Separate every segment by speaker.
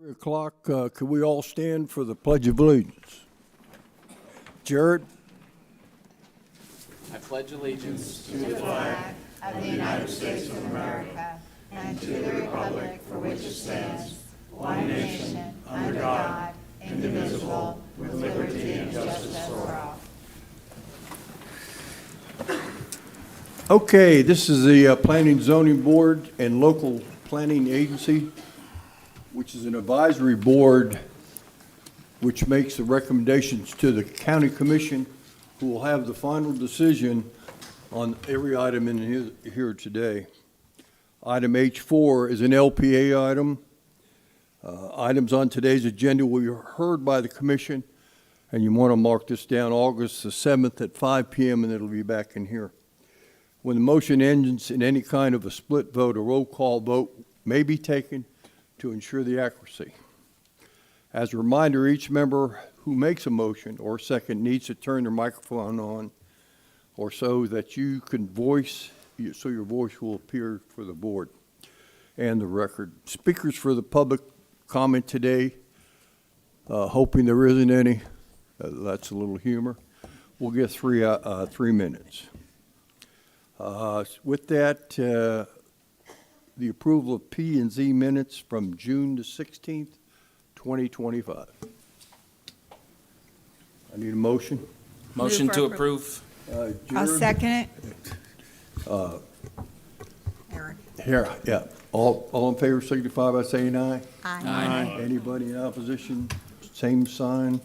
Speaker 1: 3 o'clock, could we all stand for the Pledge of Allegiance? Jared?
Speaker 2: I pledge allegiance
Speaker 3: to the flag of the United States of America and to the republic for which it stands, one nation, under God, indivisible, with liberty and justice for all.
Speaker 1: Okay, this is the Planning Zoning Board and Local Planning Agency, which is an advisory board which makes the recommendations to the County Commission, who will have the final decision on every item in here today. Item H4 is an LPA item. Items on today's agenda will be heard by the Commission, and you want to mark this down August the 7th at 5 p.m., and it'll be back in here. When the motion ends in any kind of a split vote, a roll call vote may be taken to ensure the accuracy. As a reminder, each member who makes a motion or second needs to turn their microphone on or so that you can voice so your voice will appear for the board and the record. Speakers for the public comment today, hoping there isn't any. That's a little humor. We'll get 3 minutes. With that, the approval of P and Z minutes from June the 16th, 2025. I need a motion.
Speaker 2: Motion to approve.
Speaker 3: I'll
Speaker 1: Jared?
Speaker 3: second it. Eric.
Speaker 1: Here, yeah. All in favor signify by saying aye.
Speaker 2: Aye.
Speaker 1: Anybody in opposition, same sign.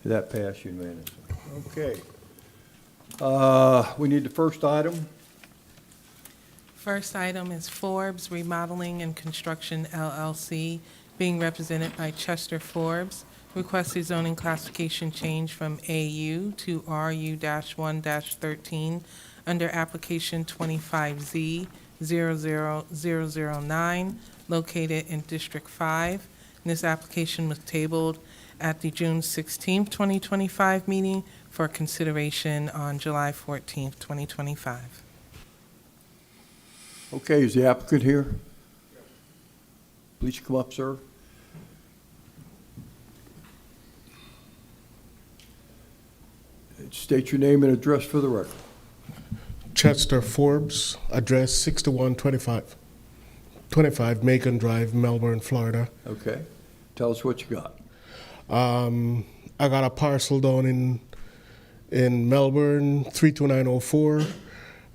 Speaker 1: That passed unanimously. Okay. We need the first item.
Speaker 4: First item is Forbes Remodeling and Construction LLC, being represented by Chester Forbes, requests a zoning classification change from AU to RU-1-13 under application 25Z 00009, located in District 5. And this application was tabled at the June 16th, 2025 meeting for consideration on July 14th, 2025.
Speaker 1: Okay, is the applicant here? Please come up, sir. State your name and address for the record.
Speaker 5: Chester Forbes, address 6125 Macon Drive, Melbourne, Florida.
Speaker 1: Okay. Tell us what you got.
Speaker 5: I got a parcel down in Melbourne, 32904,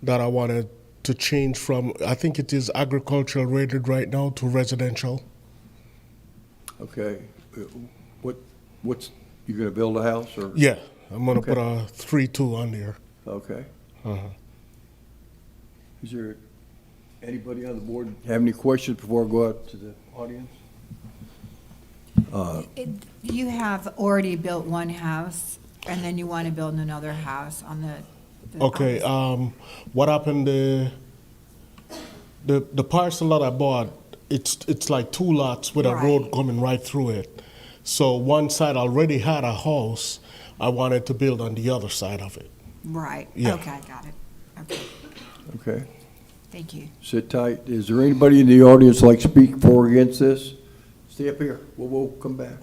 Speaker 5: that I wanted to change from, I think it is agricultural rated right now, to residential.
Speaker 1: Okay. What's, you gonna build a house or?
Speaker 5: Yeah, I'm gonna
Speaker 1: Okay.
Speaker 5: put a 3-2 on there.
Speaker 1: Okay.
Speaker 5: Uh-huh.
Speaker 1: Is there anybody on the board have any questions before I go out to the audience?
Speaker 3: You have already built one house, and then you want to build another house on the.
Speaker 5: Okay, what happened, the parcel that I bought, it's like 2 lots with a road
Speaker 3: Right.
Speaker 5: coming right through it. So one side already had a house, I wanted to build on the other side of it.
Speaker 3: Right,
Speaker 5: Yeah.
Speaker 3: okay, got it. Okay,
Speaker 1: Okay.
Speaker 3: thank you.
Speaker 1: Sit tight. Is there anybody in the audience like speak for or against this? Stay up here. We'll come back.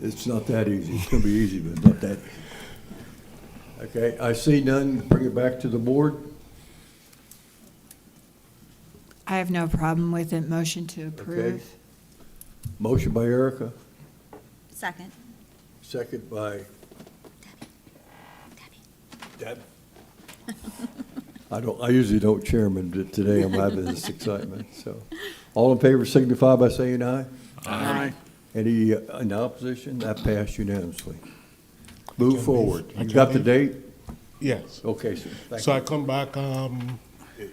Speaker 1: It's not that easy. It's gonna be easy, but not that. Okay, I see none. Bring it back to the board.
Speaker 3: I have no problem with it. Motion to
Speaker 1: Okay.
Speaker 3: approve.
Speaker 1: Motion by Erica,
Speaker 6: Second.
Speaker 1: second by Deb. I usually don't chairman, but today I'm having this excitement, so. All in favor signify by saying aye.
Speaker 2: Aye.
Speaker 1: Any in opposition? That passed unanimously. Move
Speaker 5: can
Speaker 1: forward.
Speaker 5: leave. I
Speaker 1: You
Speaker 5: can
Speaker 1: got the
Speaker 5: leave.
Speaker 1: date?
Speaker 5: Yes.
Speaker 1: Okay, sir. Thank
Speaker 5: So I
Speaker 1: you.
Speaker 5: come back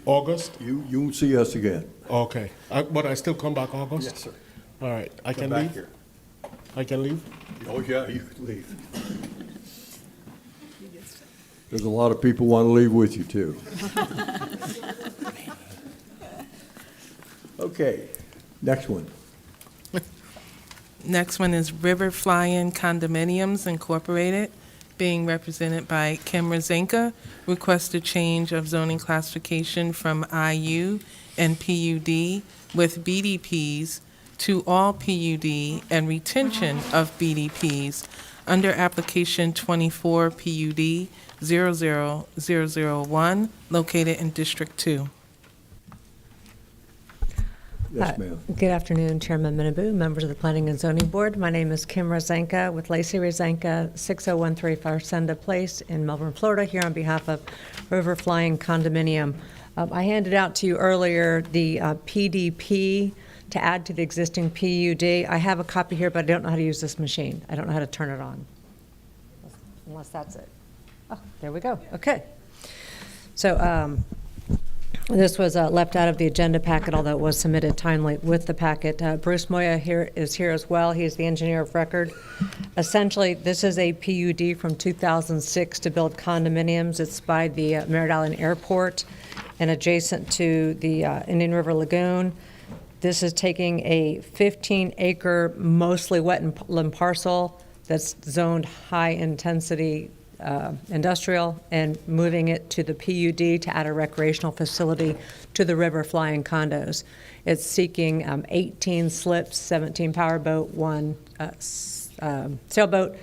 Speaker 5: August?
Speaker 1: You won't see us again.
Speaker 5: Okay, but I still come back August?
Speaker 1: sir.
Speaker 5: All right, I
Speaker 1: Come
Speaker 5: can
Speaker 1: back
Speaker 5: leave?
Speaker 1: here.
Speaker 5: I can leave?
Speaker 1: Oh, yeah, you can leave. There's a lot of people want to leave with you, too. Okay, next one.
Speaker 4: Next one is River Fly-in Condominiums Incorporated, being represented by Kim Rozenka, requests a change of zoning classification from IU and PUD with BDPs to all PUD and retention of BDPs under application 24 PUD 00001, located in District 2.
Speaker 1: Yes, ma'am.
Speaker 7: Good afternoon, Chairman Manabu, members of the Planning and Zoning Board. My name is Kim Rozenka with Lacey Rozenka, 6013 Farsenda Place in Melbourne, Florida, here on behalf of River Fly-in Condominium. I handed out to you earlier the PDP to add to the existing PUD. I have a copy here, but I don't know how to use this machine. I don't know how to turn it on, unless that's it. Oh, there we go. Okay. So, this was left out of the agenda packet, although it was submitted timely with the packet. Bruce Moia is here as well. He is the engineer of record. Essentially, this is a PUD from 2006 to build condominiums. It's by the Merritt Island Airport and adjacent to the Indian River Lagoon. This is taking a 15-acre, mostly wetland parcel that's zoned high-intensity industrial and moving it to the PUD to add a recreational facility to the river Fly-in condos. It's seeking 18 slips, 17 powerboat, 1 sailboat,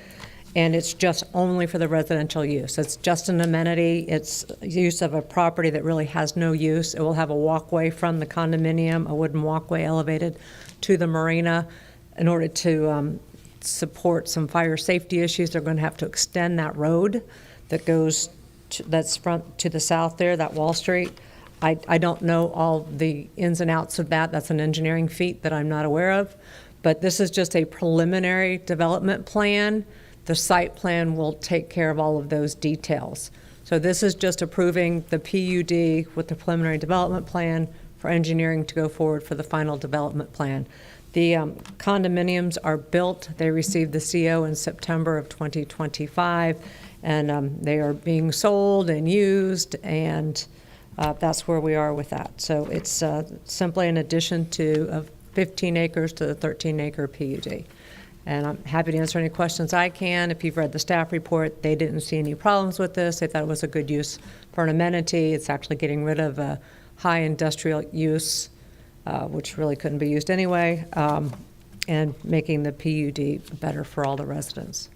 Speaker 7: and it's just only for the residential use. It's just an amenity. It's use of a property that really has no use. It will have a walkway from the condominium, a wooden walkway elevated to the marina. In order to support some fire safety issues, they're going to have to extend that road that goes that's front to the south there, that Wall Street. I don't know all the ins and outs of that. That's an engineering feat that I'm not aware of. But this is just a preliminary development plan. The site plan will take care of all of those details. So this is just approving the PUD with the preliminary development plan for engineering to go forward for the final development plan. The condominiums are built. They received the CO in September of 2025, and they are being sold and used, and that's where we are with that. So it's simply an addition of 15 acres to the 13-acre PUD. And I'm happy to answer any questions I can. If you've read the staff report, they didn't see any problems with this. They thought it was a good use for an amenity. It's actually getting rid of a high industrial use, which really couldn't be used anyway, and making the PUD better for all the residents.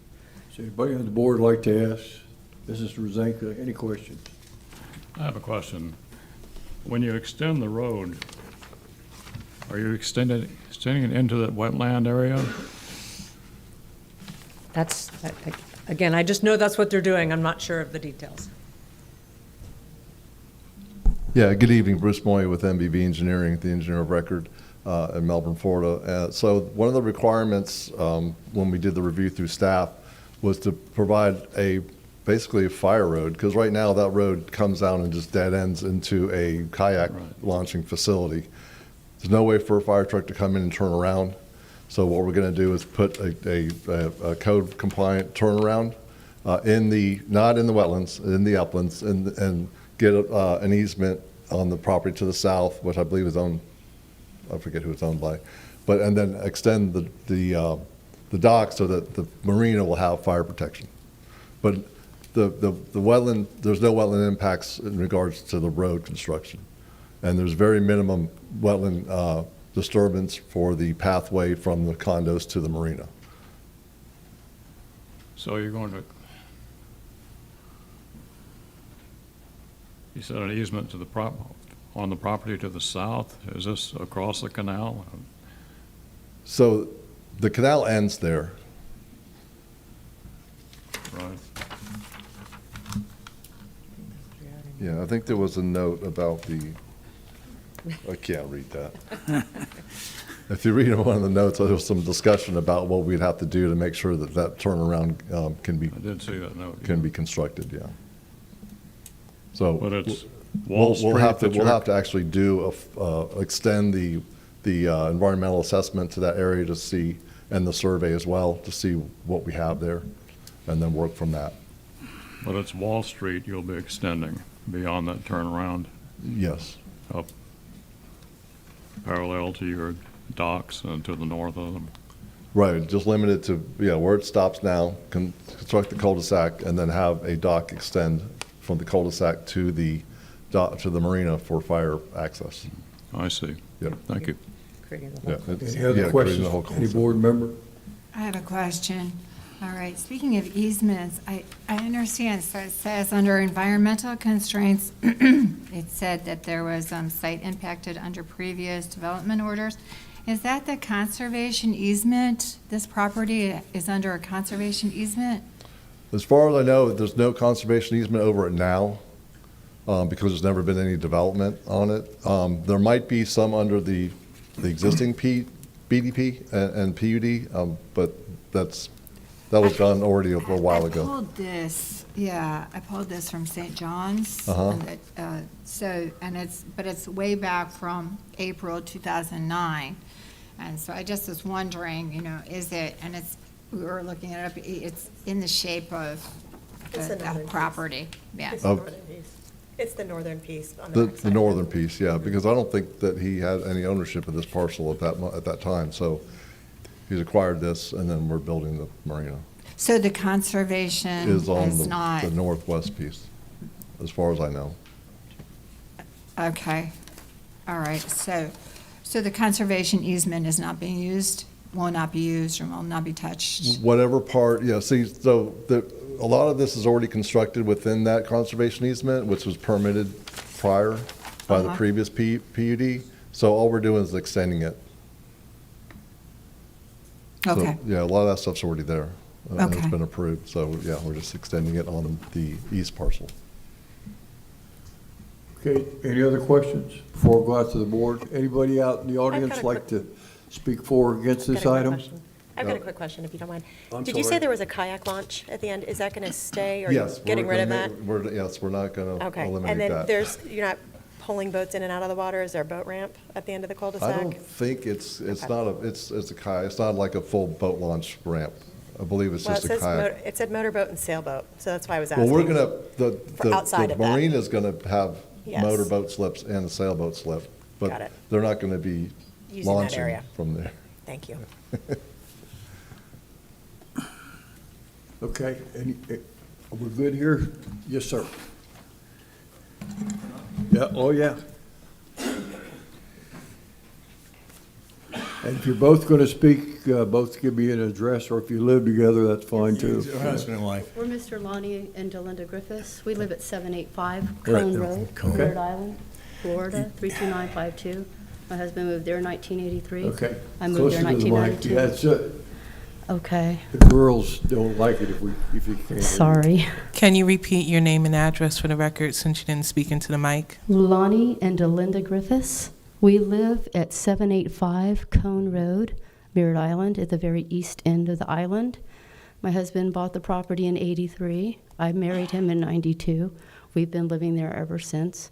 Speaker 1: Does anybody on the board like to ask Mrs. Rosanka any questions?
Speaker 6: I have a question. When you extend the road, are you extending it into that wetland area?
Speaker 7: That's, again, I just know that's what they're doing. I'm not sure of the details.
Speaker 8: Yeah, good evening, Bruce Moia with MBV Engineering, the engineer of record in Melbourne, Florida. So one of the requirements when we did the review through staff was to provide basically a fire road, because right now that road comes down and just dead ends into a kayak launching facility. There's no way for a fire truck to come in and turn around. So what we're going to do is put a code compliant turnaround not in the wetlands, in the uplands, and get an easement on the property to the south, which I believe is owned, I forget who it's owned by, and then extend the dock so that the marina will have fire protection. But the wetland, there's no wetland impacts in regards to the road construction. And there's very minimum wetland disturbance for the pathway from the condos to the marina.
Speaker 6: So you're going to, you said an easement to the on the property to the south? Is this across the canal?
Speaker 8: So the canal ends there.
Speaker 6: Right.
Speaker 8: Yeah, I think there was a note about I can't read that. If you read one of the notes, there was some discussion about what we'd have to do to make sure that that turnaround can be
Speaker 6: I did see that note.
Speaker 8: can be constructed. Yeah. So
Speaker 6: But it's Wall Street.
Speaker 8: we'll have to actually do extend the environmental assessment to that area to see, and the survey as well, to see what we have there, and then work from that.
Speaker 6: But it's Wall Street you'll be extending beyond that turnaround
Speaker 8: Yes.
Speaker 6: up parallel to your docks and to the north of them.
Speaker 8: Right, just limited to, where it stops now, construct the cul-de-sac, and then have a dock extend from the cul-de-sac to the marina for fire access.
Speaker 6: I see.
Speaker 8: Yep.
Speaker 6: Thank you.
Speaker 7: Creating the
Speaker 8: Yeah,
Speaker 7: whole-
Speaker 8: it's-
Speaker 1: Any other
Speaker 8: yeah,
Speaker 1: questions?
Speaker 8: creating the whole
Speaker 1: Any
Speaker 8: cul-de-sac.
Speaker 1: board member?
Speaker 3: I have a question. All right, speaking of easements, I understand, so it says under environmental constraints, it said that there was site impacted under previous development orders. Is that the conservation easement? This property is under a conservation easement?
Speaker 8: As far as I know, there's no conservation easement over it now, because there's never been any development on it. There might be some under the existing BDP and PUD, but that was done already a while
Speaker 3: I
Speaker 8: ago.
Speaker 3: pulled this, I pulled this from St. John's.
Speaker 8: Uh-huh.
Speaker 3: And it's way back from April 2009. And so I just was wondering, is it, and we were looking it up, it's in the shape of
Speaker 9: It's the
Speaker 3: that
Speaker 9: northern piece.
Speaker 3: property, yes.
Speaker 9: It's the northern piece. It's the northern piece on the
Speaker 8: The
Speaker 9: backside.
Speaker 8: northern piece, yeah, because I don't think that he had any ownership of this parcel at that time, so he's acquired this, and then we're building the marina.
Speaker 3: So the conservation
Speaker 8: is on
Speaker 3: is not,
Speaker 8: the northwest piece, as far as I know.
Speaker 3: okay, all right, so the conservation easement is not being used, will not be used, or will not be touched?
Speaker 8: Whatever part, yeah, see, so a lot of this is already constructed within that conservation easement, which was permitted prior by the previous PUD. So all we're doing is extending it. So,
Speaker 3: Okay,
Speaker 8: yeah, a lot of that stuff's already there. And it's
Speaker 3: Okay.
Speaker 8: been approved, so yeah, we're just extending it on the east parcel.
Speaker 1: Okay, any other questions before we go out to the board? Anybody out in the audience
Speaker 9: got a
Speaker 1: like to speak for or against this item?
Speaker 9: I've got a quick question, if you don't mind.
Speaker 1: I'm
Speaker 9: Did you
Speaker 1: sorry.
Speaker 9: say there was a kayak launch at the end? Is that going to stay, or are you
Speaker 8: Yes.
Speaker 9: getting
Speaker 8: we're
Speaker 9: rid of
Speaker 8: gonna
Speaker 9: that?
Speaker 8: make- Yes, we're not going to
Speaker 9: Okay,
Speaker 8: eliminate
Speaker 9: and then
Speaker 8: that.
Speaker 9: you're not pulling boats in and out of the water? Is there a boat ramp at the end of the
Speaker 8: I
Speaker 9: cul-de-sac?
Speaker 8: don't think it's
Speaker 9: Okay.
Speaker 8: not it's a kayak, it's not like a full boat launch ramp. I believe it's
Speaker 9: Well,
Speaker 8: just
Speaker 9: it
Speaker 8: a
Speaker 9: says,
Speaker 8: kayak.
Speaker 9: it said motorboat and sailboat, so that's why I was
Speaker 8: Well,
Speaker 9: asking.
Speaker 8: we're gonna,
Speaker 9: For outside
Speaker 8: the
Speaker 9: of that.
Speaker 8: marina's gonna have
Speaker 9: Yes.
Speaker 8: motorboat slips and a sailboat slip.
Speaker 9: Got
Speaker 8: But
Speaker 9: it.
Speaker 8: they're not gonna be
Speaker 9: Using that
Speaker 8: launching
Speaker 9: area.
Speaker 8: from there.
Speaker 9: Thank you.
Speaker 1: Okay, are we good here? Yes, sir. Yeah, oh, yeah. And if you're both going to speak, both give me an address, or if you live together, that's fine too.
Speaker 10: Husband and wife.
Speaker 11: We're Mr. Lonnie and Delinda Griffiths. We live at 785
Speaker 10: Right,
Speaker 11: Cone
Speaker 10: the
Speaker 11: Road,
Speaker 10: Cone.
Speaker 11: Rhode Island, Florida, 32952. My husband moved there in 1983.
Speaker 1: Okay.
Speaker 11: I moved there in
Speaker 1: Closer to the mic.
Speaker 11: 1992.
Speaker 1: Yeah, it's,
Speaker 11: Okay,
Speaker 1: the girls don't like it if you can't.
Speaker 11: sorry.
Speaker 4: Can you repeat your name and address for the record since you didn't speak into the mic?
Speaker 11: Lonnie and Delinda Griffiths. We live at 785 Cone Road, Merritt Island, at the very east end of the island. My husband bought the property in '83. I married him in '92. We've been living there ever since.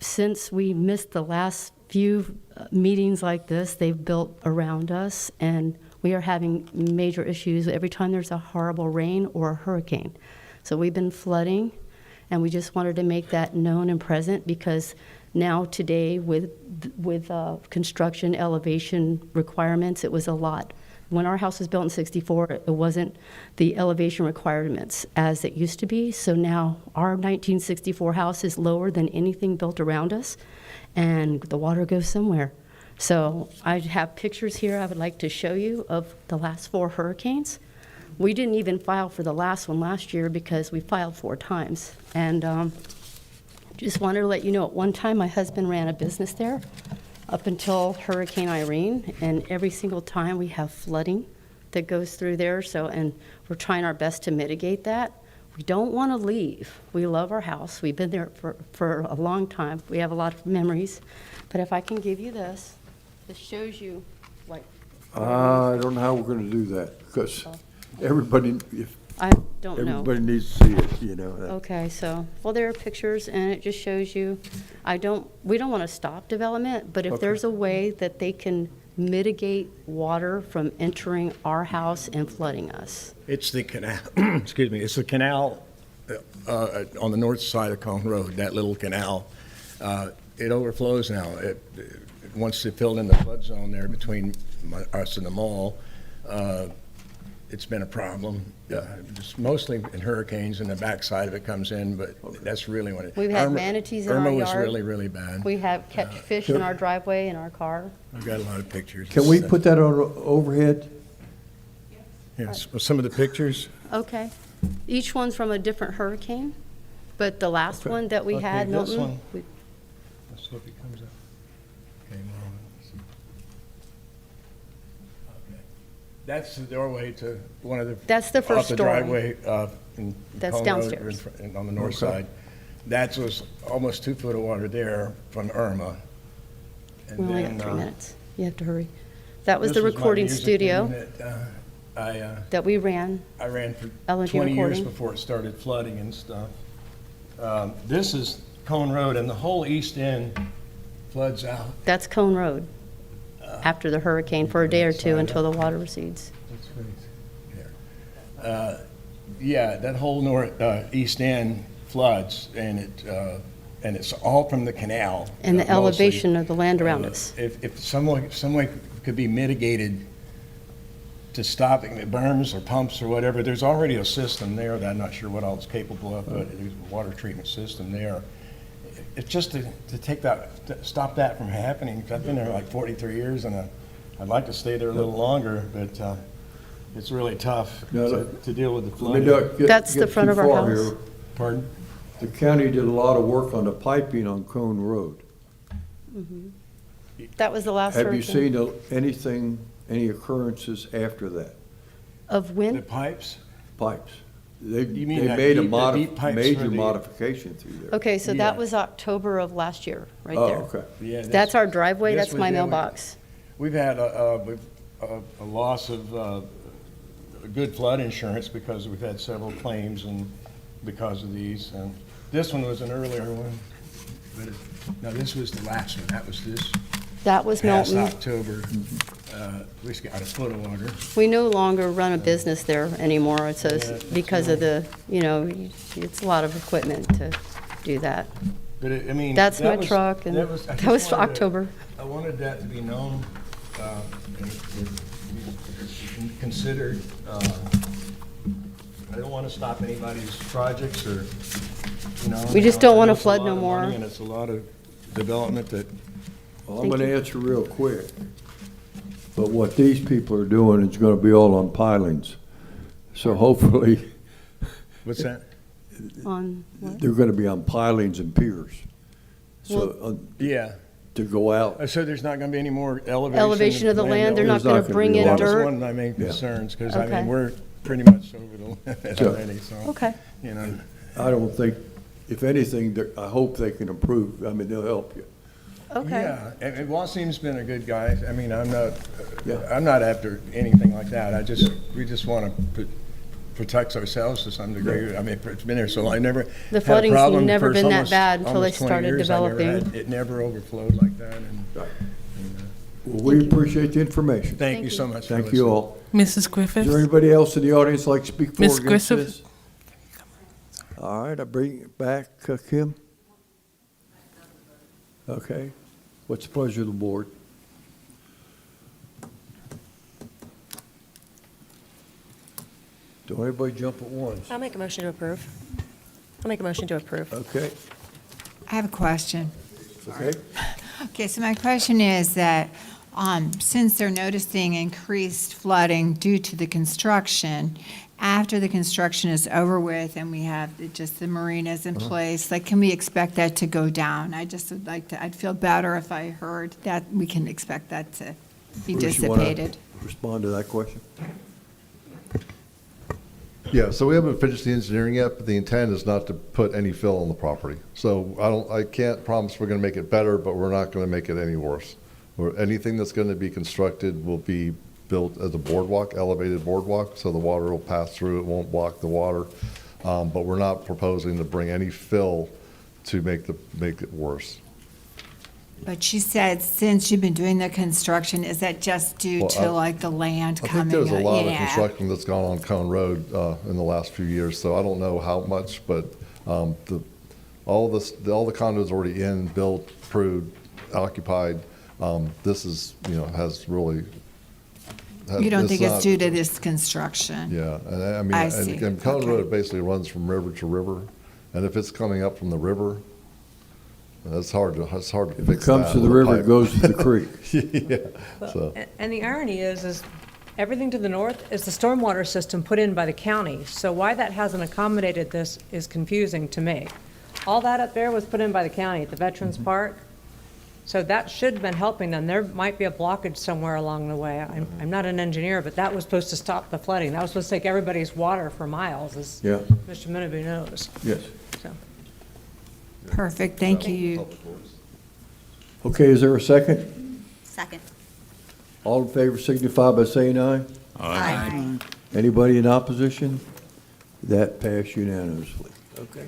Speaker 11: Since we missed the last few meetings like this, they've built around us, and we are having major issues every time there's a horrible rain or a hurricane. So we've been flooding, and we just wanted to make that known and present, because now today with construction elevation requirements, it was a lot. When our house was built in '64, it wasn't the elevation requirements as it used to be. So now our 1964 house is lower than anything built around us, and the water goes somewhere. So I have pictures here I would like to show you of the last 4 hurricanes. We didn't even file for the last one last year because we filed 4 times. And just wanted to let you know, at one time, my husband ran a business there up until Hurricane Irene, and every single time we have flooding that goes through there. So, and we're trying our best to mitigate that. We don't want to leave. We love our house. We've been there for a long time. We have a lot of memories. But if I can give you this, this shows you, like,
Speaker 1: I don't know how we're going to do that, because everybody,
Speaker 11: I don't know.
Speaker 1: everybody needs to see it, you know. that.
Speaker 11: Okay, so, well, there are pictures, and it just shows you, we don't want to stop development, but if
Speaker 1: Okay.
Speaker 11: there's a way that they can mitigate water from entering our house and flooding us.
Speaker 10: It's the canal, excuse me, it's the canal on the north side of Cone Road, that little canal. It overflows now. Once they filled in the flood zone there between us and the mall, it's been a problem. Just mostly in hurricanes, and the backside of it comes in, but that's really when it.
Speaker 11: We've had manatees in our
Speaker 10: Irma was
Speaker 11: yard.
Speaker 10: really, really bad.
Speaker 11: We have catch fish in our driveway in our car.
Speaker 10: I've got a lot of pictures.
Speaker 1: Can we put that on overhead?
Speaker 10: Yes, well, some of the pictures.
Speaker 11: Okay. Each one's from a different hurricane, but the last
Speaker 1: Okay.
Speaker 11: one that we had,
Speaker 10: Okay, this
Speaker 11: Milton,
Speaker 10: one.
Speaker 11: we-
Speaker 10: Let's see if it comes up. Okay, okay. That's the doorway to one of the.
Speaker 11: That's the first
Speaker 10: off the
Speaker 11: story.
Speaker 10: driveway, in
Speaker 11: That's
Speaker 10: Cone Road,
Speaker 11: downstairs.
Speaker 10: on the north side. That was almost 2 foot of water there from Irma. And
Speaker 11: we only got
Speaker 10: then,
Speaker 11: 3 minutes. You have to hurry. That was
Speaker 10: this
Speaker 11: the
Speaker 10: my
Speaker 11: recording
Speaker 10: music
Speaker 11: studio
Speaker 10: room that,
Speaker 11: that we ran.
Speaker 10: I ran for
Speaker 11: L&G
Speaker 10: 20 years
Speaker 11: recording.
Speaker 10: before it started flooding and stuff. This is Cone Road, and the whole east end floods out.
Speaker 11: That's Cone Road, after the hurricane for a day or two until the water recedes.
Speaker 10: Yeah, that whole east end floods, and it's all from the canal.
Speaker 11: And the
Speaker 10: mostly.
Speaker 11: elevation of the land around us.
Speaker 10: If some way could be mitigated to stop it, berms or pumps or whatever. There's already a system there that I'm not sure what all it's capable of, but there's a water treatment system there. It's just to take that, to stop that from happening. 'Cause I've been there like 43 years, and I'd like to stay there a little longer, but it's really tough to deal with the
Speaker 1: Let me
Speaker 10: flooding.
Speaker 1: not get-
Speaker 7: That's the
Speaker 1: get
Speaker 7: front
Speaker 1: too
Speaker 7: of our
Speaker 1: far
Speaker 7: house.
Speaker 1: here.
Speaker 10: Pardon?
Speaker 1: The county did a lot of work on the piping on Cone Road.
Speaker 7: That was the last
Speaker 1: Have you
Speaker 7: hurricane.
Speaker 1: seen anything, any occurrences after that?
Speaker 7: Of
Speaker 10: The
Speaker 7: when?
Speaker 10: pipes?
Speaker 1: Pipes? They
Speaker 10: You mean
Speaker 1: they
Speaker 10: that
Speaker 1: made a
Speaker 10: deep- the deep pipes for
Speaker 1: major
Speaker 10: the-
Speaker 1: modification through there.
Speaker 7: Okay, so
Speaker 10: Yeah.
Speaker 7: that was October of last year, right
Speaker 1: Oh,
Speaker 7: there.
Speaker 1: okay.
Speaker 10: Yeah.
Speaker 7: That's our driveway,
Speaker 10: this
Speaker 7: that's
Speaker 10: was
Speaker 7: my
Speaker 10: in-
Speaker 7: mailbox.
Speaker 10: We've had a loss of good flood insurance because we've had several claims and because of these. And this one was an earlier one, but no, this was the last one. That was this
Speaker 7: That was
Speaker 10: past
Speaker 7: Milton.
Speaker 10: October. We just got a foot of water.
Speaker 7: We no longer run a business there anymore. It's
Speaker 10: Yeah,
Speaker 7: a,
Speaker 10: it's
Speaker 7: because of the, it's a lot of equipment to do that.
Speaker 10: But I mean.
Speaker 7: That's
Speaker 10: that
Speaker 7: my
Speaker 10: was-
Speaker 7: truck, and
Speaker 10: I
Speaker 7: that
Speaker 10: just
Speaker 7: was
Speaker 10: wanted to-
Speaker 7: October.
Speaker 10: I wanted that to be known and considered. I don't want to stop anybody's projects or, you know.
Speaker 7: We just don't
Speaker 10: I
Speaker 7: wanna
Speaker 10: know it's a
Speaker 7: flood
Speaker 10: lot
Speaker 7: no
Speaker 10: of
Speaker 7: more.
Speaker 10: money and it's a lot of development that,
Speaker 1: Well, I'm gonna answer real quick. But what these people are doing is gonna be all on pilings. So hopefully,
Speaker 10: what's that?
Speaker 7: On what?
Speaker 1: they're gonna be on pilings and piers. So,
Speaker 10: Yeah.
Speaker 1: to go out,
Speaker 10: So there's not going to be any more elevation?
Speaker 7: Elevation of the land, they're not
Speaker 1: There's not
Speaker 7: gonna
Speaker 1: gonna
Speaker 7: bring
Speaker 1: be a
Speaker 7: in
Speaker 1: lot of-
Speaker 10: That was
Speaker 7: dirt.
Speaker 10: one of my main
Speaker 1: Yeah.
Speaker 10: concerns, because I
Speaker 7: Okay.
Speaker 10: mean, we're pretty much over the limit
Speaker 1: So-
Speaker 10: already, so.
Speaker 7: Okay.
Speaker 10: You know,
Speaker 1: I don't think, if anything, I hope they can improve. I mean, they'll help you.
Speaker 7: Okay.
Speaker 10: yeah, and Wasim's been a good guy. I mean, I'm
Speaker 1: Yeah.
Speaker 10: not after anything like that. We just want to protect ourselves to some degree. I mean, it's been there so long. I never
Speaker 7: The
Speaker 10: had a
Speaker 7: flooding's
Speaker 10: problem
Speaker 7: never
Speaker 10: for
Speaker 7: been that
Speaker 10: almost-
Speaker 7: bad until they
Speaker 10: almost 20
Speaker 7: started
Speaker 10: years. I never
Speaker 7: developing.
Speaker 10: had- It never overflowed like that, and
Speaker 1: Well, we appreciate the information.
Speaker 10: thank you so much for
Speaker 1: Thank you
Speaker 10: listening.
Speaker 1: all.
Speaker 4: Mrs.
Speaker 1: Is
Speaker 4: Griffiths?
Speaker 1: there anybody else in the audience like to speak for or
Speaker 4: Ms.
Speaker 1: against
Speaker 4: Griffith?
Speaker 1: this? All right, I bring it back, Kim. Okay. What's the pleasure of the board? Don't everybody jump at once.
Speaker 9: I'll make a motion to approve. I'll make a motion to approve.
Speaker 1: Okay,
Speaker 3: I have a question.
Speaker 1: okay.
Speaker 3: Okay, so my question is that, since they're noticing increased flooding due to the construction, after the construction is over with and we have just the marinas in place, like, can we expect that to go down? I just would like to, I'd feel better if I heard that we can expect that to be
Speaker 1: Bruce, you wanna
Speaker 3: dissipated.
Speaker 1: Respond to that question?
Speaker 8: Yeah, so we haven't finished the engineering yet, but the intent is not to put any fill on the property. So I can't promise we're gonna make it better, but we're not gonna make it any worse. Or anything that's gonna be constructed will be built as a boardwalk, elevated boardwalk, so the water will pass through, it won't block the water. But we're not proposing to bring any fill to make it worse.
Speaker 3: But she said, since you've been doing the construction, is that just due
Speaker 8: Well,
Speaker 3: to like the land
Speaker 8: I
Speaker 3: coming?
Speaker 8: think there's a lot of
Speaker 3: Yeah.
Speaker 8: construction that's gone on Cone Road in the last few years, so I don't know how much, but all the condos already in, built, approved, occupied. This is, has really.
Speaker 3: You don't think it's
Speaker 8: not-
Speaker 3: due to this construction?
Speaker 8: Yeah, and I mean,
Speaker 3: I see.
Speaker 8: and Cone
Speaker 3: Okay.
Speaker 8: Road basically runs from river to river, and if it's coming up from the river, it's hard to fix that.
Speaker 1: If it comes to the
Speaker 8: with a
Speaker 1: river,
Speaker 8: pipe.
Speaker 1: it goes to the creek.
Speaker 8: Yeah, so.
Speaker 7: And the irony is everything to the north is the stormwater system put in by the county. So why that hasn't accommodated this is confusing to me. All that up there was put in by the county at the Veterans Park. So that should have been helping them. There might be a blockage somewhere along the way. I'm not an engineer, but that was supposed to stop the flooding. That was supposed to take everybody's water for miles, as
Speaker 1: Yeah,
Speaker 7: Mr. Menabee knows.
Speaker 1: yes.
Speaker 7: So.
Speaker 3: Perfect, thank you.
Speaker 1: Okay, is there a second?
Speaker 3: Second.
Speaker 1: All in favor signify by saying aye.
Speaker 3: Aye.
Speaker 1: Anybody in opposition? That passed unanimously. Okay.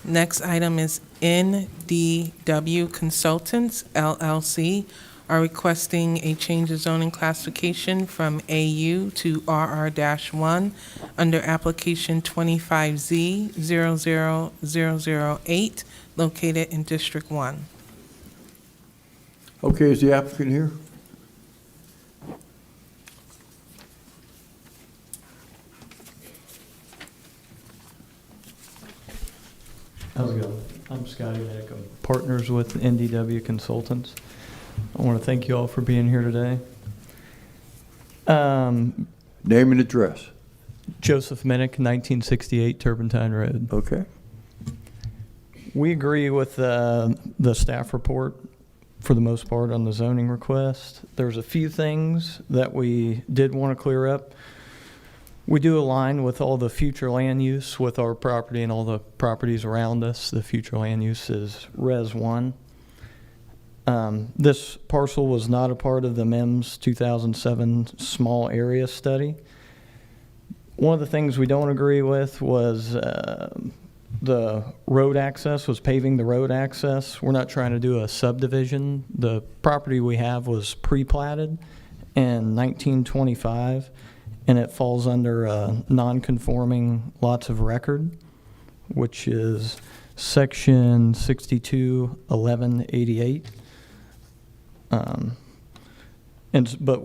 Speaker 4: Next item is NDW Consultants LLC are requesting a change of zoning classification from AU to RR-1 under application 25Z00008 located in District 1.
Speaker 1: Okay, is the applicant here?
Speaker 12: How's it going? I'm Scotty Mick. I'm partners with NDW Consultants. I want to thank you all for being here today.
Speaker 1: Name and address.
Speaker 12: Joseph Minnick, 1968 Turpentine Road.
Speaker 1: Okay.
Speaker 12: We agree with the staff report for the most part on the zoning request. There's a few things that we did want to clear up. We do align with all the future land use with our property and all the properties around us. The future land use is Res 1. This parcel was not a part of the MEMS 2007 small area study. One of the things we don't agree with was the road access, was paving the road access. We're not trying to do a subdivision. The property we have was pre-platted in 1925, and it falls under non-conforming lots of record, which is section 621188. But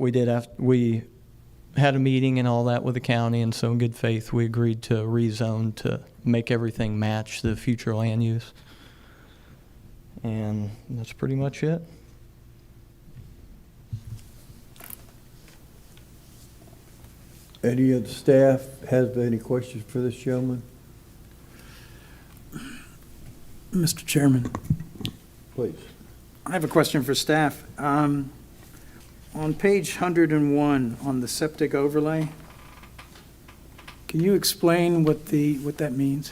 Speaker 12: we had a meeting and all that with the county, and so in good faith, we agreed to rezone to make everything match the future land use. And that's pretty much it.
Speaker 1: Any of the staff has any questions for this gentleman?
Speaker 13: Mr. Chairman,
Speaker 1: Please.
Speaker 13: I have a question for staff. On page 101 on the septic overlay, can you explain what that means?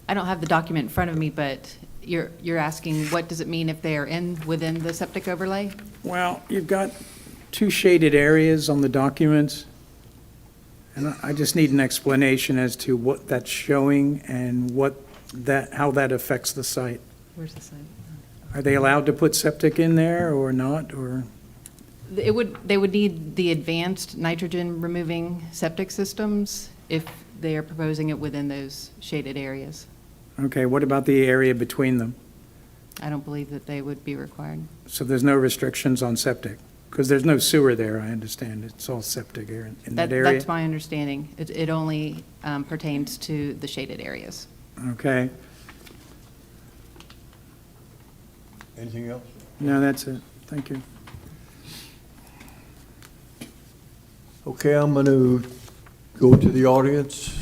Speaker 14: I don't have the document in front of me, but you're asking what does it mean if they are within the septic overlay?
Speaker 13: Well, you've got two shaded areas on the documents, and I just need an explanation as to what that's showing and how that affects the site.
Speaker 14: Where's the site?
Speaker 13: Are they allowed to put septic in there or not, or?
Speaker 14: They would need the advanced nitrogen removing septic systems if they are proposing it within those shaded areas.
Speaker 13: Okay, what about the area between them?
Speaker 14: I don't believe that they would be required.
Speaker 13: So there's no restrictions on septic? Because there's no sewer there, I understand. It's all septic area in that area?
Speaker 14: That's my understanding. It only pertains to the shaded areas.
Speaker 13: Okay.
Speaker 1: Anything else?
Speaker 13: No, that's it. Thank you.
Speaker 1: Okay, I'm going to go to the audience.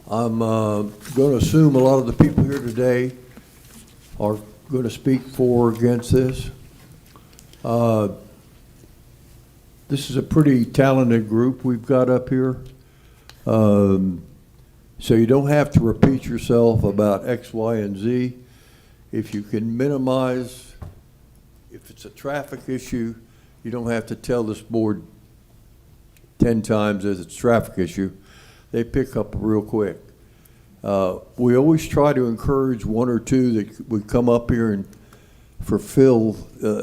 Speaker 1: I'm going to assume a lot of the people here today are going to speak for or against this. This is a pretty talented group we've got up here. So you don't have to repeat yourself about X, Y, and Z. If you can minimize, if it's a traffic issue, you don't have to tell this board 10 times as it's a traffic issue. They pick up real quick. We always try to encourage one or two that would come up here and fulfill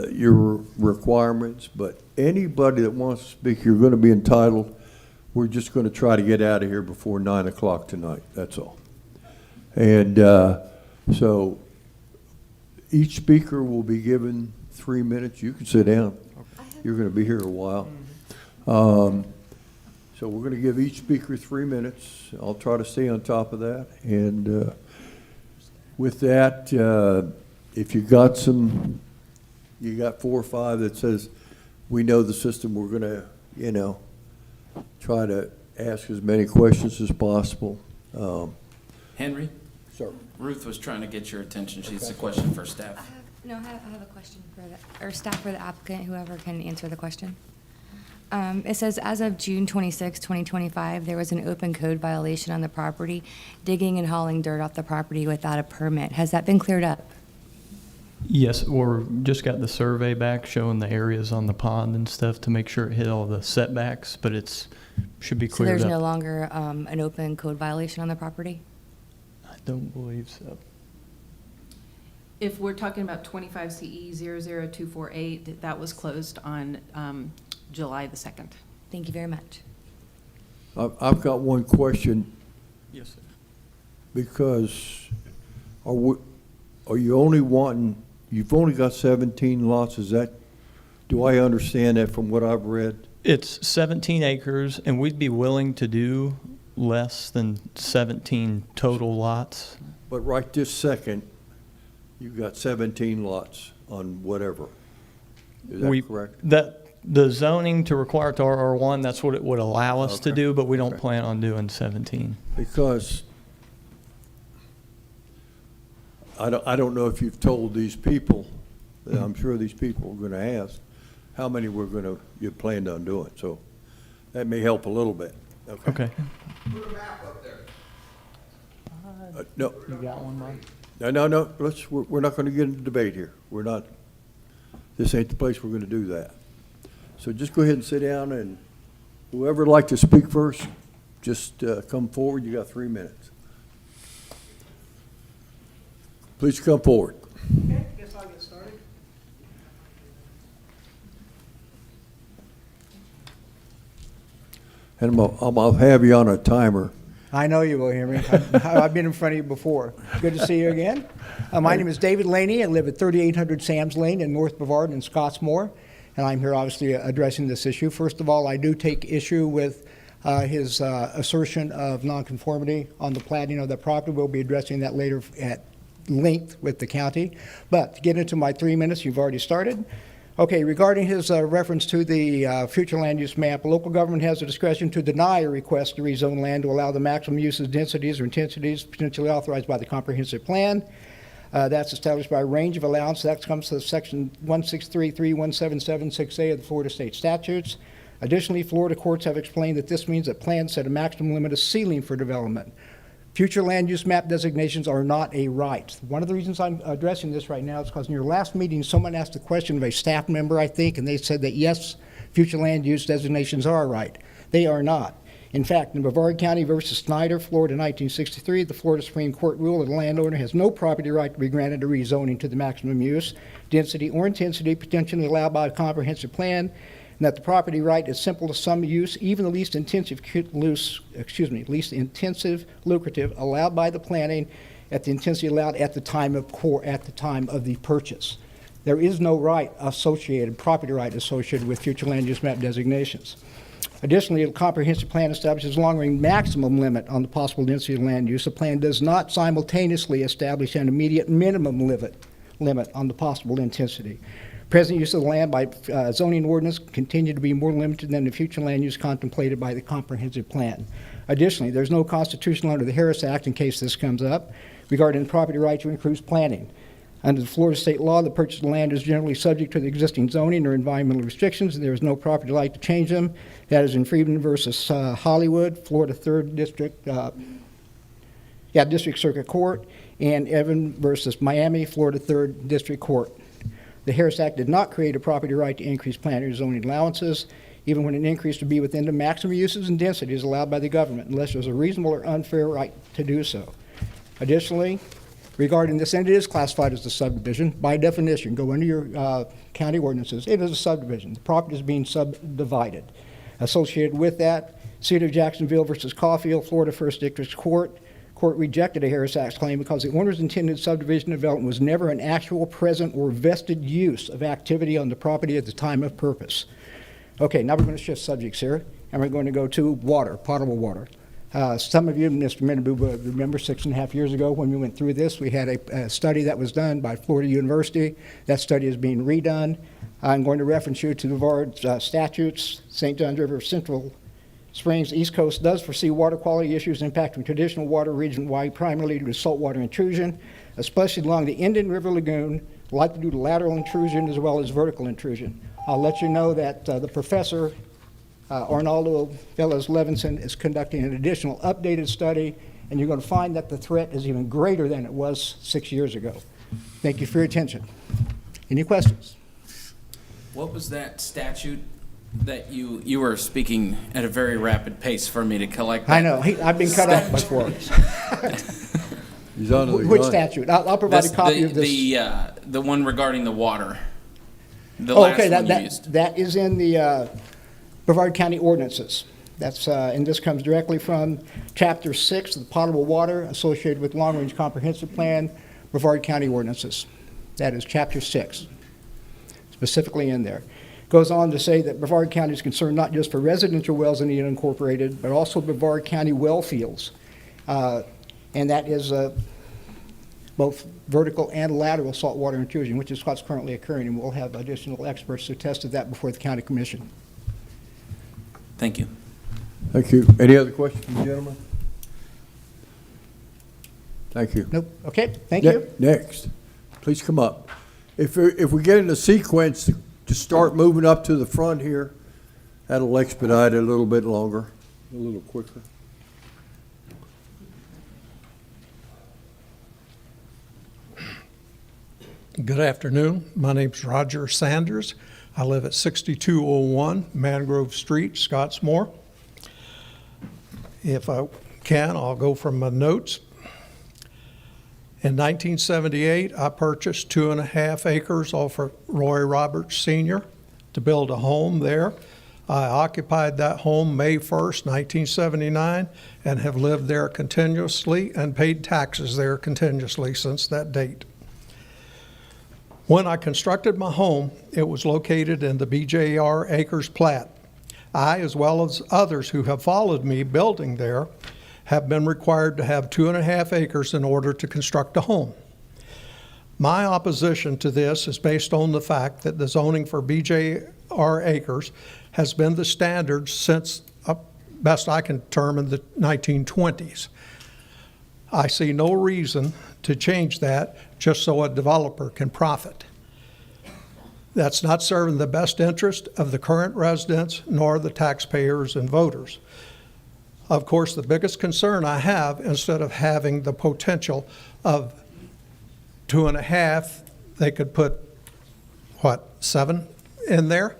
Speaker 1: your requirements, but anybody that wants to speak, you're going to be entitled. We're just going to try to get out of here before 9 o'clock tonight, that's all. And so each speaker will be given 3 minutes. You can sit down. You're going to be here a while. So we're going to give each speaker 3 minutes. I'll try to stay on top of that. And with that, if you got 4 or 5 that says, we know the system, we're going to, try to ask as many questions as possible.
Speaker 2: Henry?
Speaker 1: Sir.
Speaker 2: Ruth was trying to get your attention. She has a question for staff.
Speaker 15: I have a question for staff or the applicant, whoever can answer the question. It says, as of June 26, 2025, there was an open code violation on the property, digging and hauling dirt off the property without a permit. Has that been cleared up?
Speaker 12: Yes, or just got the survey back showing the areas on the pond and stuff to make sure it hit all the setbacks, but should be
Speaker 15: So
Speaker 12: cleared up.
Speaker 15: there's no longer an open code violation on the property?
Speaker 12: I don't believe so.
Speaker 14: If we're talking about 25 CE 00248, that was closed on July the 2nd.
Speaker 15: Thank you very much.
Speaker 1: I've got one question.
Speaker 12: Yes, sir.
Speaker 1: Because are you only wanting, you've only got 17 lots, is that, do I understand that from what I've read?
Speaker 12: It's 17 acres, and we'd be willing to do less than 17 total lots.
Speaker 1: But right this second, you've got 17 lots on whatever. Is that correct?
Speaker 12: The zoning to require it to RR1, that's what it would allow us to do, but we don't plan on doing 17.
Speaker 1: Because I don't know if you've told these people, I'm sure these people are gonna ask, how many you planned on doing, so that may help a little bit.
Speaker 12: Okay.
Speaker 1: Put a map up there. No.
Speaker 12: You got one, Mike?
Speaker 1: No, we're not gonna get into debate here. We're not, this ain't the place we're gonna do that. So just go ahead and sit down, and whoever'd like to speak first, just come forward. You got 3 minutes. Please come forward.
Speaker 16: Okay, guess I'll get started.
Speaker 1: And I'll have you on a timer.
Speaker 16: I know you will, Henry. I've been in front of you before. Good to see you again. My name is David Laney. I live at 3800 Sam's Lane in North Brevard in Scottsmore, and I'm here obviously addressing this issue. First of all, I do take issue with his assertion of nonconformity on the plating of that property. We'll be addressing that later at length with the county. But to get into my 3 minutes, you've already started. Okay, regarding his reference to the future land use map, local government has the discretion to deny a request to rezone land to allow the maximum uses, densities, or intensities potentially authorized by the comprehensive plan. That's established by a range of allowance. That comes to section 163.31776A of the Florida state statutes. Additionally, Florida courts have explained that this means that plans set a maximum limit of ceiling for development. Future land use map designations are not a right. One of the reasons I'm addressing this right now is because in your last meeting, someone asked a question of a staff member, I think, and they said that yes, future land use designations are a right. They are not. In fact, in Brevard County versus Snyder, Florida, 1963, the Florida Supreme Court ruled that a landowner has no property right to be granted a rezoning to the maximum use, density, or intensity potentially allowed by a comprehensive plan, and that the property right is simple to some use, even the least intensive lucrative allowed by the planning at the intensity allowed at the time of the purchase. There is no right associated, property right associated with future land use map designations. Additionally, a comprehensive plan establishes a long-range maximum limit on the possible density of land use. The plan does not simultaneously establish an immediate minimum limit on the possible intensity. Present use of the land by zoning ordinance continue to be more limited than the future land use contemplated by the comprehensive plan. Additionally, there's no constitutional under the Harris Act, in case this comes up, regarding the property right to increase planning. Under the Florida state law, the purchase of land is generally subject to the existing zoning or environmental restrictions, and there is no property right to change them. That is in Freeman versus Hollywood, Florida 3rd District, District Circuit Court, and Evan versus Miami, Florida 3rd District Court. The Harris Act did not create a property right to increase planning or zoning allowances, even when an increase would be within the maximum uses and densities allowed by the government, unless there's a reasonable or unfair right to do so. Additionally, regarding this, and it is classified as a subdivision, by definition, go into your county ordinances, it is a subdivision. The property is being subdivided. Associated with that, City of Jacksonville versus Caulfield, Florida 1st District Court rejected a Harris Act claim because the owner's intended subdivision development was never an actual, present, or vested use of activity on the property at the time of purpose. Okay, now we're going to shift subjects here, and we're going to go to water, potable water. Some of you, Mr. Menaboo, remember 6.5 years ago when we went through this, we had a study that was done by Florida University. That study is being redone. I'm going to reference you to the Brevard statutes. St. Johns River Central Springs East Coast does foresee water quality issues impacting traditional water region-wide, primarily due to saltwater intrusion, especially along the Indian River Lagoon, likely due to lateral intrusion as well as vertical intrusion. I'll let you know that the professor, Arnaldo Velez Levinson, is conducting an additional updated study, and you're going to find that the threat is even greater than it was 6 years ago. Thank you for your attention. Any questions?
Speaker 2: What was that statute that you were speaking at a very rapid pace for me to collect?
Speaker 16: I know. I've been cut off before.
Speaker 1: He's on
Speaker 16: Which statute? I'll provide a copy of this.
Speaker 2: The one regarding the water. The
Speaker 16: Oh,
Speaker 2: last
Speaker 16: okay,
Speaker 2: one you used.
Speaker 16: that is in the Brevard County ordinances. That's and this comes directly from Chapter 6 of the potable water associated with long-range comprehensive plan, Brevard County ordinances. That is Chapter 6, specifically in there. Goes on to say that Brevard County is concerned not just for residential wells in the unincorporated, but also Brevard County well fields. And that is both vertical and lateral saltwater intrusion, which is what's currently occurring, and we'll have additional experts to test to that before the county commission.
Speaker 2: Thank you.
Speaker 1: Thank you. Any other questions, gentlemen? Thank you.
Speaker 16: Nope. Okay, thank you.
Speaker 1: Next, please come up. If we get in a sequence to start moving up to the front here, that'll expedite it a little bit longer, a little quicker.
Speaker 17: Good afternoon. My name's Roger Sanders. I live at 6201 Mangrove Street, Scottsmore. If I can, I'll go from my notes. In 1978, I purchased 2.5 acres off of Roy Roberts Sr. to build a home there. I occupied that home May 1st, 1979, and have lived there continuously and paid taxes there continuously since that date. When I constructed my home, it was located in the BJR Acres Plat. I, as well as others who have followed me building there, have been required to have 2.5 acres in order to construct a home. My opposition to this is based on the fact that the zoning for BJR acres has been the standard since, best I can determine, the 1920s. I see no reason to change that just so a developer can profit. That's not serving the best interest of the current residents nor the taxpayers and voters. Of course, the biggest concern I have, instead of having the potential of 2.5, they could put, 7 in there?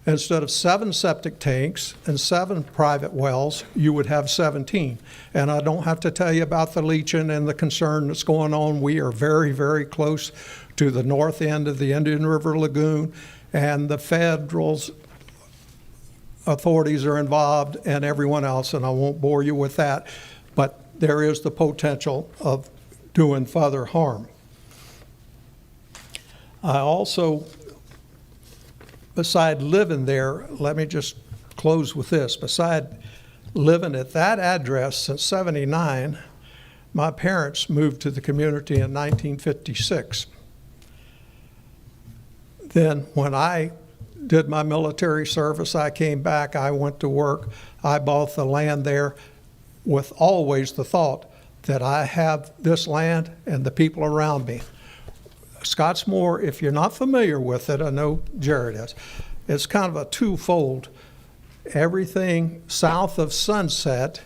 Speaker 17: Instead of 7 septic tanks and 7 private wells, you would have 17. And I don't have to tell you about the leaching and the concern that's going on. We are very, very close to the north end of the Indian River Lagoon, and the federal authorities are involved and everyone else, and I won't bore you with that, but there is the potential of doing further harm. I also, beside living there, let me just close with this. Beside living at that address since '79, my parents moved to the community in 1956. Then when I did my military service, I came back, I went to work, I bought the land there with always the thought that I have this land and the people around me. Scottsmore, if you're not familiar with it, I know Jared is, it's kind of a twofold. Everything south of Sunset,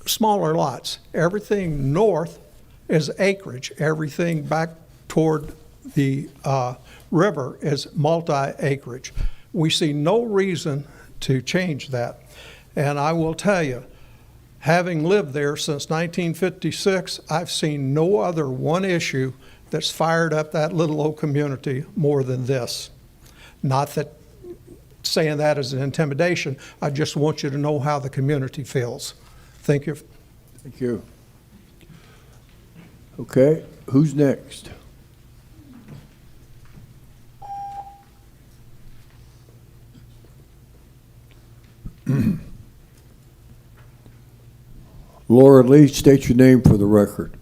Speaker 17: smaller lots. Everything north is acreage. Everything back toward the river is multi-acreage. We see no reason to change that. And I will tell you, having lived there since 1956, I've seen no other one issue that's fired up that little old community more than this. Not that saying that is an intimidation, I just want you to know how the community feels. Thank you.
Speaker 1: Thank you. Okay, who's next? Laura Lee, state your name for the record.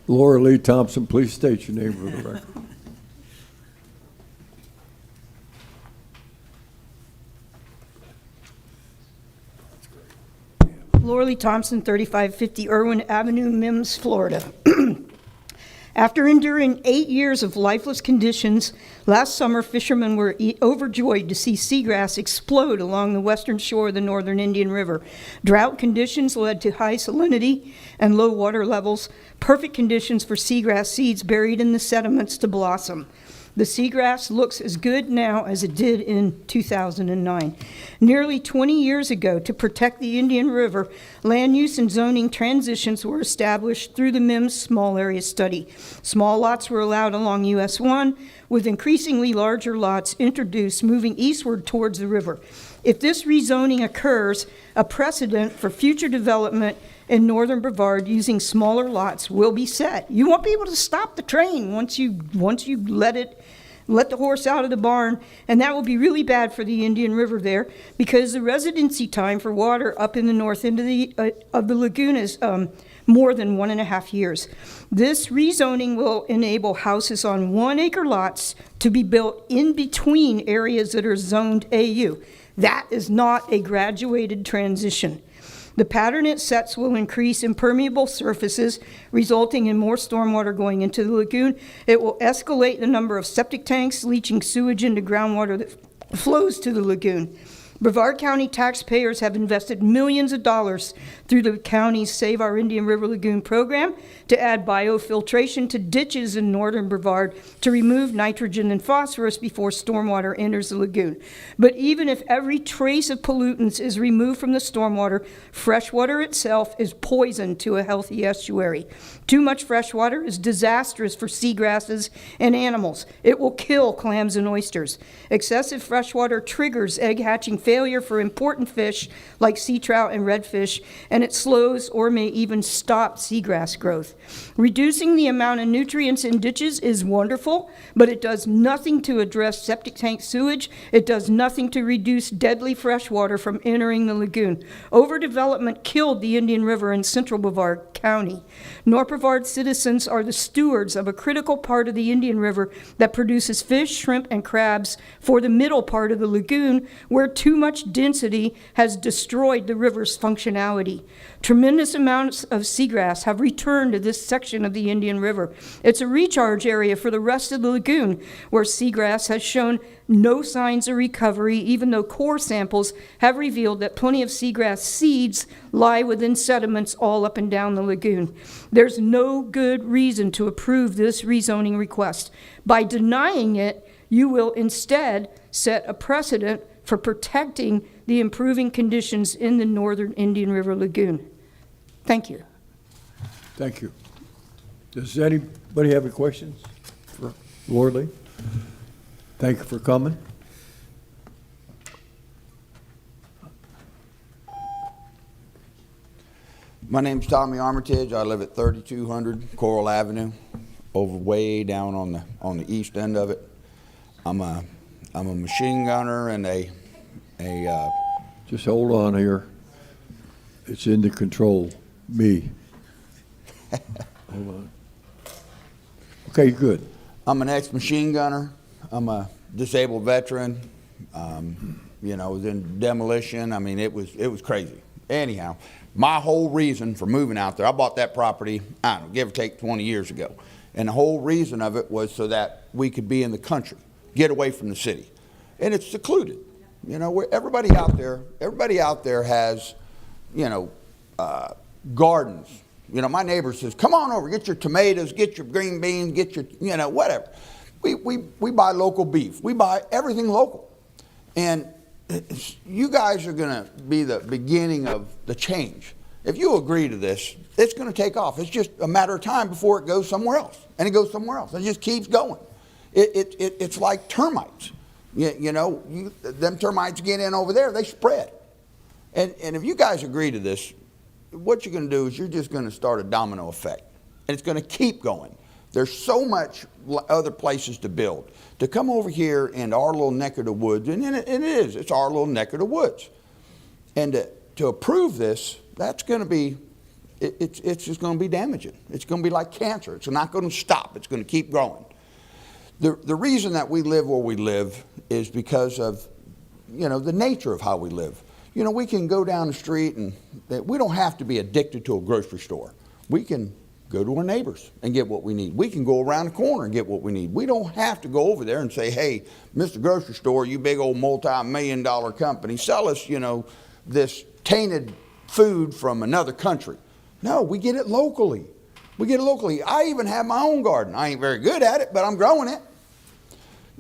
Speaker 1: Laura Lee Thompson, please state your name for the record.
Speaker 18: Laura Lee Thompson, 3550 Irwin Avenue, Mims, Florida. After enduring 8 years of lifeless conditions, last summer fishermen were overjoyed to see seagrass explode along the western shore of the northern Indian River. Drought conditions led to high salinity and low water levels, perfect conditions for seagrass seeds buried in the sediments to blossom. The seagrass looks as good now as it did in 2009. Nearly 20 years ago, to protect the Indian River, land use and zoning transitions were established through the MIMS Small Area Study. Small lots were allowed along US 1, with increasingly larger lots introduced moving eastward towards the river. If this rezoning occurs, a precedent for future development in northern Brevard using smaller lots will be set. You won't be able to stop the train once you let the horse out of the barn, and that will be really bad for the Indian River there, because the residency time for water up in the north end of the lagoon is more than 1.5 years. This rezoning will enable houses on 1-acre lots to be built in between areas that are zoned AU. That is not a graduated transition. The pattern it sets will increase impermeable surfaces, resulting in more stormwater going into the lagoon. It will escalate the number of septic tanks leaching sewage into groundwater that flows to the lagoon. Brevard County taxpayers have invested millions of dollars through the county's Save Our Indian River Lagoon program to add biofiltration to ditches in northern Brevard to remove nitrogen and phosphorus before stormwater enters the lagoon. But even if every trace of pollutants is removed from the stormwater, freshwater itself is poison to a healthy estuary. Too much freshwater is disastrous for seagrasses and animals. It will kill clams and oysters. Excessive freshwater triggers egg hatching failure for important fish like sea trout and redfish, and it slows or may even stop seagrass growth. Reducing the amount of nutrients in ditches is wonderful, but it does nothing to address septic tank sewage. It does nothing to reduce deadly freshwater from entering the lagoon. Overdevelopment killed the Indian River in central Brevard County. North Brevard citizens are the stewards of a critical part of the Indian River that produces fish, shrimp, and crabs for the middle part of the lagoon, where too much density has destroyed the river's functionality. Tremendous amounts of seagrass have returned to this section of the Indian River. It's a recharge area for the rest of the lagoon, where seagrass has shown no signs of recovery, even though core samples have revealed that plenty of seagrass seeds lie within sediments all up and down the lagoon. There's no good reason to approve this rezoning request. By denying it, you will instead set a precedent for protecting the improving conditions in the northern Indian River Lagoon. Thank you.
Speaker 1: Thank you. Does anybody have any questions for Lord Lee? Thank you for coming.
Speaker 19: My name's Tommy Armitage. I live at 3200 Coral Avenue, over way down on the east end of it. I'm a machine gunner and
Speaker 1: Just hold on here. It's in the control. Me. Hold on. Okay, good.
Speaker 19: I'm an ex-machine gunner. I'm a disabled veteran. Was in demolition. I mean, it was crazy. Anyhow, my whole reason for moving out there, I bought that property, I don't know, give or take 20 years ago. And the whole reason of it was so that we could be in the country, get away from the city. And it's secluded. Everybody out there has, gardens. My neighbor says, come on over, get your tomatoes, get your green beans, get your, whatever. We buy local beef. We buy everything local. And you guys are going to be the beginning of the change. If you agree to this, it's going to take off. It's just a matter of time before it goes somewhere else. And it goes somewhere else. It just keeps going. It's like termites. Them termites get in over there, they spread. And if you guys agree to this, what you're going to do is you're just going to start a domino effect. And it's going to keep going. There's so much other places to build. To come over here into our little neck of the woods, and it's our little neck of the woods. And to approve this, that's going to be, it's just going to be damaging. It's going to be like cancer. It's not going to stop. It's going to keep growing. The reason that we live where we live is because of, the nature of how we live. We can go down the street and we don't have to be addicted to a grocery store. We can go to our neighbors and get what we need. We can go around the corner and get what we need. We don't have to go over there and say, hey, Mr. Grocery Store, you big old multi-million-dollar company, sell us, this tainted food from another country. No, we get it locally. We get it locally. I even have my own garden. I ain't very good at it, but I'm growing it.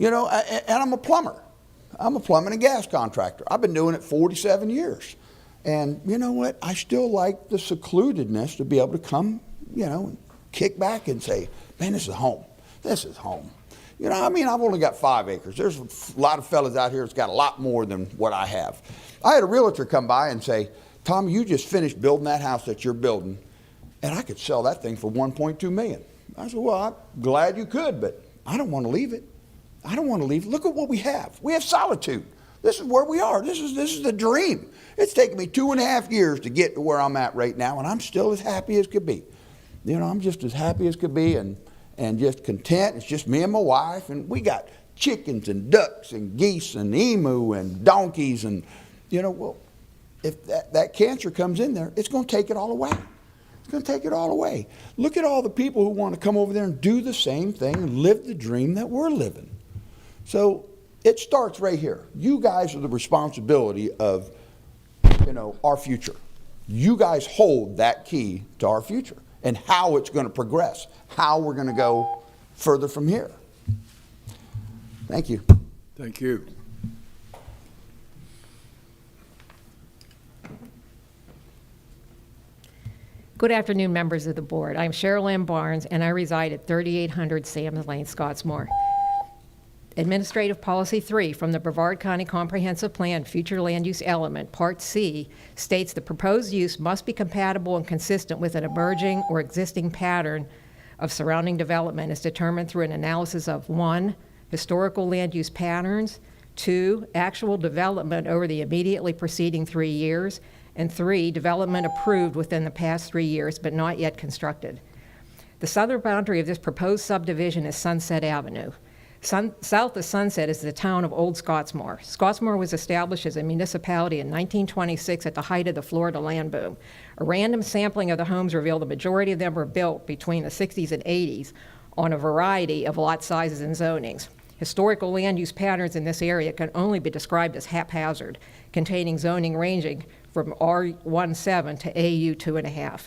Speaker 19: and I'm a plumber. I'm a plumbing and gas contractor. I've been doing it 47 years. And you know what? I still like the secludedness to be able to come, and kick back and say, man, this is home. This is home. I've only got 5 acres. There's a lot of fellas out here that's got a lot more than what I have. I had a realtor come by and say, Tom, you just finished building that house that you're building, and I could sell that thing for $1.2 million. I said, well, I'm glad you could, but I don't want to leave it. I don't want to leave. Look at what we have. We have solitude. This is where we are. This is the dream. It's taken me 2.5 years to get to where I'm at right now, and I'm still as happy as could be. I'm just as happy as could be and just content. It's just me and my wife, and we got chickens and ducks and geese and emu and donkeys, and well, if that cancer comes in there, it's going to take it all away. It's going to take it all away. Look at all the people who want to come over there and do the same thing and live the dream that we're living. So it starts right here. You guys are the responsibility of, our future. You guys hold that key to our future and how it's going to progress, how we're going to go further from here. Thank you.
Speaker 1: Thank you.
Speaker 20: Good afternoon, members of the board. I'm Cheryl Ann Barnes, and I reside at 3800 Salmon Lane, Scottsmore. Administrative Policy 3 from the Brevard County Comprehensive Plan Future Land Use Element, Part C, states the proposed use must be compatible and consistent with an emerging or existing pattern of surrounding development as determined through an analysis of 1, historical land use patterns, 2, actual development over the immediately preceding 3 years, and 3, development approved within the past 3 years but not yet constructed. The southern boundary of this proposed subdivision is Sunset Avenue. South of Sunset is the town of Old Scottsmore. Scottsmore was established as a municipality in 1926 at the height of the Florida land boom. A random sampling of the homes revealed the majority of them were built between the 60s and 80s on a variety of lot sizes and zonings. Historical land use patterns in this area can only be described as haphazard, containing zoning ranging from R17 to AU 2.5.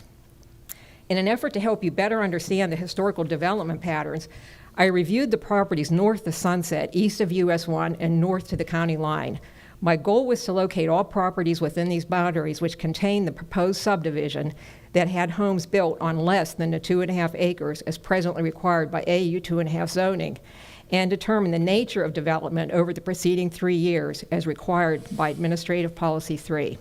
Speaker 20: In an effort to help you better understand the historical development patterns, I reviewed the properties north of Sunset, east of US 1, and north to the county line. My goal was to locate all properties within these boundaries which contain the proposed subdivision that had homes built on less than the 2.5 acres as presently required by AU 2.5 zoning, and determine the nature of development over the preceding 3 years as required by Administrative Policy 3.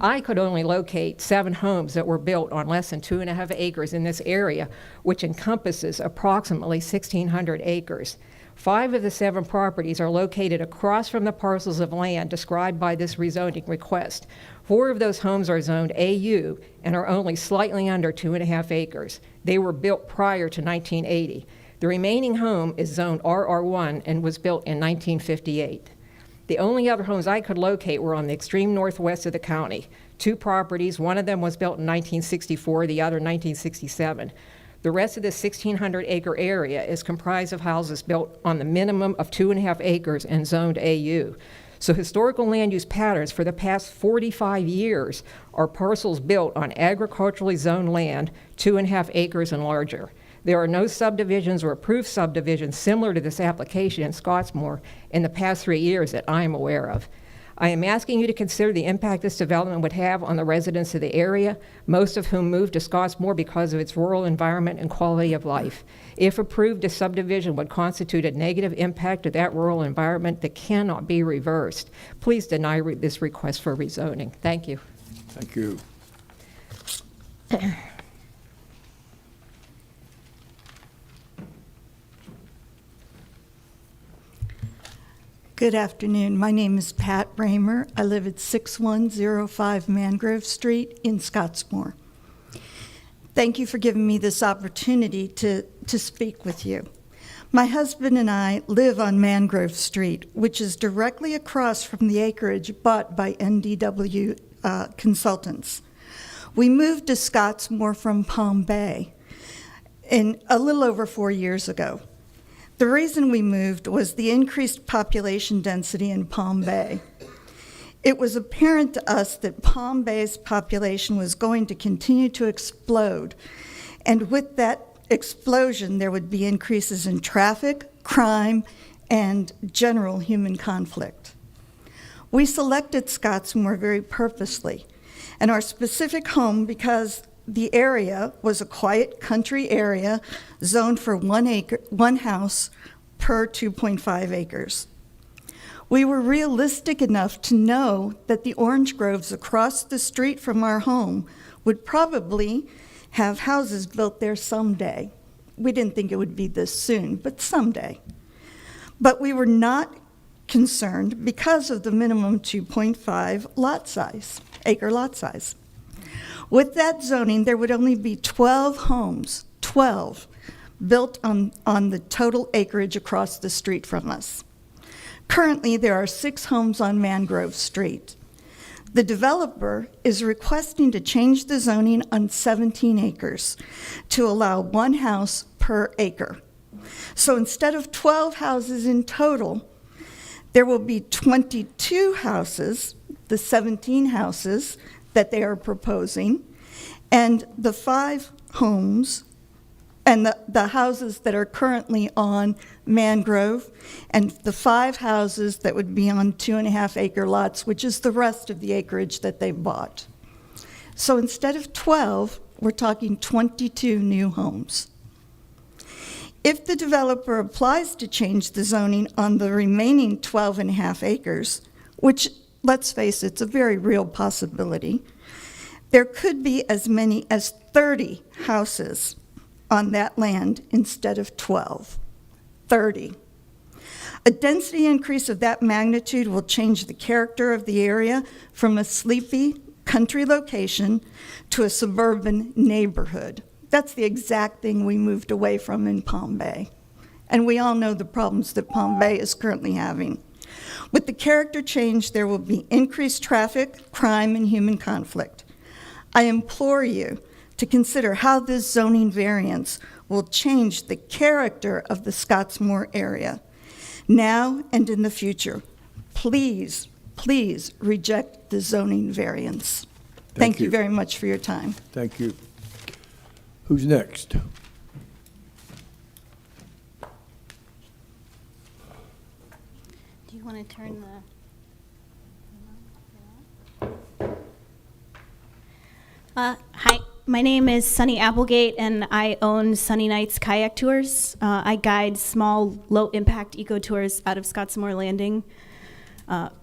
Speaker 20: I could only locate 7 homes that were built on less than 2.5 acres in this area, which encompasses approximately 1,600 acres. 5 of the 7 properties are located across from the parcels of land described by this rezoning request. 4 of those homes are zoned AU and are only slightly under 2.5 acres. They were built prior to 1980. The remaining home is zoned RR1 and was built in 1958. The only other homes I could locate were on the extreme northwest of the county. 2 properties, one of them was built in 1964, the other 1967. The rest of this 1,600-acre area is comprised of houses built on the minimum of 2.5 acres and zoned AU. So historical land use patterns for the past 45 years are parcels built on agriculturally zoned land, 2.5 acres and larger. There are no subdivisions or approved subdivisions similar to this application in Scottsmore in the past 3 years that I am aware of. I am asking you to consider the impact this development would have on the residents of the area, most of whom moved to Scottsmore because of its rural environment and quality of life. If approved, this subdivision would constitute a negative impact to that rural environment that cannot be reversed. Please deny this request for rezoning. Thank you.
Speaker 1: Thank you.
Speaker 21: Good afternoon. My name is Pat Raymer. I live at 6105 Mangrove Street in Scottsmore. Thank you for giving me this opportunity to speak with you. My husband and I live on Mangrove Street, which is directly across from the acreage bought by NDW Consultants. We moved to Scottsmore from Palm Bay a little over 4 years ago. The reason we moved was the increased population density in Palm Bay. It was apparent to us that Palm Bay's population was going to continue to explode, and with that explosion, there would be increases in traffic, crime, and general human conflict. We selected Scottsmore very purposely, and our specific home because the area was a quiet country area zoned for one house per 2.5 acres. We were realistic enough to know that the orange groves across the street from our home would probably have houses built there someday. We didn't think it would be this soon, but someday. But we were not concerned because of the minimum 2.5 lot size, acre lot size. With that zoning, there would only be 12 homes, 12, built on the total acreage across the street from us. Currently, there are 6 homes on Mangrove Street. The developer is requesting to change the zoning on 17 acres to allow 1 house per acre. So instead of 12 houses in total, there will be 22 houses, the 17 houses that they are proposing, and the 5 homes and the houses that are currently on Mangrove, and the 5 houses that would be on 2.5 acre lots, which is the rest of the acreage that they bought. So instead of 12, we're talking 22 new homes. If the developer applies to change the zoning on the remaining 12.5 acres, which, let's face it, it's a very real possibility, there could be as many as 30 houses on that land instead of 12. 30. A density increase of that magnitude will change the character of the area from a sleepy country location to a suburban neighborhood. That's the exact thing we moved away from in Palm Bay. And we all know the problems that Palm Bay is currently having. With the character change, there will be increased traffic, crime, and human conflict. I implore you to consider how this zoning variance will change the character of the Scottsmore area. Now and in the future, please, please reject the zoning variance. Thank you very much for your time.
Speaker 1: Thank you. Who's next?
Speaker 3: Do you want to turn the... Hi, my name is Sunny Applegate, and I own Sunny Nights Kayak Tours. I guide small, low-impact eco-tours out of Scottsmore Landing.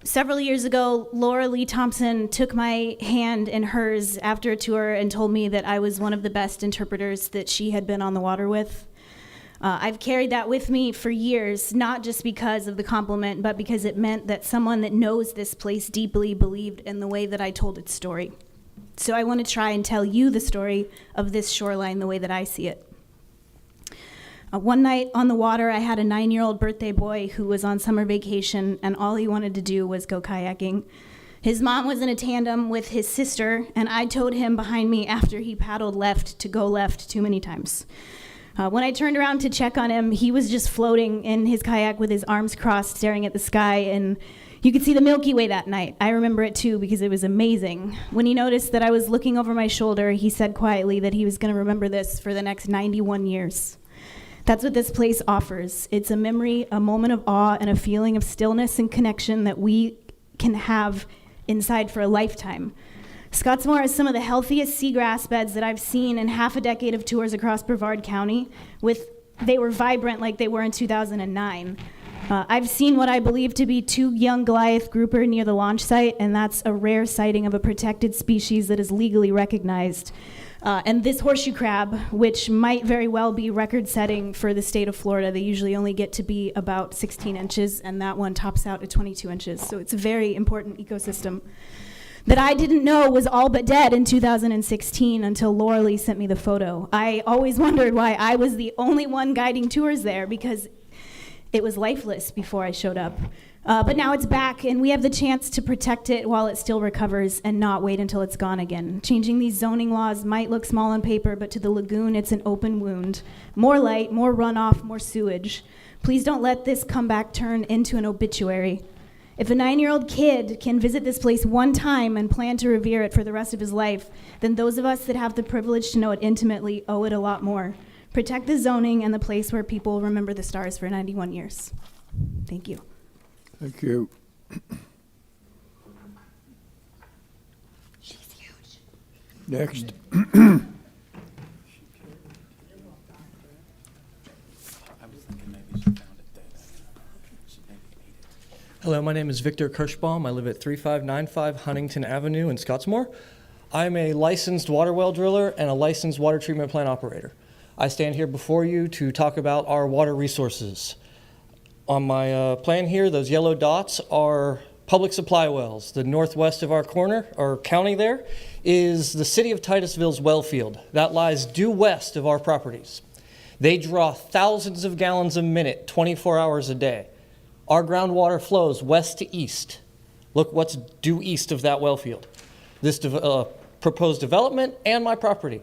Speaker 3: Several years ago, Laura Lee Thompson took my hand in hers after a tour and told me that I was one of the best interpreters that she had been on the water with. I've carried that with me for years, not just because of the compliment, but because it meant that someone that knows this place deeply believed in the way that I told its story. So I want to try and tell you the story of this shoreline the way that I see it. One night on the water, I had a 9-year-old birthday boy who was on summer vacation, and all he wanted to do was go kayaking. His mom was in a tandem with his sister, and I towed him behind me after he paddled left to go left too many times. When I turned around to check on him, he was just floating in his kayak with his arms crossed, staring at the sky, and you could see the Milky Way that night. I remember it too because it was amazing. When he noticed that I was looking over my shoulder, he said quietly that he was going to remember this for the next 91 years. That's what this place offers. It's a memory, a moment of awe, and a feeling of stillness and connection that we can have inside for a lifetime. Scottsmore has some of the healthiest seagrass beds that I've seen in half a decade of tours across Brevard County. They were vibrant like they were in 2009. I've seen what I believe to be 2 young Goliath grouper near the launch site, and that's a rare sighting of a protected species that is legally recognized. And this horseshoe crab, which might very well be record-setting for the state of Florida. They usually only get to be about 16 inches, and that one tops out at 22 inches. So it's a very important ecosystem that I didn't know was all but dead in 2016 until Laura Lee sent me the photo. I always wondered why I was the only one guiding tours there, because it was lifeless before I showed up. But now it's back, and we have the chance to protect it while it still recovers and not wait until it's gone again. Changing these zoning laws might look small on paper, but to the lagoon, it's an open wound. More light, more runoff, more sewage. Please don't let this comeback turn into an obituary. If a 9-year-old kid can visit this place one time and plan to revere it for the rest of his life, then those of us that have the privilege to know it intimately owe it a lot more.
Speaker 5: Protect the zoning and the place where people remember the stars for 91 years. Thank you.
Speaker 1: Thank you. Next.
Speaker 22: Hello, my name is Victor Kirschbaum. I live at 3595 Huntington Avenue in Scottsmore. I'm a licensed water well driller and a licensed water treatment plant operator. I stand here before you to talk about our water resources. On my plan here, those yellow dots are public supply wells. The northwest of our corner, or county there, is the city of Titusville's well field. That lies due west of our properties. They draw thousands of gallons a minute, 24 hours a day. Our groundwater flows west to east. Look what's due east of that well field. This proposed development and my property.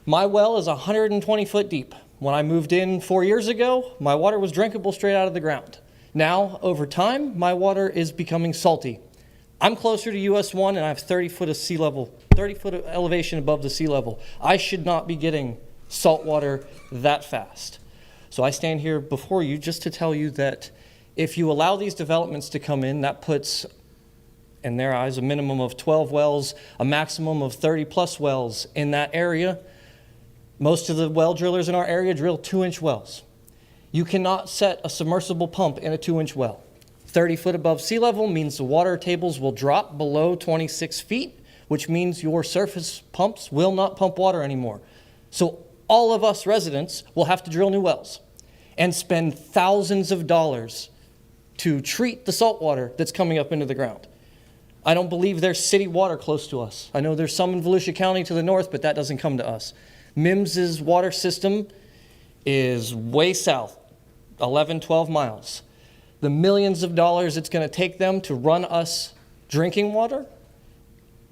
Speaker 22: My well is 120 foot deep. When I moved in 4 years ago, my water was drinkable straight out of the ground. Now, over time, my water is becoming salty. I'm closer to US 1 and I have 30 foot of sea level, 30 foot of elevation above the sea level. I should not be getting salt water that fast. So I stand here before you just to tell you that if you allow these developments to come in, that puts, in their eyes, a minimum of 12 wells, a maximum of 30 plus wells in that area. Most of the well drillers in our area drill 2-inch wells. You cannot set a submersible pump in a 2-inch well. 30 foot above sea level means the water tables will drop below 26 feet, which means your surface pumps will not pump water anymore. So all of us residents will have to drill new wells and spend thousands of dollars to treat the salt water that's coming up into the ground. I don't believe there's city water close to us. I know there's some in Volusia County to the north, but that doesn't come to us. MIMS's water system is way south, 11, 12 miles. The millions of dollars it's going to take them to run us drinking water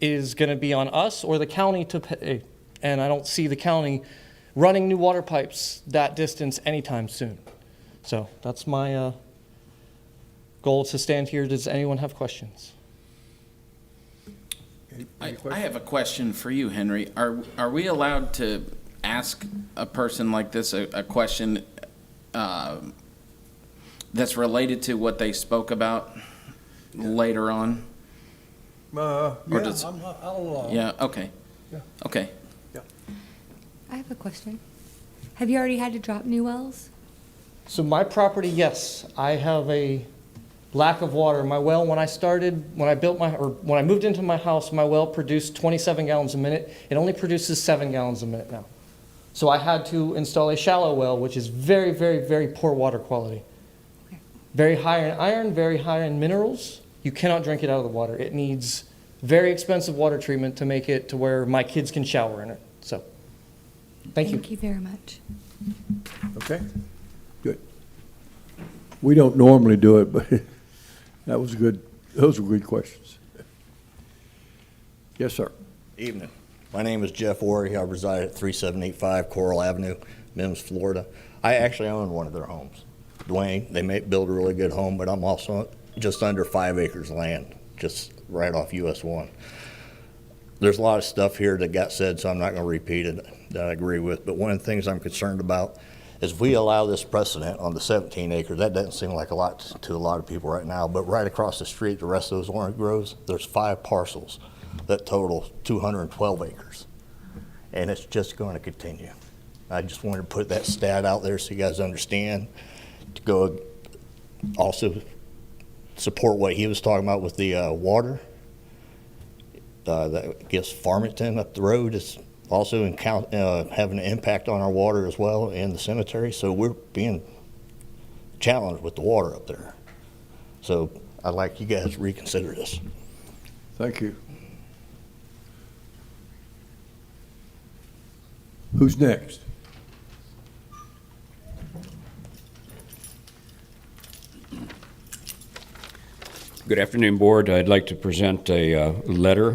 Speaker 22: is going to be on us or the county to pay. And I don't see the county running new water pipes that distance anytime soon. So that's my goal to stand here. Does anyone have questions?
Speaker 2: I have a question for you, Henry. Are we allowed to ask a person like this a question that's related to what they spoke about later on?
Speaker 1: I'll
Speaker 2: Yeah, okay.
Speaker 1: Yeah.
Speaker 2: Okay.
Speaker 15: I have a question. Have you already had to drop new wells?
Speaker 22: So my property, yes, I have a lack of water. My well, when I moved into my house, my well produced 27 gallons a minute. It only produces 7 gallons a minute now. So I had to install a shallow well, which is very, very, very poor water quality.
Speaker 15: Okay.
Speaker 22: Very high in iron, very high in minerals. You cannot drink it out of the water. It needs very expensive water treatment to make it to where my kids can shower in it. So, thank you.
Speaker 15: Thank you very much.
Speaker 1: Okay, good. We don't normally do it, but that was good. Those were good questions. Yes, sir.
Speaker 23: Evening. My name is Jeff Worry. I reside at 3785 Coral Avenue, Mims, Florida. I actually own one of their homes. Dwayne, they may build a really good home, but I'm also just under 5 acres of land, just right off US 1. There's a lot of stuff here that got said, so I'm not going to repeat it, that I agree with. But one of the things I'm concerned about is if we allow this precedent on the 17 acres, that doesn't seem like a lot to a lot of people right now, but right across the street, the rest of those orange groves, there's 5 parcels that total 212 acres. And it's just going to continue. I just wanted to put that stat out there so you guys understand, to go also support what he was talking about with the water. That I guess Farmington up the road is also having an impact on our water as well, and the cemetery. So we're being challenged with the water up there. So I'd like you guys to reconsider this.
Speaker 1: Thank you. Who's next?
Speaker 24: Good afternoon, Board. I'd like to present a letter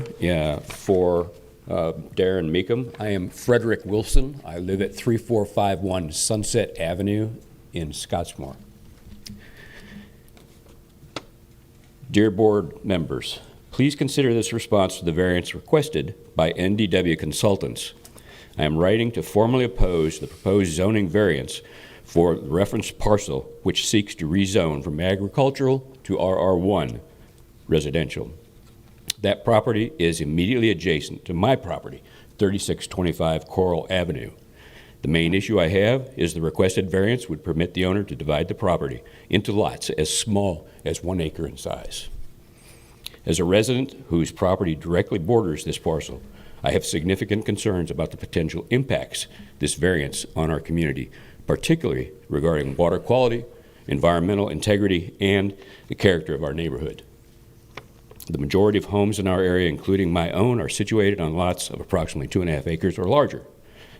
Speaker 24: for Darren Meekum. I am Frederick Wilson. I live at 3451 Sunset Avenue in Scottsmore. Dear Board members, please consider this response to the variance requested by NDW Consultants. I am writing to formally oppose the proposed zoning variance for the referenced parcel, which seeks to rezone from agricultural to RR1 residential. That property is immediately adjacent to my property, 3625 Coral Avenue. The main issue I have is the requested variance would permit the owner to divide the property into lots as small as 1 acre in size. As a resident whose property directly borders this parcel, I have significant concerns about the potential impacts this variance on our community, particularly regarding water quality, environmental integrity, and the character of our neighborhood. The majority of homes in our area, including my own, are situated on lots of approximately 2.5 acres or larger.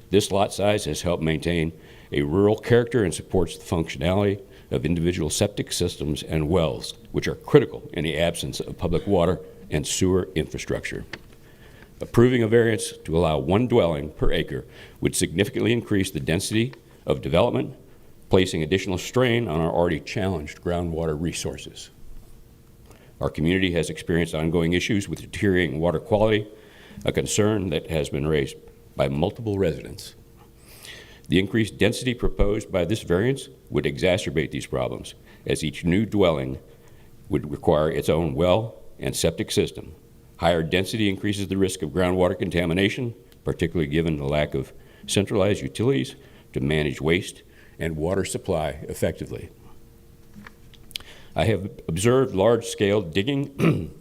Speaker 24: This lot size has helped maintain a rural character and supports the functionality of individual septic systems and wells, which are critical in the absence of public water and sewer infrastructure. Approving a variance to allow 1 dwelling per acre would significantly increase the density of development, placing additional strain on our already challenged groundwater resources. Our community has experienced ongoing issues with deteriorating water quality, a concern that has been raised by multiple residents. The increased density proposed by this variance would exacerbate these problems, as each new dwelling would require its own well and septic system. Higher density increases the risk of groundwater contamination, particularly given the lack of centralized utilities to manage waste and water supply effectively. I have observed large-scale digging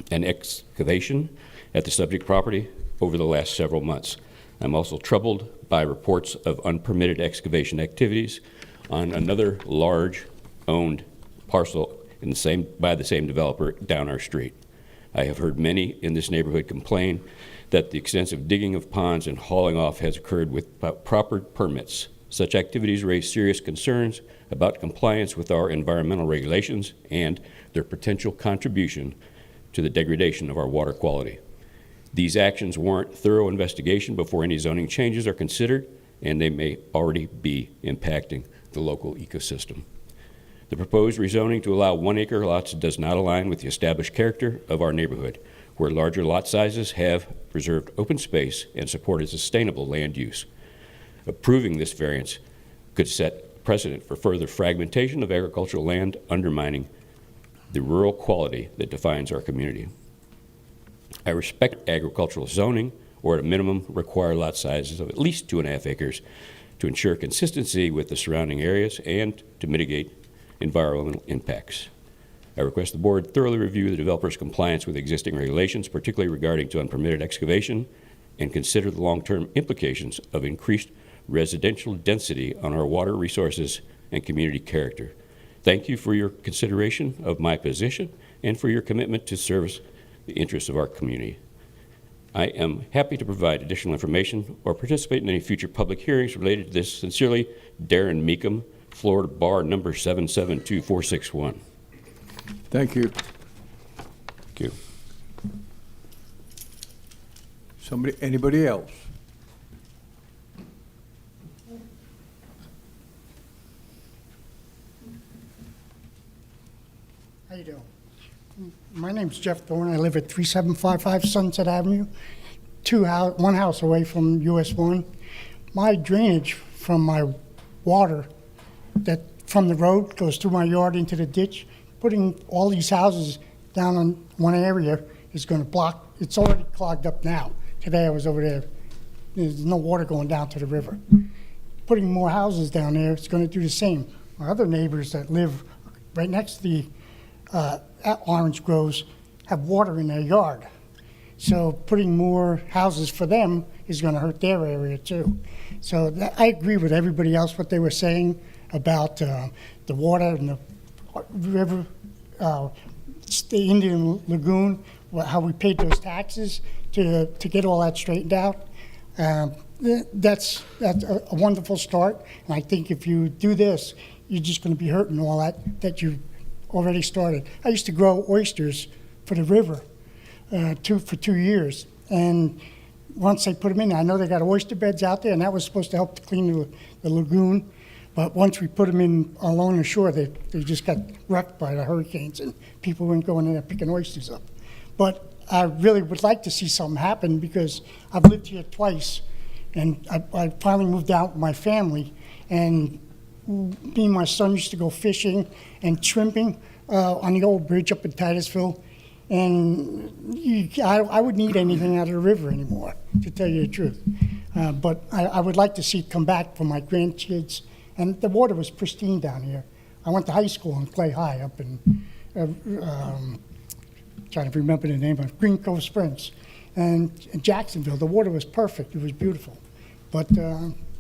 Speaker 24: and excavation at the subject property over the last several months. I'm also troubled by reports of unpermitted excavation activities on another large-owned parcel by the same developer down our street. I have heard many in this neighborhood complain that the extensive digging of ponds and hauling off has occurred without proper permits. Such activities raise serious concerns about compliance with our environmental regulations and their potential contribution to the degradation of our water quality. These actions warrant thorough investigation before any zoning changes are considered, and they may already be impacting the local ecosystem. The proposed rezoning to allow 1 acre lots does not align with the established character of our neighborhood, where larger lot sizes have preserved open space and supported sustainable land use. Approving this variance could set precedent for further fragmentation of agricultural land, undermining the rural quality that defines our community. I respect agricultural zoning, or at a minimum require lot sizes of at least 2.5 acres to ensure consistency with the surrounding areas and to mitigate environmental impacts. I request the board thoroughly review the developer's compliance with existing regulations, particularly regarding to unpermitted excavation, and consider the long-term implications of increased residential density on our water resources and community character. Thank you for your consideration of my position and for your commitment to service the interests of our community. I am happy to provide additional information or participate in any future public hearings related to this. Sincerely, Darren Meekum, Florida Bar number 772461.
Speaker 1: Thank you.
Speaker 24: Thank you.
Speaker 1: Anybody else?
Speaker 6: How you doing? My name's Jeff Thorne. I live at 3755 Sunset Avenue, one house away from US 1. My drainage from my water that from the road goes through my yard into the ditch. Putting all these houses down on one area is going to block. It's already clogged up now. Today I was over there. There's no water going down to the river. Putting more houses down there, it's going to do the same. My other neighbors that live right next to the orange groves have water in their yard. So putting more houses for them is going to hurt their area too. So I agree with everybody else what they were saying about the water and the river, the Indian Lagoon, how we paid those taxes to get all that straightened out. That's a wonderful start. And I think if you do this, you're just going to be hurting all that you already started. I used to grow oysters for the river for 2 years. And once they put them in, I know they got oyster beds out there, and that was supposed to help to clean the lagoon. But once we put them in along the shore, they just got wrecked by the hurricanes, and people weren't going in there picking oysters up. But I really would like to see something happen because I've lived here twice And I finally moved out with my family, and me and my son used to go fishing and shrimping on the old bridge up in Titusville. And I wouldn't eat anything out of the river anymore, to tell you the truth. But I would like to see it come back for my grandkids. And the water was pristine down here. I went to high school in Clay High up in, trying to remember the name of Green Cove Springs. And in Jacksonville, the water was perfect. It was beautiful. But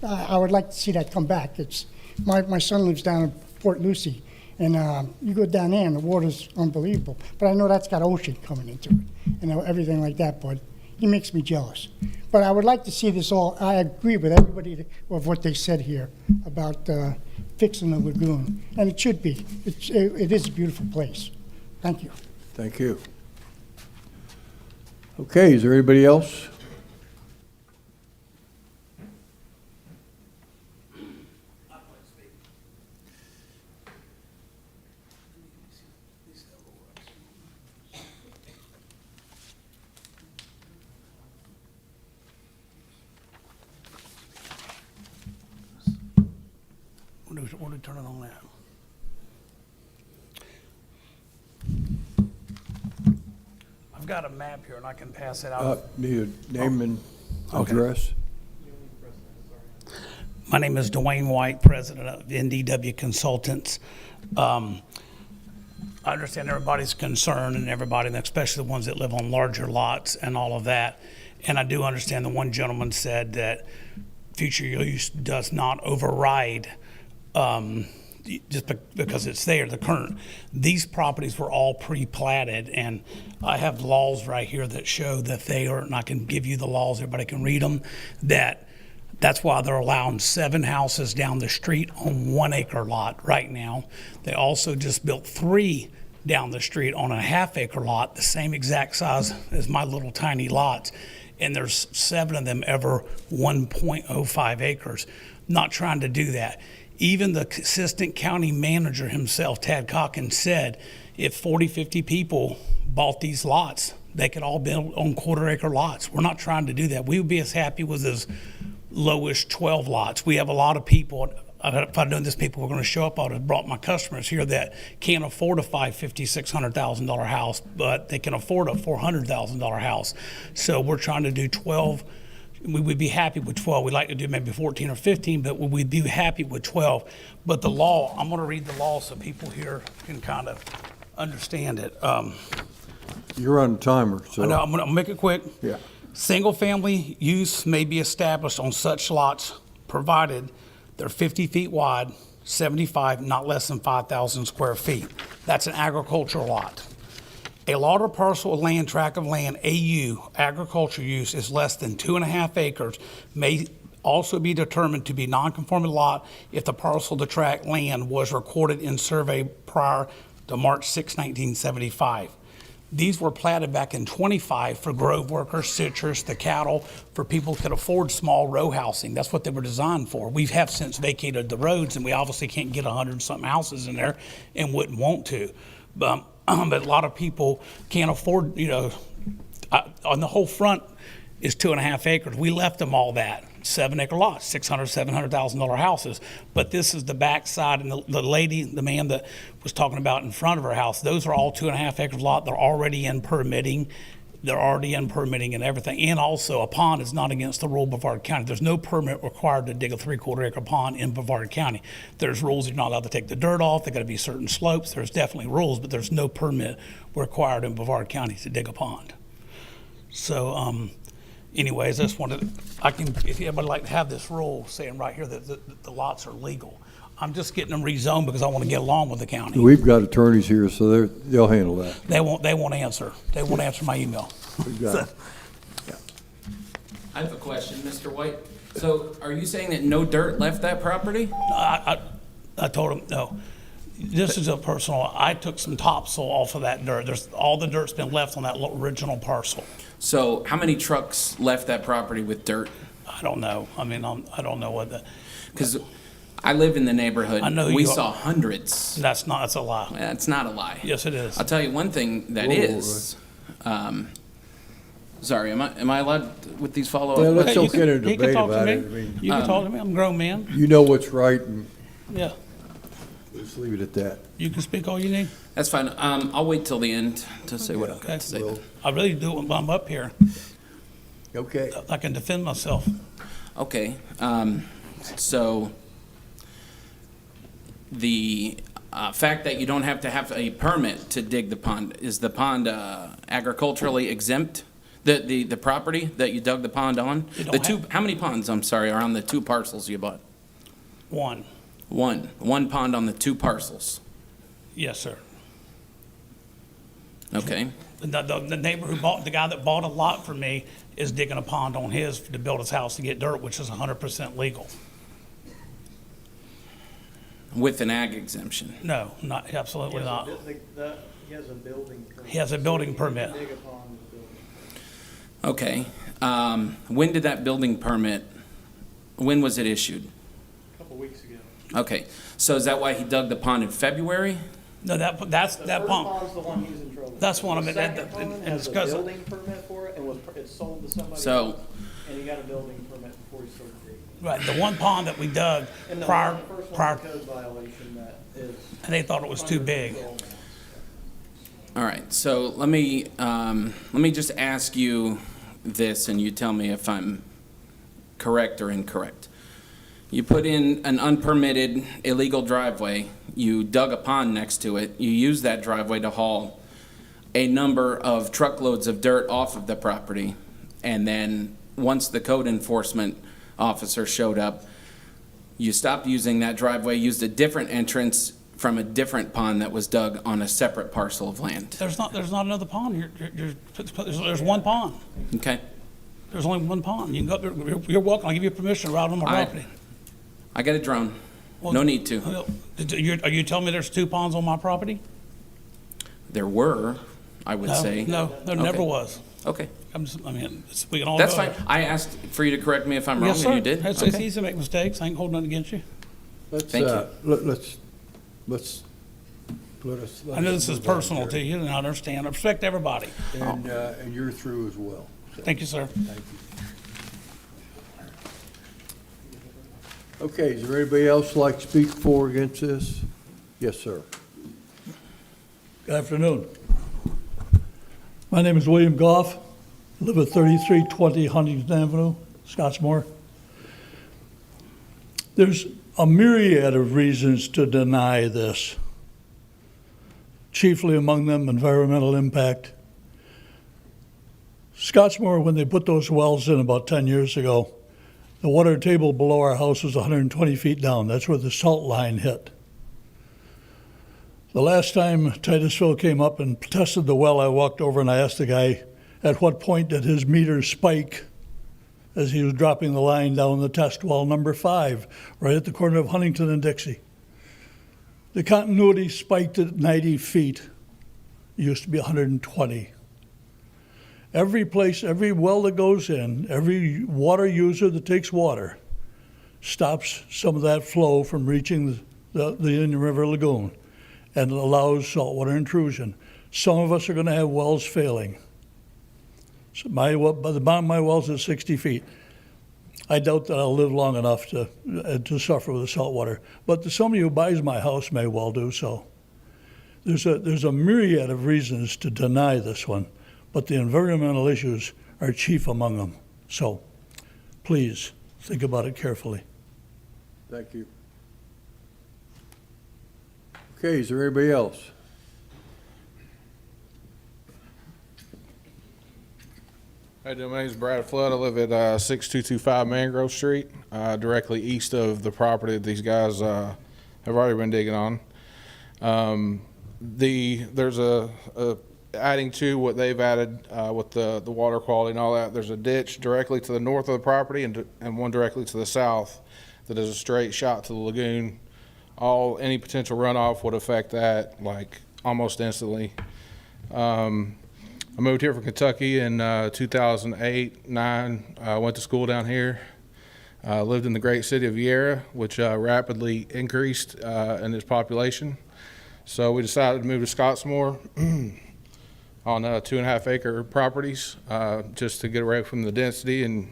Speaker 6: I would like to see that come back. It's my son lives down in Port Lucie, and you go down there and the water's unbelievable. But I know that's got ocean coming into it and everything like that, but he makes me jealous. But I would like to see this all, I agree with everybody of what they said here about fixing the lagoon. And it should be. It is a beautiful place. Thank you.
Speaker 1: Thank you. Okay, is there anybody else?
Speaker 8: What do we turn it on at? I've got a map here and I can pass it out.
Speaker 1: Need a name and address?
Speaker 8: My name is Dwayne White, president of NDW Consultants. I understand everybody's concern and everybody, and especially the ones that live on larger lots and all of that. And I do understand the one gentleman said that future use does not override just because it's there, the current. These properties were all pre-platted, and I have laws right here that show that they are, and I can give you the laws, everybody can read them, that's why they're allowing 7 houses down the street on 1 acre lot right now. They also just built 3 down the street on a half-acre lot, the same exact size as my little tiny lots, and there's 7 of them ever 1.05 acres. Not trying to do that. Even the assistant county manager himself, Tad Cockins, said if 40, 50 people bought these lots, they could all build on quarter-acre lots. We're not trying to do that. We would be as happy with as low as 12 lots. We have a lot of people, if I'd known this people were going to show up, I would have brought my customers here that can't afford a $550,000, $600,000 house, but they can afford a $400,000 house. So we're trying to do 12. We would be happy with 12. We'd like to do maybe 14 or 15, but we'd be happy with 12. But the law, I'm going to read the law so people here can kind of understand it.
Speaker 1: You're on timer, so.
Speaker 8: I know, I'm going to make it quick.
Speaker 1: Yeah.
Speaker 8: Single-family use may be established on such lots provided they're 50 feet wide, 75, not less than 5,000 square feet. That's an agricultural lot. A lot or parcel of land, tract of land, AU, agriculture use is less than 2.5 acres may also be determined to be non-conforming lot if the parcel, the tract land was recorded in survey prior to March 6, 1975. These were platted back in 25 for grove workers, citrus, the cattle, for people who could afford small row housing. That's what they were designed for. We have since vacated the roads, and we obviously can't get 100-something houses in there and wouldn't want to. But a lot of people can't afford, on the whole front is 2.5 acres. We left them all that. 7-acre lots, $600,000, $700,000 houses. But this is the backside, and the man that was talking about in front of her house, those are all 2.5 acres lot. They're already in permitting. They're already in permitting and everything. And also, a pond is not against the rule of Brevard County. There's no permit required to dig a 3/4 acre pond in Brevard County. There's rules. You're not allowed to take the dirt off. There got to be certain slopes. There's definitely rules, but there's no permit required in Brevard County to dig a pond. So, anyways, I just wanted, if anybody would like to have this rule saying right here that the lots are legal. I'm just getting them rezoned because I want to get along with the county.
Speaker 1: We've got attorneys here, so they'll handle that.
Speaker 8: They won't answer. They won't answer my email.
Speaker 1: We've got it.
Speaker 2: I have a question, Mr. White. So are you saying that no dirt left that property?
Speaker 8: I told him, no. This is a personal, I took some topsoil off of that dirt. All the dirt's been left on that original parcel.
Speaker 2: So how many trucks left that property with dirt?
Speaker 8: I don't know. I mean, I don't know what the.
Speaker 2: Because I live in the neighborhood.
Speaker 8: I know
Speaker 2: we saw hundreds.
Speaker 8: That's a lie.
Speaker 2: That's not a lie.
Speaker 8: Yes, it is.
Speaker 2: I'll tell you one thing that is. Sorry, am I allowed with these follow-up?
Speaker 1: Yeah, let's
Speaker 8: Hey,
Speaker 1: don't
Speaker 8: you can-
Speaker 1: get a
Speaker 8: you can
Speaker 1: debate
Speaker 8: talk to
Speaker 1: about
Speaker 8: me.
Speaker 1: it. I mean,
Speaker 8: You can talk to me, I'm a grown man.
Speaker 1: you know what's right, and
Speaker 8: Yeah,
Speaker 1: let's leave it at that.
Speaker 8: you can speak all you need.
Speaker 2: That's fine. I'll wait till the end to say what I've got to say.
Speaker 8: Okay. I really do when I'm up here.
Speaker 1: Okay.
Speaker 8: I can defend myself.
Speaker 2: Okay, so the fact that you don't have to have a permit to dig the pond, is the pond agriculturally exempt? The property that you dug the pond on?
Speaker 8: You
Speaker 2: The
Speaker 8: don't
Speaker 2: two, how many ponds, I'm sorry, are on the 2 parcels you bought?
Speaker 8: One,
Speaker 2: One pond on the 2 parcels.
Speaker 8: yes, sir.
Speaker 2: Okay,
Speaker 8: The neighbor who bought, the guy that bought a lot from me is digging a pond on his to build his house to get dirt, which is 100% legal.
Speaker 2: with an ag exemption.
Speaker 8: No, not, absolutely not.
Speaker 12: He has a building permit.
Speaker 8: He has a building permit.
Speaker 2: Okay, when did that building permit, when was it issued?
Speaker 12: A couple weeks ago.
Speaker 2: Okay, so is that why he dug the pond in February?
Speaker 8: No, that's that pond.
Speaker 12: Pond's the one he's in trouble.
Speaker 8: That's one of it.
Speaker 12: The second
Speaker 8: And
Speaker 12: pond has a
Speaker 8: discuss it.
Speaker 12: building permit for it and it's sold to somebody
Speaker 2: So-
Speaker 12: else, and he got a building permit before he started digging.
Speaker 8: Right, the one pond that we dug
Speaker 12: And the
Speaker 8: prior,
Speaker 12: first one's
Speaker 8: prior,
Speaker 12: a code violation that is.
Speaker 8: and they thought it was too big.
Speaker 2: All right, so let me just ask you this, and you tell me if I'm correct or incorrect. You put in an unpermitted illegal driveway, you dug a pond next to it, you used that driveway to haul a number of truckloads of dirt off of the property, and then once the code enforcement officer showed up, you stopped using that driveway, used a different entrance from a different pond that was dug on a separate parcel of land.
Speaker 8: There's not another pond. There's one pond.
Speaker 2: Okay?
Speaker 8: There's only one pond. You can go there. You're welcome. I'll give you permission to ride on my property.
Speaker 2: I got a drone.
Speaker 8: Well,
Speaker 2: No need to.
Speaker 8: Are you telling me there's 2 ponds on my property?
Speaker 2: There were, I would
Speaker 8: No,
Speaker 2: say.
Speaker 8: no, there
Speaker 2: Okay.
Speaker 8: never was.
Speaker 2: Okay.
Speaker 8: We can all
Speaker 2: That's
Speaker 8: go
Speaker 2: fine.
Speaker 8: there.
Speaker 2: I asked for you to correct me if I'm wrong,
Speaker 8: Yes,
Speaker 2: and
Speaker 8: sir.
Speaker 2: you did.
Speaker 8: It's
Speaker 2: Okay.
Speaker 8: easy to make mistakes. I ain't holding nothing against you.
Speaker 1: Let's,
Speaker 2: Thank you.
Speaker 1: let's,
Speaker 8: I know this is personal to you, and I understand. I respect everybody.
Speaker 1: And you're through as well. So,
Speaker 8: Thank you, sir.
Speaker 1: Thank you. Okay, is there anybody else like to speak for or against this? Yes, sir.
Speaker 7: Good afternoon. My name is William Goff. I live at 3320 Huntington Avenue, Scottsmore. There's a myriad of reasons to deny this, chiefly among them environmental impact. Scottsmore, when they put those wells in about 10 years ago, the water table below our house was 120 feet down. That's where the salt line hit. The last time Titusville came up and tested the well, I walked over and I asked the guy, at what point did his meter spike as he was dropping the line down the test well number 5, right at the corner of Huntington and Dixie. The continuity spiked at 90 feet. It used to be 120. Every place, every well that goes in, every water user that takes water stops some of that flow from reaching the Indian River Lagoon and allows saltwater intrusion. Some of us are going to have wells failing. So by the bottom of my well's at 60 feet. I doubt that I'll live long enough to suffer with the saltwater. But somebody who buys my house may well do so. There's a myriad of reasons to deny this one, but the environmental issues are chief among them. So please think about it carefully.
Speaker 1: Thank you. Okay, is there anybody else?
Speaker 9: Hey, my name is Brad Flood. I live at 6225 Mangrove Street, directly east of the property that these guys have already been digging on. There's adding to what they've added with the water quality and all that. There's a ditch directly to the north of the property and one directly to the south that is a straight shot to the lagoon. Any potential runoff would affect that like almost instantly. I moved here from Kentucky in 2008-9. I went to school down here. Lived in the great city of Viera, which rapidly increased in its population. So we decided to move to Scottsmore. on 2.5 acre properties, just to get away from the density, and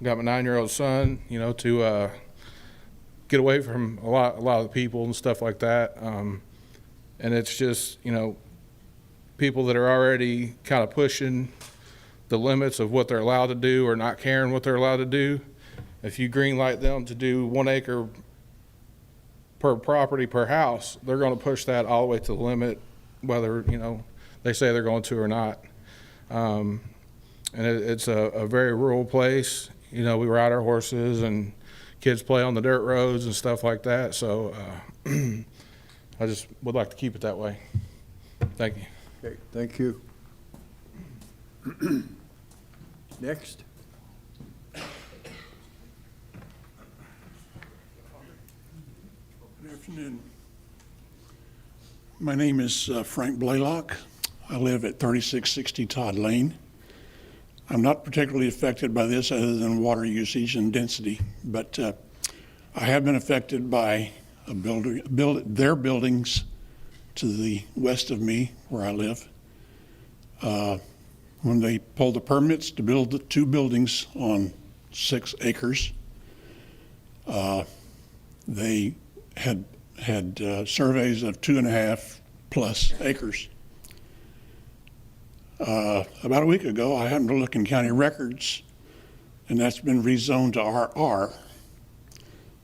Speaker 9: got my 9-year-old son, you know, to get away from a lot of the people and stuff like that. And it's just, you know, people that are already kind of pushing the limits of what they're allowed to do or not caring what they're allowed to do. If you green light them to do 1 acre per property per house, they're going to push that all the way to the limit, whether, you know, they say they're going to or not. And it's a very rural place. You know, we ride our horses and kids play on the dirt roads and stuff like that. So I just would like to keep it that way. Thank you.
Speaker 1: Okay, thank you. Next.
Speaker 4: Good afternoon. My name is Frank Blaylock. I live at 3660 Todd Lane. I'm not particularly affected by this other than water usage and density, but I have been affected by their buildings to the west of me where I live. When they pulled the permits to build the 2 buildings on 6 acres, they had surveys of 2.5 plus acres. About a week ago, I happened to look in county records, and that's been rezoned to RR.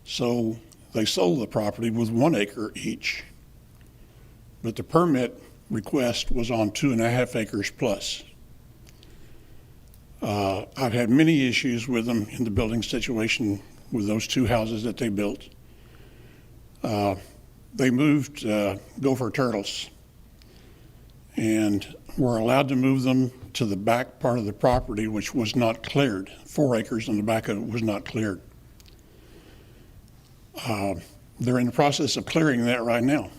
Speaker 4: So they sold the property with 1 acre each, but the permit request was on 2.5 acres plus. I've had many issues with them in the building situation with those 2 houses that they built. They moved gopher turtles and were allowed to move them to the back part of the property, which was not cleared. 4 acres on the back of it was not cleared. They're in the process of clearing that right now,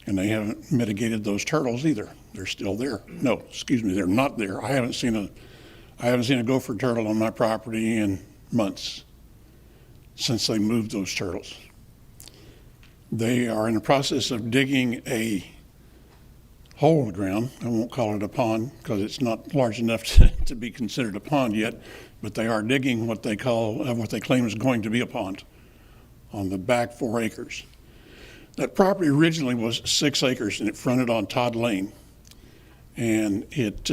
Speaker 4: and they haven't mitigated those turtles either. They're still there. No, excuse me, they're not there. I haven't seen a gopher turtle on my property in months since they moved those turtles. They are in the process of digging a hole in the ground. I won't call it a pond because it's not large enough to be considered a pond yet, but they are digging what they claim is going to be a pond on the back 4 acres. That property originally was 6 acres and it fronted on Todd Lane. And it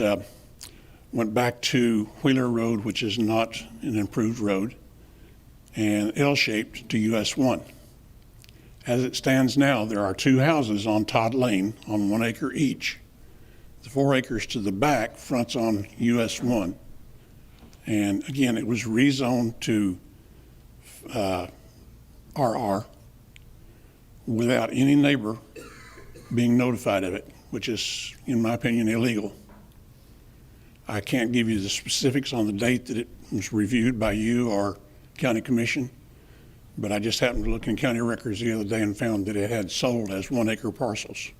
Speaker 4: went back to Wheeler Road, which is not an improved road, and L-shaped to US 1. As it stands now, there are 2 houses on Todd Lane on 1 acre each. The 4 acres to the back fronts on US 1. And again, it was rezoned to RR without any neighbor being notified of it, which is, in my opinion, illegal. I can't give you the specifics on the date that it was reviewed by you or county commission, but I just happened to look in county records the other day and found that it had sold as 1 acre parcels.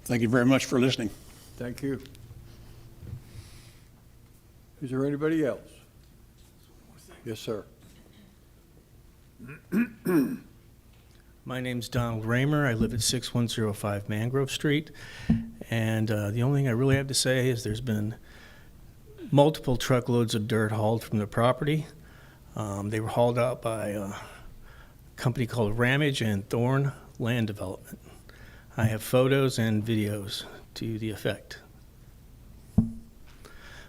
Speaker 4: Thank you very much for listening.
Speaker 1: Thank you. Is there anybody else? Yes, sir.
Speaker 10: My name's Donald Raymer. I live at 6105 Mangrove Street. And the only thing I really have to say is there's been multiple truckloads of dirt hauled from the property. They were hauled out by a company called Ramage and Thorn Land Development. I have photos and videos to the effect.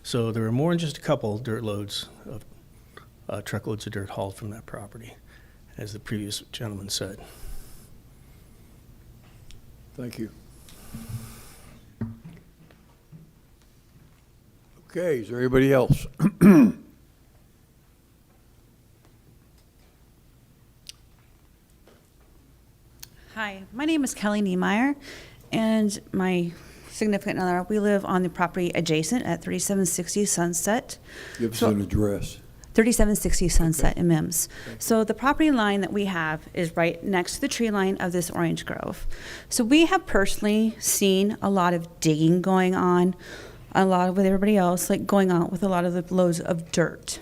Speaker 10: So there were more than just a couple dirt loads of truckloads of dirt hauled from that property, as the previous gentleman said.
Speaker 1: Thank you. Okay, is there anybody else?
Speaker 11: Hi, my name is Kelly Niemeyer, and my significant other, we live on the property adjacent at 3760 Sunset.
Speaker 1: Give us an address.
Speaker 11: 3760 Sunset in Mims. So the property line that we have is right next to the tree line of this orange grove. So we have personally seen a lot of digging going on, a lot with everybody else, like going on with a lot of the loads of dirt,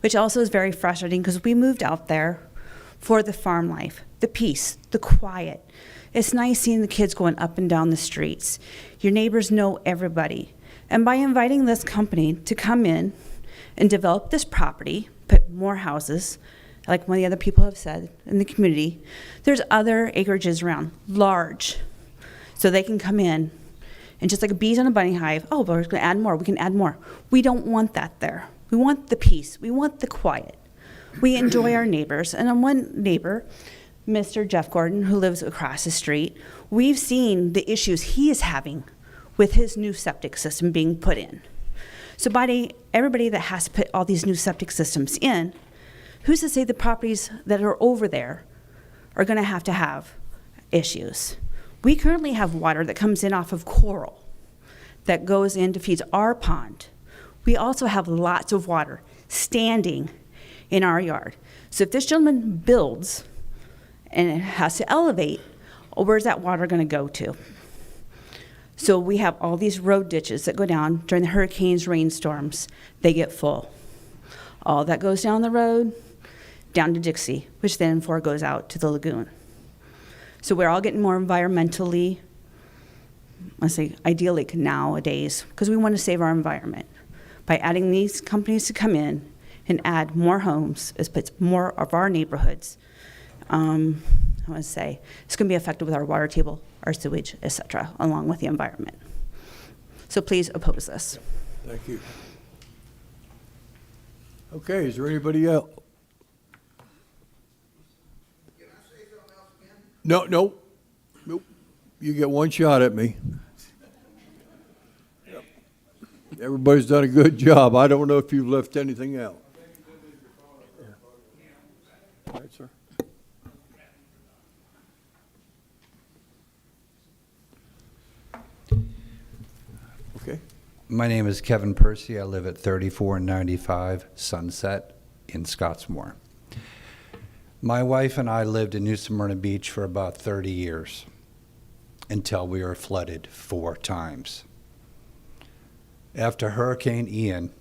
Speaker 11: which also is very frustrating because we moved out there for the farm life, the peace, the quiet, It's nice seeing the kids going up and down the streets. Your neighbors know everybody. And by inviting this company to come in and develop this property, put more houses, like one of the other people have said in the community, there's other acreages around, large, so they can come in and just like bees on a bunny hive, oh, but we're going to add more, we can add more. We don't want that there. We want the peace. We want the quiet. We enjoy our neighbors. And on one neighbor, Mr. Jeff Gordon, who lives across the street, we've seen the issues he is having with his new septic system being put in. So everybody that has to put all these new septic systems in, who's to say the properties that are over there are going to have issues? We currently have water that comes in off of Coral that goes in to feed our pond. We also have lots of water standing in our yard. So if this gentleman builds and it has to elevate, where's that water going to go to? So we have all these road ditches that go down during the hurricanes, rainstorms, they get full. All that goes down the road, down to Dixie, which then goes out to the lagoon. So we're all getting more environmentally, I say ideally nowadays, because we want to save our environment. By adding these companies to come in and add more homes, it puts more of our neighborhoods. I want to say it's going to be effective with our water table, our sewage, etc., along with the environment. So please oppose this.
Speaker 1: Thank you. Okay, is there anybody else? No. You get one shot at me. Everybody's done a good job. I don't know if you've left anything out. All right, sir. Okay.
Speaker 13: My name is Kevin Percy. I live at 3495 Sunset in Scottsmore. My wife and I lived in New Smyrna Beach for about 30 years until we were flooded 4 times. After Hurricane Ian,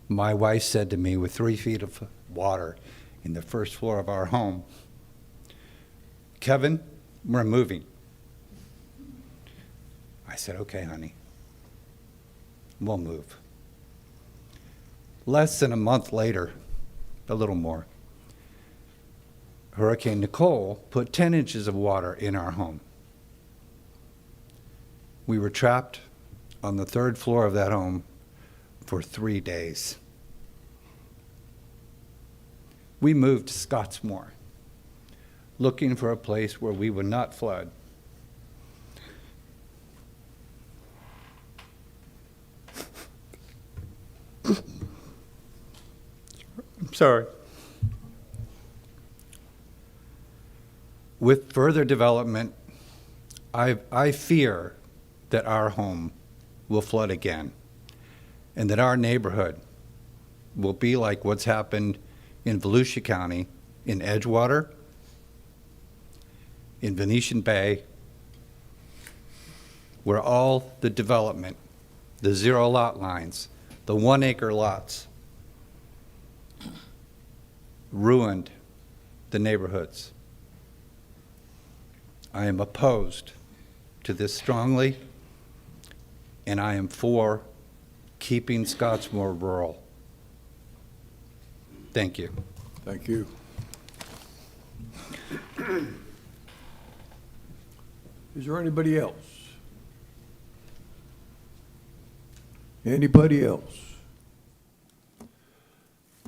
Speaker 13: my wife said to me, with 3 feet of water in the first floor of our home, "Kevin, we're moving." I said, "Okay, honey, we'll move." Less than a month later, a little more, Hurricane Nicole put 10 inches of water in our home. We were trapped on the 3rd floor of that home for 3 days. We moved to Scottsmore, looking for a place where we would not flood. I'm sorry. With further development, I fear that our home will flood again, and that our neighborhood will be like what's happened in Volusia County, in Edgewater, in Venetian Bay, where all the development, the 0 lot lines, the 1 acre lots, ruined the neighborhoods. I am opposed to this strongly, and I am for keeping Scottsmore rural. Thank you.
Speaker 1: Thank you. Is there anybody else? Anybody else?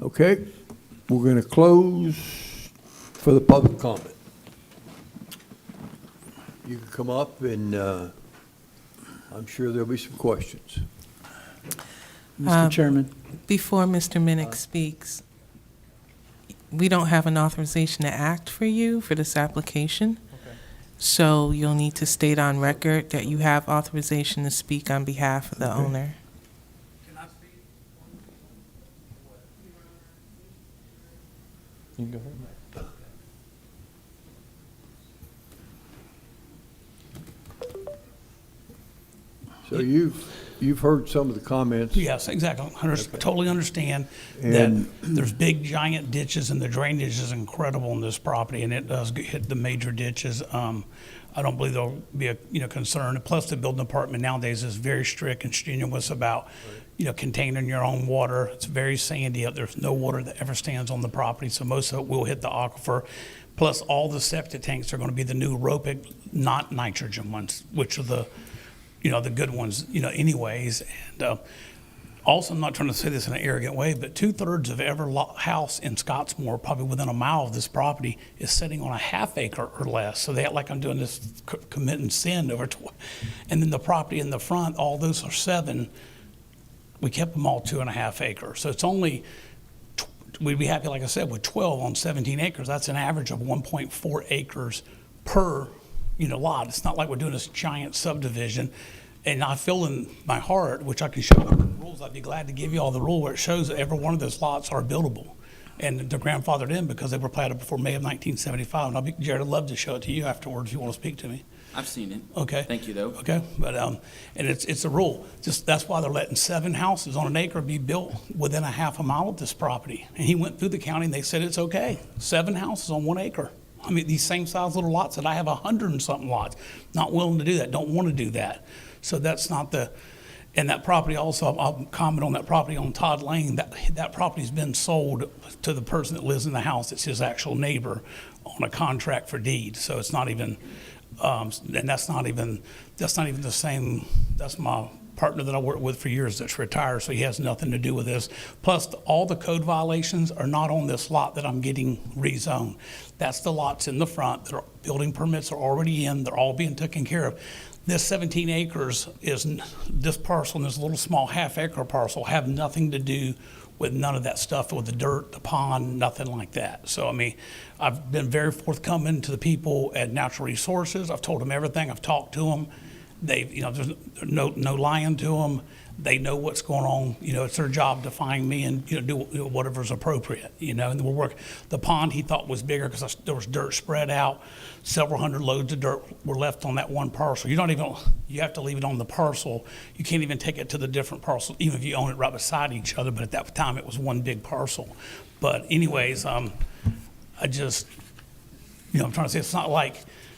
Speaker 1: Okay, we're going to close for the public comment. You can come up and I'm sure there'll be some questions.
Speaker 14: Mr. Chairman. Before Mr. Minnick speaks, we don't have an authorization to act for you for this application. Okay. So you'll need to state on record that you have authorization to speak on behalf of the owner.
Speaker 12: Can I speak? You can go ahead.
Speaker 1: So you you've heard some of the comments.
Speaker 8: Yes, exactly. Totally understand
Speaker 1: And-
Speaker 8: that there's big giant ditches and the drainage is incredible in this property and it does hit the major ditches. I don't believe there'll be a concern. Plus, the building department nowadays is very strict and strenuous about, containing your own water. It's very sandy. There's no water that ever stands on the property, so most of it will hit the aquifer. Plus, all the septic tanks are going to be the new Ropic, not nitrogen ones, which are the good ones, anyways. And also, I'm not trying to say this in an arrogant way, but 2/3 of every house in Scottsmore, probably within a mile of this property, is sitting on a half acre or less. So they act like I'm doing this committing sin over. And then the property in the front, all those are 7. We kept them all 2.5 acres. So it's only, we'd be happy, like I said, with 12 on 17 acres. That's an average of 1.4 acres per, lot. It's not like we're doing this giant subdivision. And I feel in my heart, which I can show you the rules, I'd be glad to give you all the rule where it shows that every one of those lots are buildable. And they're grandfathered in because they were platted before May of 1975. And Jared, I'd love to show it to you afterwards if you want to speak to me.
Speaker 2: I've seen it.
Speaker 8: Okay.
Speaker 2: Thank you, though.
Speaker 8: Okay, but, and it's a rule. Just, that's why they're letting 7 houses on an acre be built within a half a mile of this property. And he went through the county and they said it's okay. 7 houses on 1 acre. I mean, these same size little lots that I have 100 and something lots. Not willing to do that, don't want to do that. So that's not and that property also, I'll comment on that property on Todd Lane, that property's been sold to the person that lives in the house. It's his actual neighbor on a contract for deed. So it's not even, and that's not even the same, that's my partner that I worked with for years that's retired, so he has nothing to do with this. Plus, all the code violations are not on this lot that I'm getting rezoned. That's the lots in the front. Their building permits are already in. They're all being taken care of. This 17 acres is, this parcel and this little small half-acre parcel have nothing to do with none of that stuff, with the dirt, the pond, nothing like that. So, I mean, I've been very forthcoming to the people at Natural Resources. I've told them everything. I've talked to them. They've, there's no lying to them. They know what's going on. It's their job to find me and, do whatever's appropriate, and then we'll work. The pond he thought was bigger because there was dirt spread out. Several hundred loads of dirt were left on that one parcel. You have to leave it on the parcel. You can't even take it to the different parcels, even if you own it right beside each other. But at that time, it was one big parcel. But anyways, I just, I'm trying to say it's not like,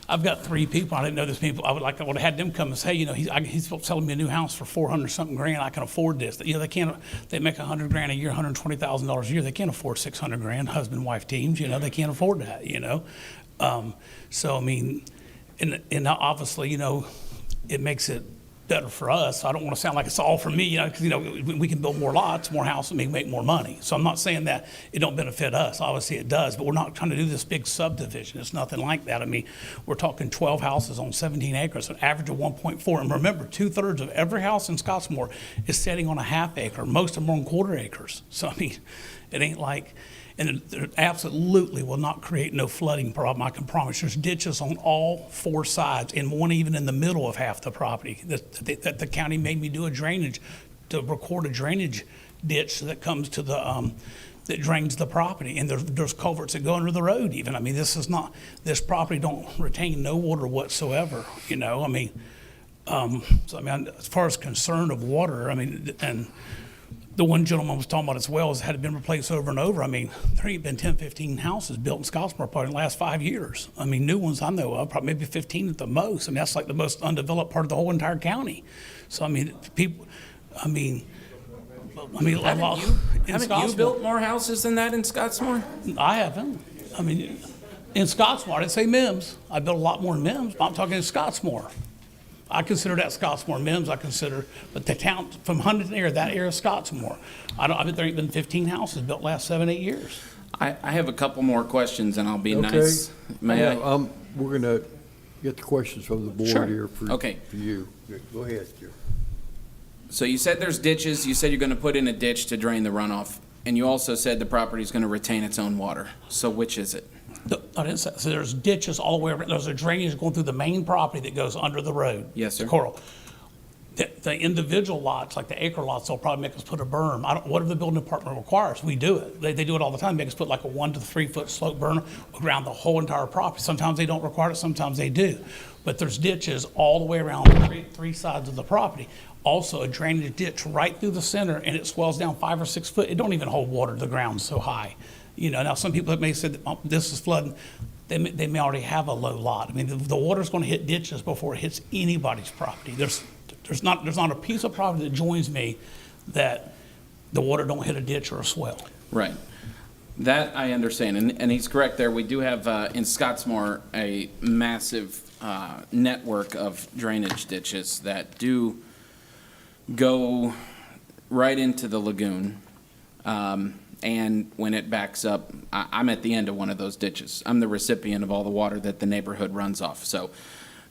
Speaker 8: I've got 3 people. I didn't know this people. I would have had them come and say, he's selling me a new house for $400-something grand. I can afford this. They can't. They make $100,000 a year, $120,000 a year. They can't afford $600,000. Husband wife teams. They can't afford that. So I mean, and obviously, it makes it better for us. I don't want to sound like it's all for me, because we can build more lots, more houses, and we can make more money. So I'm not saying that it don't benefit us. Obviously it does, but we're not trying to do this big subdivision. It's nothing like that. I mean, we're talking 12 houses on 17 acres, an average of 1.4. And remember, 2/3 of every house in Scottsmore is sitting on a half acre. Most of them are on quarter acres. So I mean, it ain't like. And it absolutely will not create no flooding problem, I can promise. There's ditches on all 4 sides, and one even in the middle of half the property that the county made me do to record a drainage ditch that comes to the, that drains the property. And there's culverts that go under the road even. I mean, this property don't retain no water whatsoever, I mean, so I mean, as far as concern of water, I mean, and the one gentleman was talking about his wells had been replaced over and over. I mean, there ain't been 10, 15 houses built in Scottsmore probably in the last 5 years. I mean, new ones I know of, probably maybe 15 at the most. I mean, that's like the most undeveloped part of the whole entire county. So, I mean, people, a lot.
Speaker 2: Haven't you built more houses than that in Scottsmore?
Speaker 8: I haven't. I mean, in Scottsmore, I didn't say Mims. I built a lot more in Mims, but I'm talking in Scottsmore. I consider that Scottsmore. Mims, but the town from Huntington area, that area of Scottsmore. I bet there ain't been 15 houses built last 7, 8 years.
Speaker 2: I have a couple more questions, and I'll be
Speaker 1: Okay.
Speaker 2: nice. May I?
Speaker 1: We're going to get the questions from the board
Speaker 2: Sure.
Speaker 1: here for you. Go ahead, Joe.
Speaker 2: So you said there's ditches. You said you're going to put in a ditch to drain the runoff, and you also said the property is going to retain its own water. So which is it?
Speaker 8: I didn't say, so there's ditches all the way around. There's a drainage going through the main property that goes under the road.
Speaker 2: Yes, sir.
Speaker 8: Coral. The individual lots, like the acre lots, they'll probably make us put a berm. Whatever the building department requires, we do it. They do it all the time. Make us put like a 1 to 3 foot slope berm around the whole entire property. Sometimes they don't require it, sometimes they do. But there's ditches all the way around 3 sides of the property. also a drainage ditch right through the center, and it swells down 5 or 6 foot. It don't even hold water to the ground so high. You know, now some people may say that, oh, this is flooding. They may already have a low lot. I mean, the water's going to hit ditches before it hits anybody's property. There's not a piece of property that joins me that the water don't hit a ditch or a swell.
Speaker 2: Right. That I understand, and he's correct there. We do have in Scottsmore a massive network of drainage ditches that do go right into the lagoon. And when it backs up, I'm at the end of one of those ditches. I'm the recipient of all the water that the neighborhood runs off. So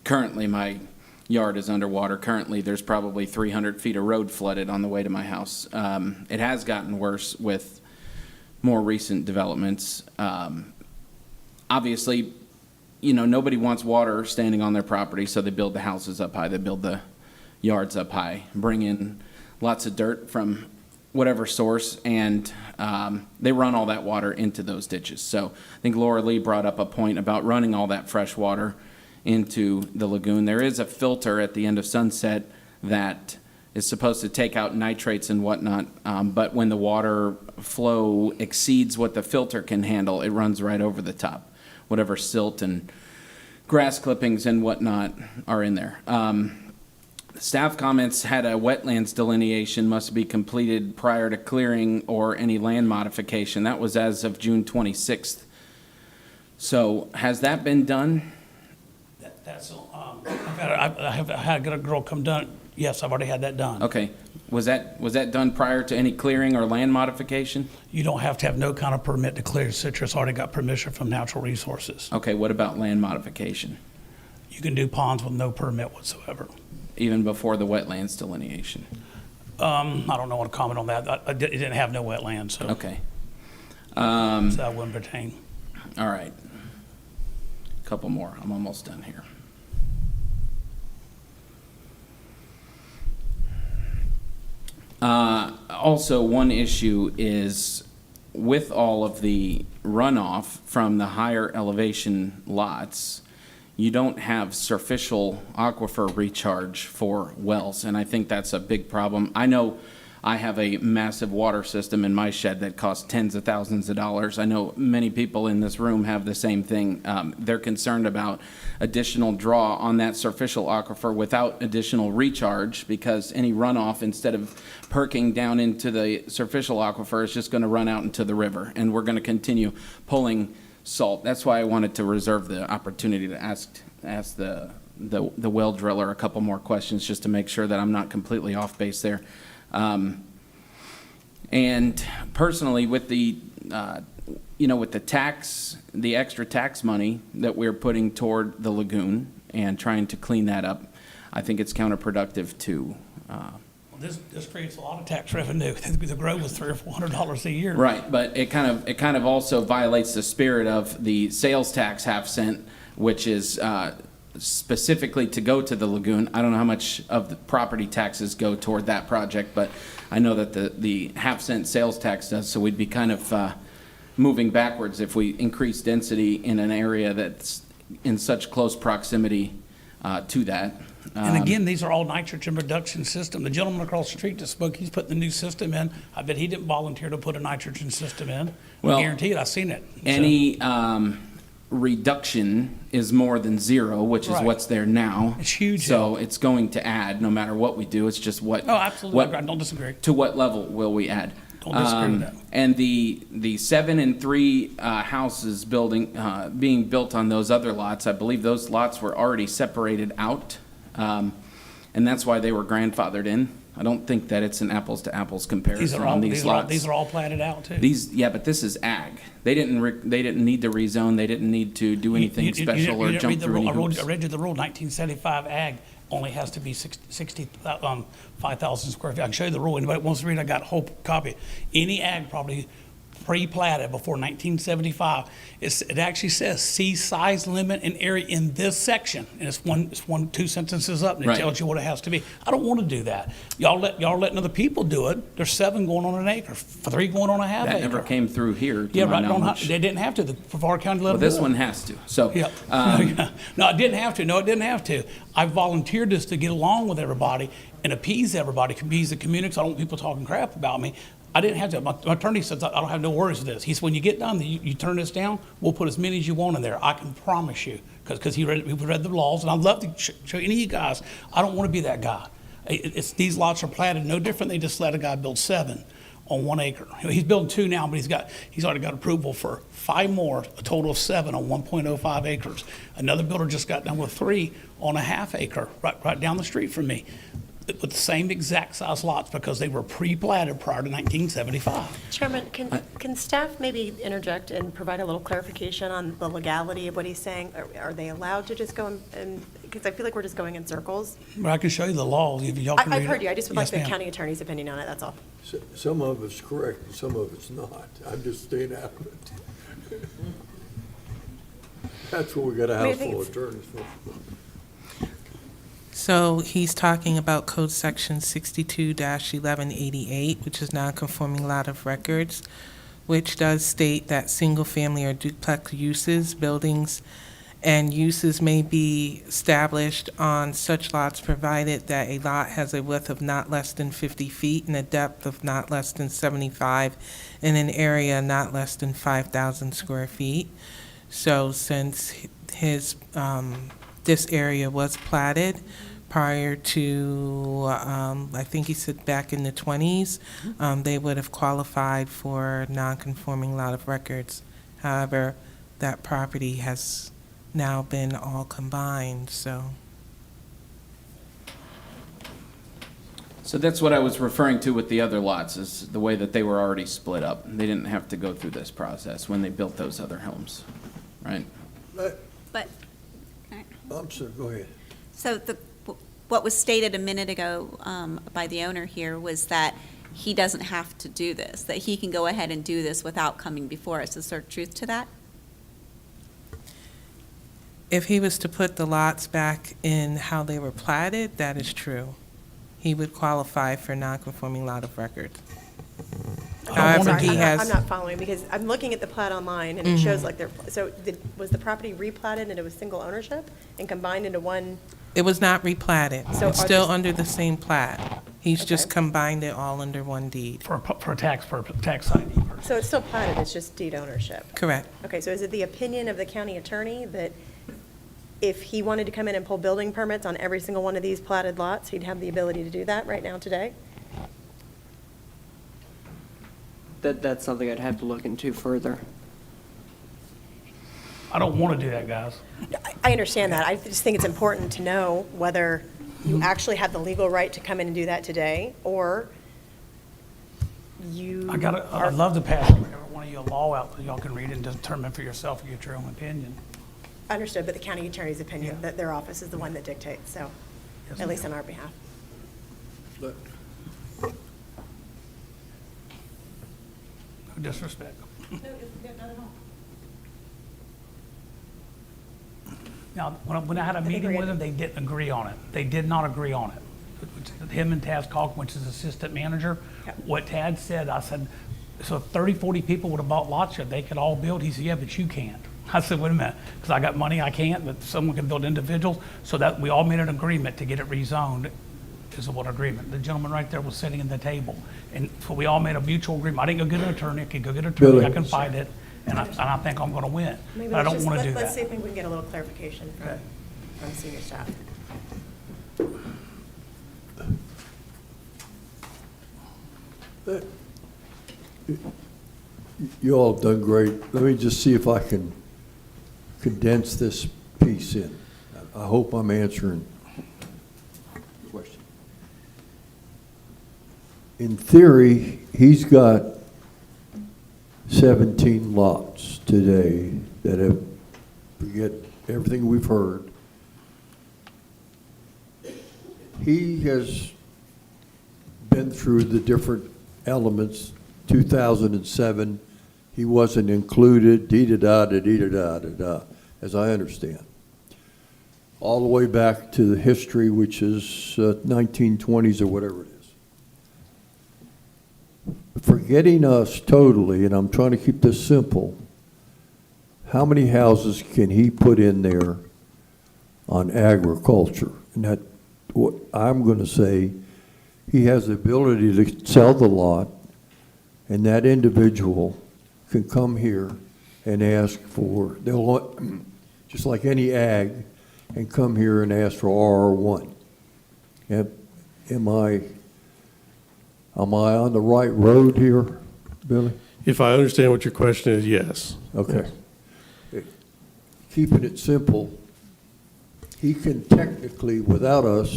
Speaker 2: currently my yard is underwater. Currently there's probably 300 feet of road flooded on the way to my house. It has gotten worse with more recent developments. Obviously, you know, nobody wants water standing on their property, so they build the houses up high, they build the yards up high, bring in lots of dirt from whatever source, and they run all that water into those ditches. So I think Laura Lee brought up a point about running all that fresh water into the lagoon. There is a filter at the end of Sunset that is supposed to take out nitrates and whatnot, but when the water flow exceeds what the filter can handle, it runs right over the top. Whatever silt and grass clippings and whatnot are in there. Staff comments had a wetlands delineation must be completed prior to clearing or any land modification. That was as of June 26th. So has that been done?
Speaker 8: I've had a girl come done. Yes, I've already had that done.
Speaker 2: Okay. Was that done prior to any clearing or land modification?
Speaker 8: You don't have to have no kind of permit to clear citrus. Already got permission from Natural Resources.
Speaker 2: Okay, what about land modification?
Speaker 8: You can do ponds with no permit whatsoever.
Speaker 2: Even before the wetlands delineation?
Speaker 8: I don't know what to comment on that. It didn't have no wetlands, so.
Speaker 2: Okay.
Speaker 8: So that wouldn't pertain.
Speaker 2: All right. Couple more. I'm almost done here. Also, one issue is with all of the runoff from the higher elevation lots, you don't have surficial aquifer recharge for wells, and I think that's a big problem. I know I have a massive water system in my shed that costs tens of thousands of dollars. I know many people in this room have the same thing. They're concerned about additional draw on that surficial aquifer without additional recharge, because any runoff, instead of perking down into the surficial aquifer, is just going to run out into the river, and we're going to continue pulling salt. That's why I wanted to reserve the opportunity to ask the well driller a couple more questions, just to make sure that I'm not completely off base there. And personally, with the with the extra tax money that we're putting toward the lagoon and trying to clean that up, I think it's counterproductive to.
Speaker 8: This creates a lot of tax revenue. The growth was $300 or $400 a year.
Speaker 2: Right, but it kind of also violates the spirit of the sales tax half cent, which is specifically to go to the lagoon. I don't know how much of the property taxes go toward that project, but I know that the half cent sales tax does, so we'd be kind of moving backwards if we increase density in an area that's in such close proximity to that.
Speaker 8: And again, these are all nitrogen reduction system. The gentleman across the street that spoke, he's putting the new system in. I bet he didn't volunteer to put a nitrogen system in.
Speaker 2: Well,
Speaker 8: I guarantee it, I've seen it.
Speaker 2: Any reduction is more than zero, which is
Speaker 8: Right.
Speaker 2: what's there now.
Speaker 8: It's huge.
Speaker 2: So it's going to add no matter what we do. It's just what.
Speaker 8: Oh, absolutely. I don't disagree.
Speaker 2: To what level will we add?
Speaker 8: Don't disagree with that.
Speaker 2: And the 7 and 3 houses being built on those other lots, I believe those lots were already separated out, and that's why they were grandfathered in. I don't think that it's an apples to apples comparison on these lots.
Speaker 8: These are all platted out too.
Speaker 2: But this is ag. They didn't need to rezone. They didn't need to do anything special or jump through any hoops.
Speaker 8: I read you the rule. 1975 ag only has to be 5,000 square feet. I can show you the rule. Anybody wants to read? I got a whole copy. Any ag property pre-platted before 1975. It actually says, see size limit and area in this section. And it's two sentences up, and it
Speaker 2: Right.
Speaker 8: tells you what it has to be. I don't want to do that. Y'all letting other people do it. There's 7 going on an acre, 3 going on a half acre.
Speaker 2: That never came through here, to
Speaker 8: Yeah,
Speaker 2: my
Speaker 8: right.
Speaker 2: knowledge.
Speaker 8: They didn't have to. The Brevard County let
Speaker 2: Well,
Speaker 8: them
Speaker 2: this
Speaker 8: do it.
Speaker 2: one has to, so.
Speaker 8: Yeah. No, it didn't have to. No, it didn't have to. I volunteered this to get along with everybody and appease everybody, appease the community, because I don't want people talking crap about me. I didn't have to. My attorney says I don't have no worries with this. He said, when you get done, you turn this down, we'll put as many as you want in there. I can promise you, because he read the laws, and I'd love to show any of you guys. I don't want to be that guy. These lots are platted no different. They just let a guy build 7 on 1 acre. He's building 2 now, but he's already got approval for 5 more, a total of 7 on 1.05 acres. Another builder just got done with 3 on a half acre, right down the street from me, with the same exact size lots, because they were pre-platted prior to 1975.
Speaker 16: Chairman, can staff maybe interject and provide a little clarification on the legality of what he's saying? Are they allowed to just go and, because I feel like we're just going in circles.
Speaker 8: But I can show you the laws if y'all can read it.
Speaker 16: I've heard you, I just would like
Speaker 8: Yes,
Speaker 16: the
Speaker 8: ma'am.
Speaker 16: county attorney's opinion on it, that's all.
Speaker 1: Some of it's correct, and some of it's not. I'm just staying out of it. That's what we got a
Speaker 16: I mean, I
Speaker 1: house
Speaker 16: think
Speaker 1: full of
Speaker 16: it's-
Speaker 1: attorneys for.
Speaker 14: So he's talking about Code Section 62-1188, which is non-conforming lot of records, which does state that single-family or duplex uses, buildings, and uses may be established on such lots provided that a lot has a width of not less than 50 feet and a depth of not less than 75 in an area not less than 5,000 square feet. So since this area was platted prior to, I think he said back in the 20s, they would have qualified for non-conforming lot of records. However, that property has now been all combined, so.
Speaker 2: So that's what I was referring to with the other lots, is the way that they were already split up. They didn't have to go through this process when they built those other homes, right?
Speaker 17: But,
Speaker 1: I'm sorry, go ahead.
Speaker 17: so what was stated a minute ago by the owner here was that he doesn't have to do this, that he can go ahead and do this without coming before us. Is there truth to that?
Speaker 14: If he was to put the lots back in how they were platted, that is true. He would qualify for non-conforming lot of record. However,
Speaker 16: Sorry,
Speaker 14: he has.
Speaker 16: I'm not following, because I'm looking at the plat online, and it shows like was the property replatted and it was single ownership and combined into one?
Speaker 14: It was not replatted.
Speaker 16: So
Speaker 14: It's
Speaker 16: are
Speaker 14: still
Speaker 16: there-
Speaker 14: under the same plat. He's just
Speaker 16: Okay.
Speaker 14: combined it all under one deed.
Speaker 8: For a tax purpose, tax ID purpose.
Speaker 16: So it's still platted, it's just deed ownership?
Speaker 14: Correct.
Speaker 16: Okay, so is it the opinion of the county attorney that if he wanted to come in and pull building permits on every single one of these platted lots, he'd have the ability to do that right now today?
Speaker 18: That's something I'd have to look into further.
Speaker 8: I don't want to do that, guys.
Speaker 16: I understand that. I just think it's important to know whether you actually have the legal right to come in and do that today, or you
Speaker 8: I'd love to pass every one of you a law out so y'all can read it and determine for yourself and get your own opinion.
Speaker 16: Understood, but the county attorney's opinion, that their office is the one that dictates, so,
Speaker 8: Yes,
Speaker 16: at least
Speaker 8: ma'am.
Speaker 16: on our behalf.
Speaker 8: No disrespect. Now, when I had a meeting with them, they didn't agree on it. They did not agree on it. Him and Taz Calkin, which is assistant manager, what Tad said, I said, so if 30, 40 people would have bought lots here, they could all build. He said, yeah, but you can't. I said, wait a minute, because I got money, I can't, but someone can build individuals. So that, we all made an agreement to get it rezoned. Is what agreement. The gentleman right there was sitting at the table. And so we all made a mutual agreement. I didn't go get an attorney. I could go get an attorney.
Speaker 1: Billy.
Speaker 8: I can fight it. And I think I'm going to win.
Speaker 16: Maybe
Speaker 8: But I don't
Speaker 16: let's
Speaker 8: want to do
Speaker 16: Let's see
Speaker 8: that.
Speaker 16: if we can get a little clarification from senior staff.
Speaker 1: You all have done great. Let me just see if I can condense this piece in. I hope I'm answering the question. In theory, he's got 17 lots today that have, forget everything we've heard. He has been through the different elements, 2007 he wasn't included, dee-da-da, as I understand. All the way back to the history, which is 1920s or whatever it is. Forgetting us totally, and I'm trying to keep this simple, how many houses can he put in there on agriculture? And that, what I'm going to say, he has the ability to sell the lot, and that individual can come here and ask for, they'll want, just like any ag, and come here and ask for RR1. Am I on the right road here, Billy?
Speaker 3: If I understand what your question is, yes.
Speaker 1: Okay. Keeping it simple, he can technically, without us,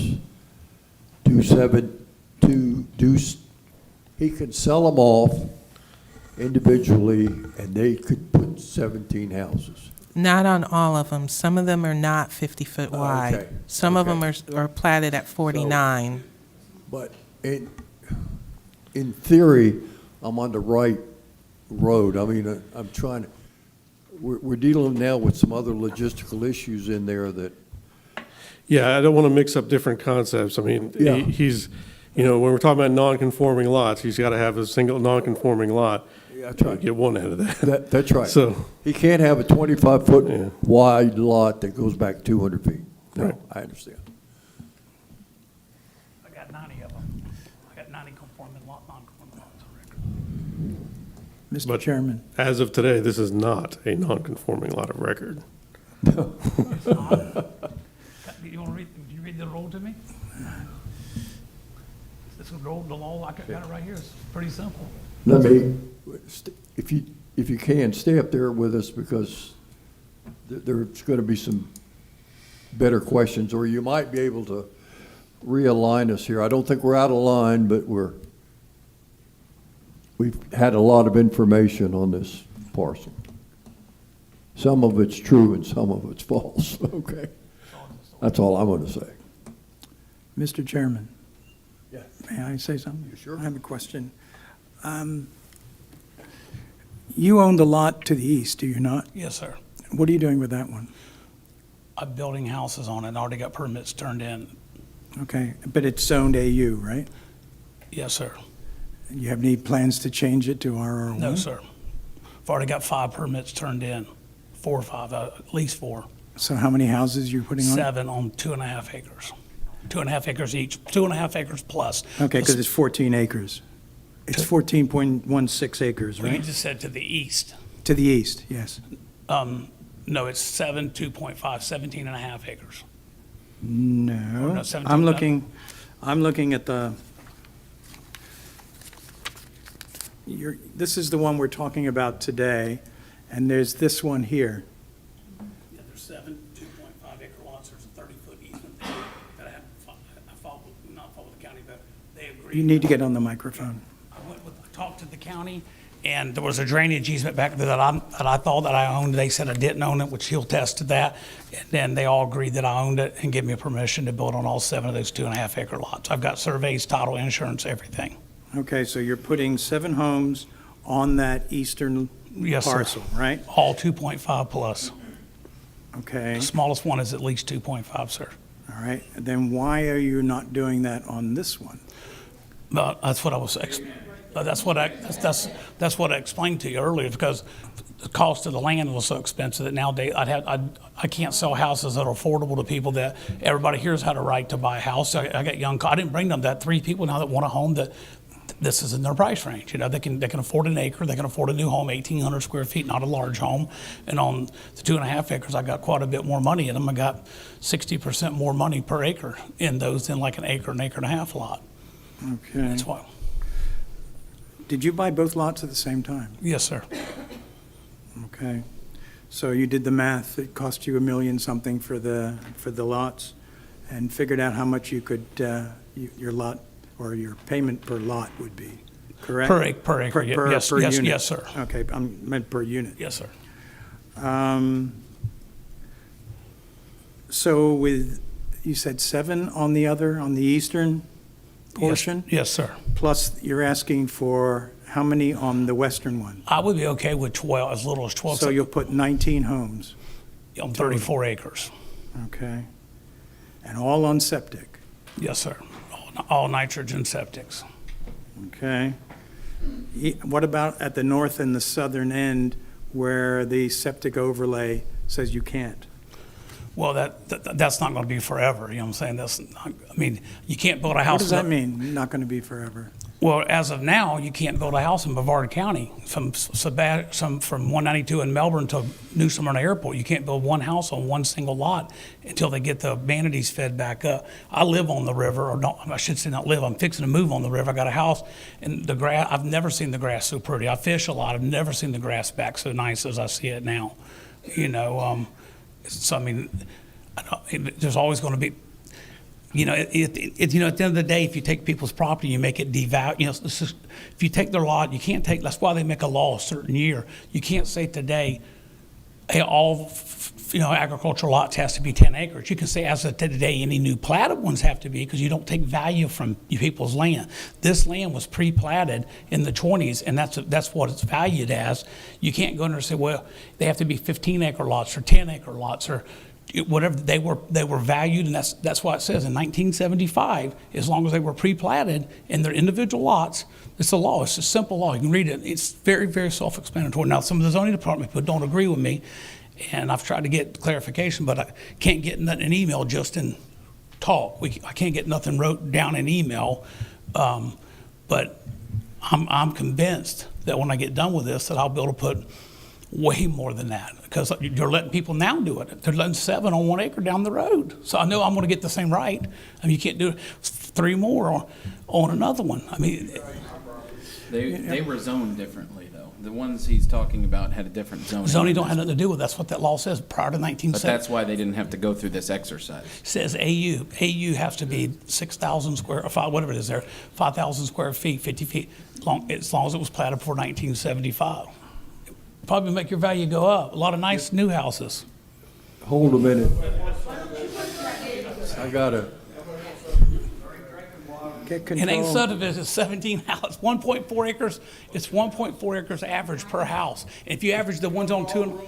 Speaker 1: he can sell them off individually, and they could put 17 houses.
Speaker 14: Not on all of them. Some of them are not 50-foot wide.
Speaker 1: Okay.
Speaker 14: Some of them
Speaker 1: Okay.
Speaker 14: are platted at 49.
Speaker 1: But in theory, I'm on the right road. I mean, I'm trying to, we're dealing now with some other logistical issues in there that.
Speaker 3: Yeah, I don't want to mix up different concepts. I mean,
Speaker 1: Yeah.
Speaker 3: he's, when we're talking about non-conforming lots, he's got to have a single non-conforming lot.
Speaker 1: Yeah, that's right.
Speaker 3: Get one out of that.
Speaker 1: That's right.
Speaker 3: So
Speaker 1: he can't have a 25-foot wide lot that goes back 200 feet. No,
Speaker 3: Right.
Speaker 1: I understand.
Speaker 8: I got 90 of them. I got 90 conforming non-conforming lots on record.
Speaker 7: Mr. Chairman.
Speaker 3: As of today, this is not a non-conforming lot of record.
Speaker 8: You want to read, did you read the rule to me? This is the law, I got it right here. It's pretty simple.
Speaker 1: Let me, if you can, stay up there with us, because there's going to be some better questions, or you might be able to realign us here. I don't think we're out of line, but we've had a lot of information on this parcel. Some of it's true and some of it's false, okay? That's all I'm going to say.
Speaker 7: Mr. Chairman.
Speaker 1: Yeah.
Speaker 7: May I say something?
Speaker 1: Sure.
Speaker 7: I have a question. You own the lot to the east, do you not?
Speaker 8: Yes, sir.
Speaker 7: What are you doing with that one?
Speaker 8: I'm building houses on it and already got permits turned in.
Speaker 7: Okay, but it's zoned AU, right?
Speaker 8: Yes, sir.
Speaker 7: And you have any plans to change it to RR1?
Speaker 8: No, sir. I've already got 5 permits turned in, 4 or 5, at least 4.
Speaker 7: So how many houses you're putting on?
Speaker 8: 7 on 2.5 acres. 2.5 acres each, 2.5 acres plus.
Speaker 7: Okay, because it's 14 acres. It's 14.16 acres,
Speaker 8: Well, you
Speaker 7: right?
Speaker 8: just said to the east.
Speaker 7: To the east, yes.
Speaker 8: No, it's 7, 2.5, 17 and a half acres.
Speaker 7: No,
Speaker 8: no, 17,
Speaker 7: I'm looking at the, this is the one we're talking about today, and there's this one here.
Speaker 8: Yeah, there's 7 2.5 acre lots. There's a 30-foot easement there that I filed with, not filed with the county, but they agreed.
Speaker 7: You need to get on the microphone.
Speaker 8: I talked to the county, and there was a drainage easement back there that I thought that I owned. They said I didn't own it, which he'll tested that. And then they all agreed that I owned it and gave me permission to build on all 7 of those 2.5 acre lots. I've got surveys, title, insurance, everything.
Speaker 7: Okay, so you're putting 7 homes on that eastern
Speaker 8: Yes, sir.
Speaker 7: parcel, right?
Speaker 8: All 2.5 plus.
Speaker 7: Okay,
Speaker 8: The smallest one is at least 2.5, sir.
Speaker 7: all right. Then why are you not doing that on this one?
Speaker 8: But that's what I was, that's what I explained to you earlier, because the cost of the land was so expensive that nowadays I can't sell houses that are affordable to people that everybody here's had a right to buy a house. I got young, I didn't bring them that 3 people now that want a home that this is in their price range. You know, they can afford an acre, they can afford a new home, 1,800 square feet, not a large home. And on the 2.5 acres, I got quite a bit more money in them. I got 60% more money per acre in those than like an acre and a half lot.
Speaker 7: Okay.
Speaker 8: That's why.
Speaker 7: Did you buy both lots at the same time?
Speaker 8: Yes, sir.
Speaker 7: Okay. So you did the math, it cost you $1 million something for the lots, and figured out how much you could, your lot, or your payment per lot would be, correct?
Speaker 8: Per acre, yes,
Speaker 7: per
Speaker 8: yes,
Speaker 7: unit.
Speaker 8: yes, sir.
Speaker 7: Okay, I meant per unit.
Speaker 8: Yes, sir.
Speaker 7: So with, you said 7 on the eastern portion?
Speaker 8: Yes, sir.
Speaker 7: Plus, you're asking for
Speaker 5: How many on the western one?
Speaker 8: I would be okay with 12, as little as 12.
Speaker 5: So you'll put 19 homes,
Speaker 8: On 34 acres.
Speaker 5: okay? And all on septic,
Speaker 8: Yes, sir. All nitrogen septics.
Speaker 5: okay? What about at the north and the southern end where the septic overlay says you can't?
Speaker 8: Well, that's not going to be forever, you know what I'm saying? That's not, I mean, you can't build a house.
Speaker 5: What does that mean, not going to be forever?
Speaker 8: Well, as of now, you can't build a house in Brevard County from 192 in Melbourne to New Smyrna Airport. You can't build one house on one single lot until they get the manatees fed back up. I live on the river, or no, I should say not live. I'm fixing to move on the river. I got a house, and the grass. I've never seen the grass so pretty. I fish a lot. I've never seen the grass back so nice as I see it now. You know, so I mean, there's always going to be. You know, you know, at the end of the day, if you take people's property, you make it devalue. You know, if you take their lot, you can't take. That's why they make a law a certain year. You can't say today, hey, all agricultural lots has to be 10 acres. You can say as of today, any new platted ones have to be, because you don't take value from people's land. This land was pre-platted in the 20s, and that's what it's valued as. You can't go in there and say, well, they have to be 15-acre lots or 10-acre lots or whatever. They were valued, and that's why it says in 1975, as long as they were pre-platted in their individual lots, it's a law. It's a simple law. You can read it. It's very, very self-explanatory. Now, some of the zoning department people don't agree with me, and I've tried to get clarification, but I can't get nothing in email, just in talk. I can't get nothing wrote down in email, but I'm convinced that when I get done with this, that I'll be able to put way more than that, because you're letting people now do it. They're letting 7 on 1 acre down the road. So I know I'm going to get the same right. I mean, you can't do 3 more on another one. I mean,
Speaker 2: they were zoned differently, though. The ones he's talking about had a different zoning.
Speaker 8: Zoning don't have nothing to do with it. That's what that law says prior to 1970.
Speaker 2: But that's why they didn't have to go through this exercise.
Speaker 8: It says AU. AU has to be 6,000 square, or 5, whatever it is there, 5,000 square feet, 50 feet, as long as it was platted before 1975. Probably make your value go up. A lot of nice new houses.
Speaker 1: Hold a minute. I gotta
Speaker 5: get
Speaker 8: It ain't
Speaker 5: control.
Speaker 8: subdivision, it's 17 houses, 1.4 acres. It's 1.4 acres average per house. If you average the ones on 2 and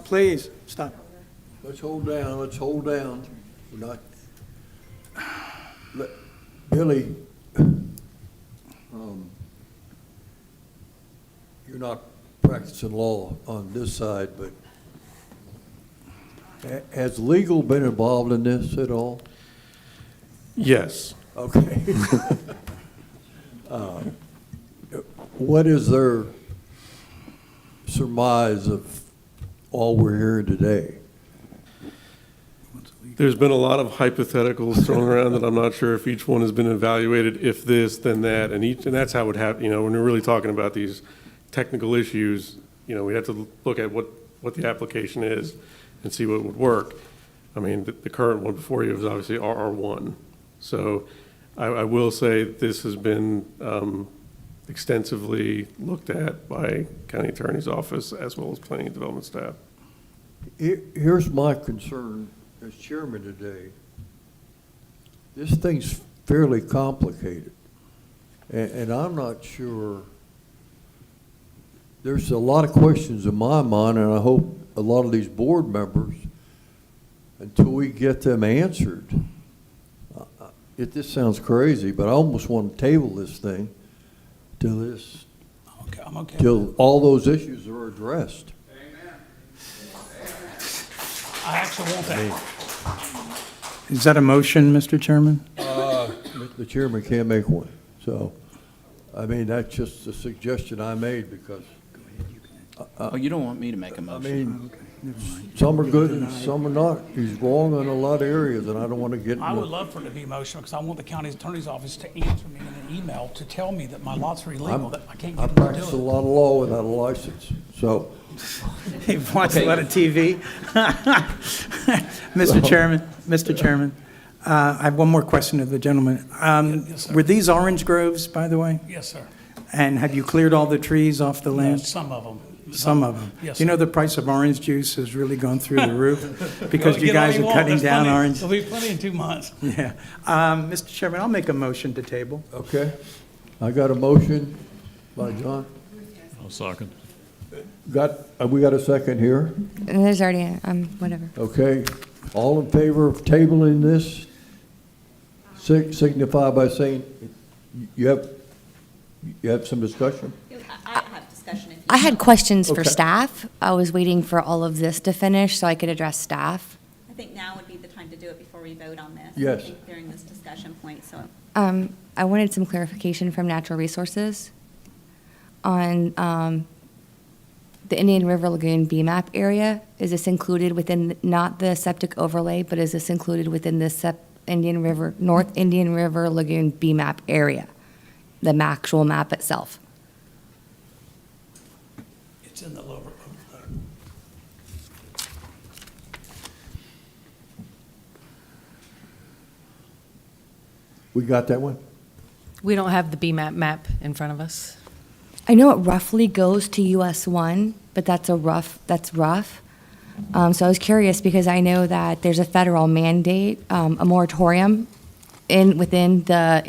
Speaker 5: Please, stop.
Speaker 1: Let's hold down, We're not, Billy, you're not practicing law on this side, but has legal been involved in this at all?
Speaker 3: Yes.
Speaker 1: Okay. What is their surmise of all we're hearing today?
Speaker 3: There's been a lot of hypotheticals thrown around that I'm not sure if each one has been evaluated, if this, then that, and that's how it would happen. You know, when we're really talking about these technical issues, you know, we have to look at what the application is and see what would work. I mean, the current one before you is obviously RR1. So I will say this has been extensively looked at by county attorney's office as well as planning and development staff.
Speaker 1: Here's my concern as chairman today. This thing's fairly complicated, and I'm not sure. There's a lot of questions in my mind, and I hope a lot of these board members, until we get them answered, this sounds crazy, but I almost want to table this thing till till all those issues are addressed.
Speaker 8: I actually want that.
Speaker 5: Is that a motion, Mr. Chairman?
Speaker 1: The chairman can't make one, so, I mean, that's just a suggestion I made because.
Speaker 2: Oh, you don't want me to make a motion?
Speaker 1: I mean, some are good and some are not. He's wrong in a lot of areas, and I don't want to get.
Speaker 8: I would love for it to be emotional, because I want the county attorney's office to answer me in an email to tell me that my lots are illegal, that I can't
Speaker 1: I
Speaker 8: get them to
Speaker 1: practice a
Speaker 8: do it.
Speaker 1: lot of law without a license, so.
Speaker 5: He watched a lot of TV. Mr. Chairman, I have one more question of the gentleman.
Speaker 8: Yes, sir.
Speaker 5: Were these orange groves, by the way?
Speaker 8: Yes, sir.
Speaker 5: And have you cleared all the trees off the land?
Speaker 8: Some of them.
Speaker 5: Some of them.
Speaker 8: Yes,
Speaker 5: Do you know
Speaker 8: sir.
Speaker 5: the price of orange juice has really gone through the roof? Because
Speaker 8: Well,
Speaker 5: you
Speaker 8: get all
Speaker 5: guys are
Speaker 8: want.
Speaker 5: cutting
Speaker 8: There's
Speaker 5: down
Speaker 8: plenty-
Speaker 5: orange.
Speaker 8: There'll be plenty in 2 months.
Speaker 5: Yeah. Mr. Chairman, I'll make a motion to table.
Speaker 1: Okay. I got a motion by John.
Speaker 7: I'll second.
Speaker 1: We got a second here?
Speaker 15: And there's already, whatever.
Speaker 1: Okay. All in favor of tabling this, signify by saying, you have some discussion?
Speaker 17: I have discussion if you.
Speaker 15: I had questions for
Speaker 1: Okay.
Speaker 15: staff. I was waiting for all of this to finish so I could address staff.
Speaker 17: I think now would be the time to do it before we vote on this.
Speaker 1: Yes.
Speaker 17: I think during this discussion point, so.
Speaker 15: I wanted some clarification from Natural Resources on the Indian River Lagoon BMAP area. Is this included within, not the septic overlay, but is this included within the North Indian River Lagoon BMAP area? The actual map itself?
Speaker 8: It's in the lower.
Speaker 1: We got that one?
Speaker 19: We don't have the BMAP map in front of us.
Speaker 15: I know it roughly goes to US 1, but that's rough. So I was curious because I know that there's a federal mandate, a moratorium within the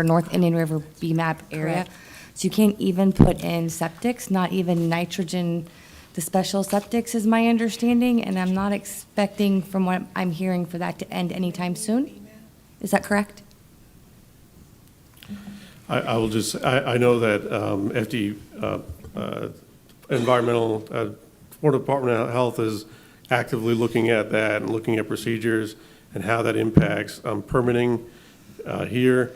Speaker 15: North Indian River BMAP area.
Speaker 19: Correct.
Speaker 15: So you can't even put in septics, not even nitrogen, the special septics is my understanding, and I'm not expecting from what I'm hearing for that to end anytime soon. Is that correct?
Speaker 3: I will just, I know that FD, Florida Department of Health is actively looking at that and looking at procedures and how that impacts permitting here.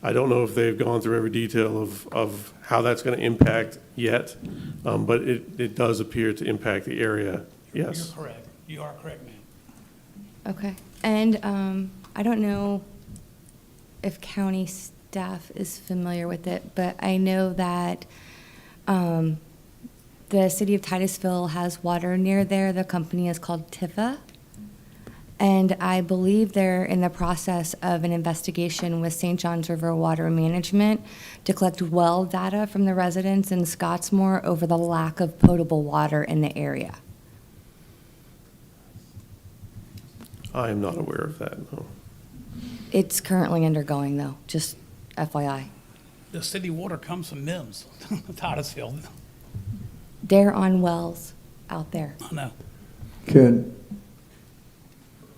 Speaker 3: I don't know if they've gone through every detail of how that's going to impact yet, but it does appear to impact the area, yes.
Speaker 8: You're correct. You are correct, ma'am.
Speaker 15: Okay. And I don't know if county staff is familiar with it, but I know that the city of Titusville has water near there. The company is called Tifa. And I believe they're in the process of an investigation with St. Johns River Water Management to collect well data from the residents in Scottsmore over the lack of potable water in the area.
Speaker 3: I am not aware of that, no.
Speaker 15: It's currently undergoing, though, just FYI.
Speaker 8: The city water comes from MIMS, Titusville.
Speaker 15: They're on wells out there.
Speaker 8: I know.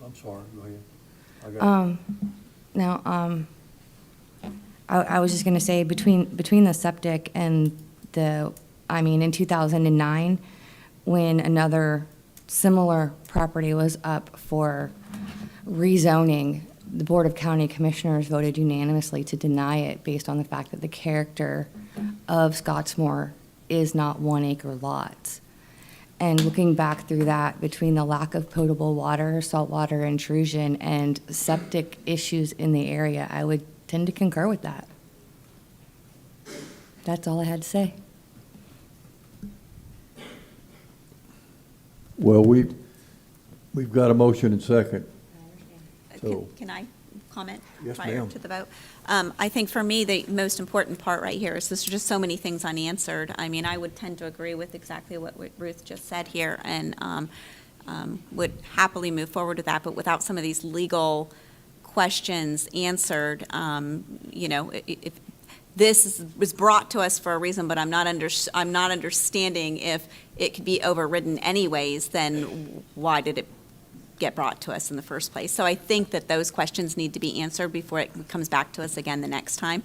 Speaker 1: I'm sorry, go ahead.
Speaker 15: Now, I was just gonna say, between the septic and in 2009, when another similar property was up for rezoning, the Board of County Commissioners voted unanimously to deny it based on the fact that the character of Scottsmore is not 1 acre lots. And looking back through that, between the lack of potable water, saltwater intrusion, and septic issues in the area, I would tend to concur with that. That's all I had to say.
Speaker 1: Well, we've got a motion and second. So-
Speaker 17: Can I comment
Speaker 1: Yes,
Speaker 17: prior
Speaker 1: ma'am.
Speaker 17: to the vote? I think for me, the most important part right here is there's just so many things unanswered. I mean, I would tend to agree with exactly what Ruth just said here and would happily move forward with that, but without some of these legal questions answered, if this was brought to us for a reason, but I'm not understanding if it could be overridden anyways, then why did it get brought to us in the first place? So I think that those questions need to be answered before it comes back to us again the next time.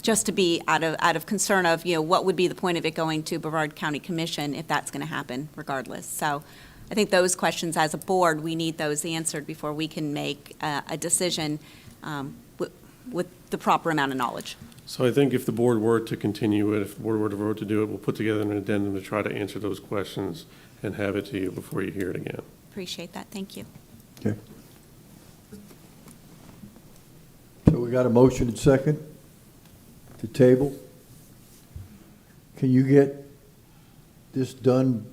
Speaker 17: Just to be out of concern of, what would be the point of it going to Brevard County Commission if that's going to happen regardless. So I think those questions as a board, we need those answered before we can make a decision with the proper amount of knowledge.
Speaker 3: So I think if the board were to continue it, if the board were to vote to do it, we'll put together an addendum to try to answer those questions and have it to you before you hear it again.
Speaker 17: Appreciate that. Thank you.
Speaker 1: Okay. So we got a motion and second to table. Can you get this done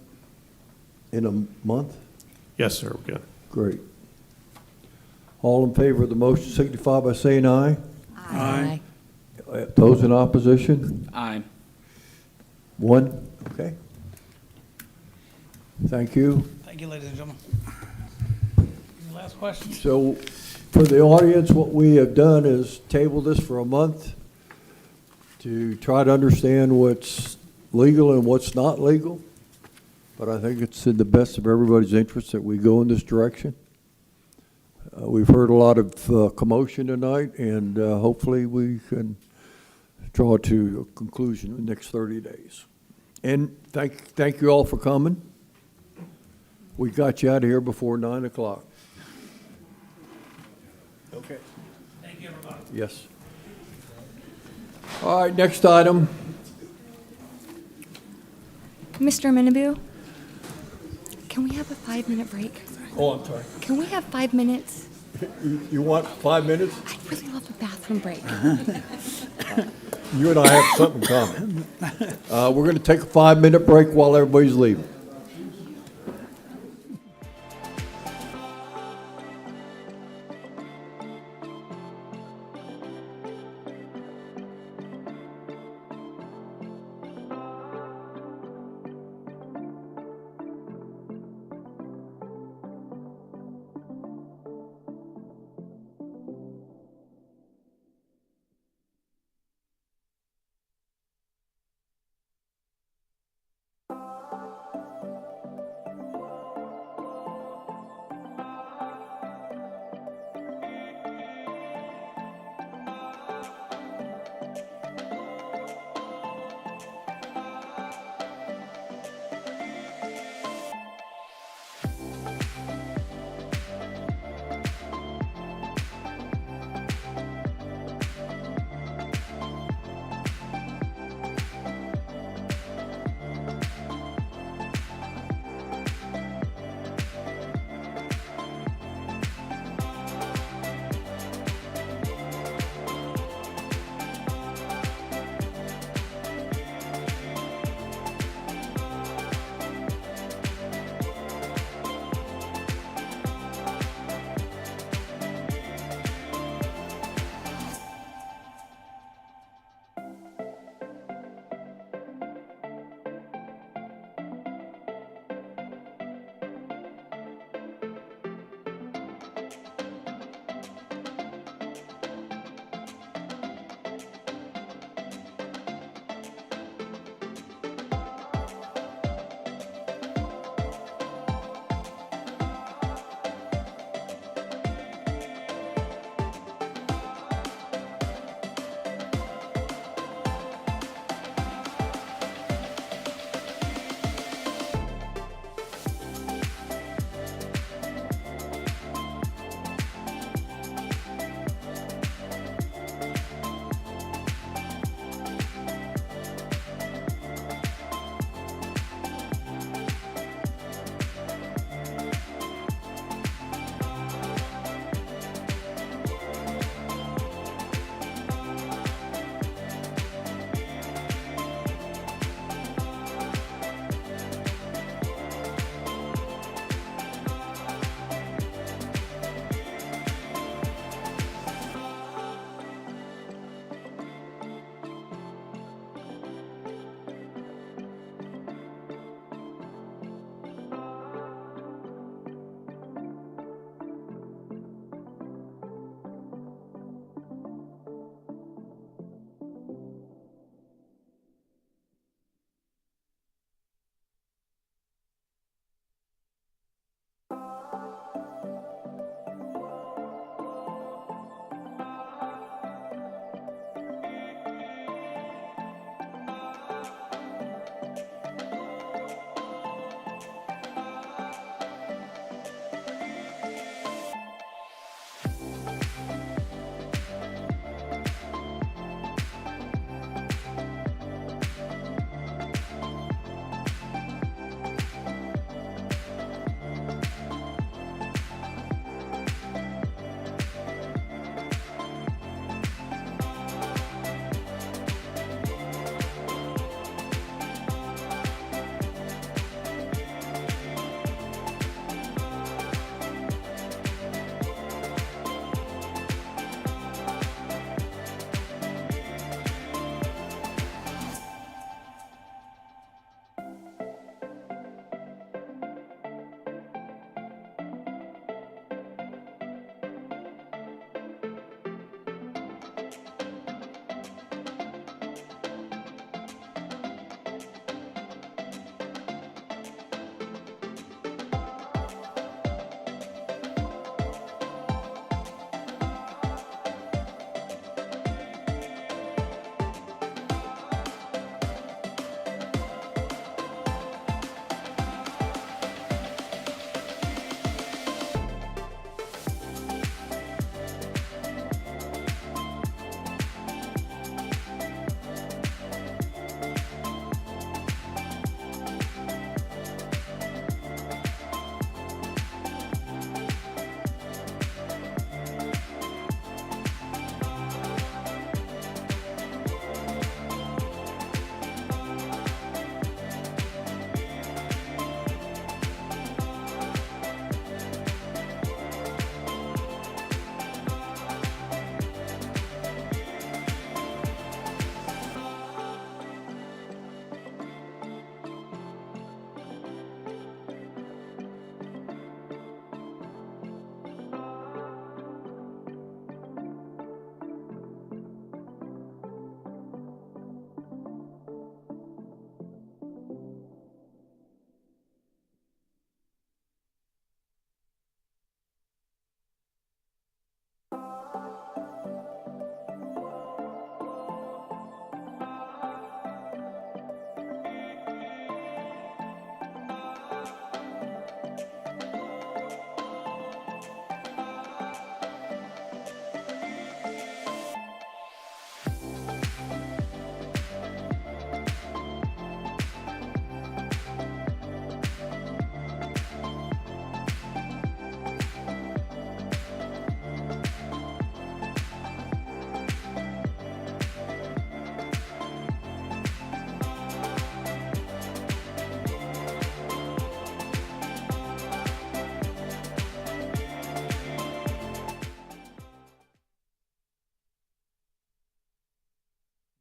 Speaker 1: in a month?
Speaker 3: Yes, sir, we can.
Speaker 1: Great. All in favor of the motion signify by saying aye.
Speaker 15: Aye.
Speaker 1: Those in opposition?
Speaker 2: Aye.
Speaker 1: One? Okay. Thank you.
Speaker 8: Thank you, ladies and gentlemen. Any last questions?
Speaker 1: So for the audience, what we have done is table this for a month. to try to understand what's legal and what's not legal. But I think it's in the best of everybody's interest that we go in this direction. We've heard a lot of commotion tonight, and hopefully we can draw it to a conclusion in the next 30 days. And thank you all for coming. We got you out of here before 9 o'clock. Okay.
Speaker 8: Thank you, everybody.
Speaker 1: Yes. All right, next item.
Speaker 15: Mr. Minibu, can we have a 5-minute break?
Speaker 1: Oh, I'm sorry.
Speaker 15: Can we have 5 minutes?
Speaker 1: You want 5 minutes?
Speaker 15: I'd really love a bathroom break.
Speaker 1: You and I have something in common. We're going to take a 5-minute break while everybody's leaving.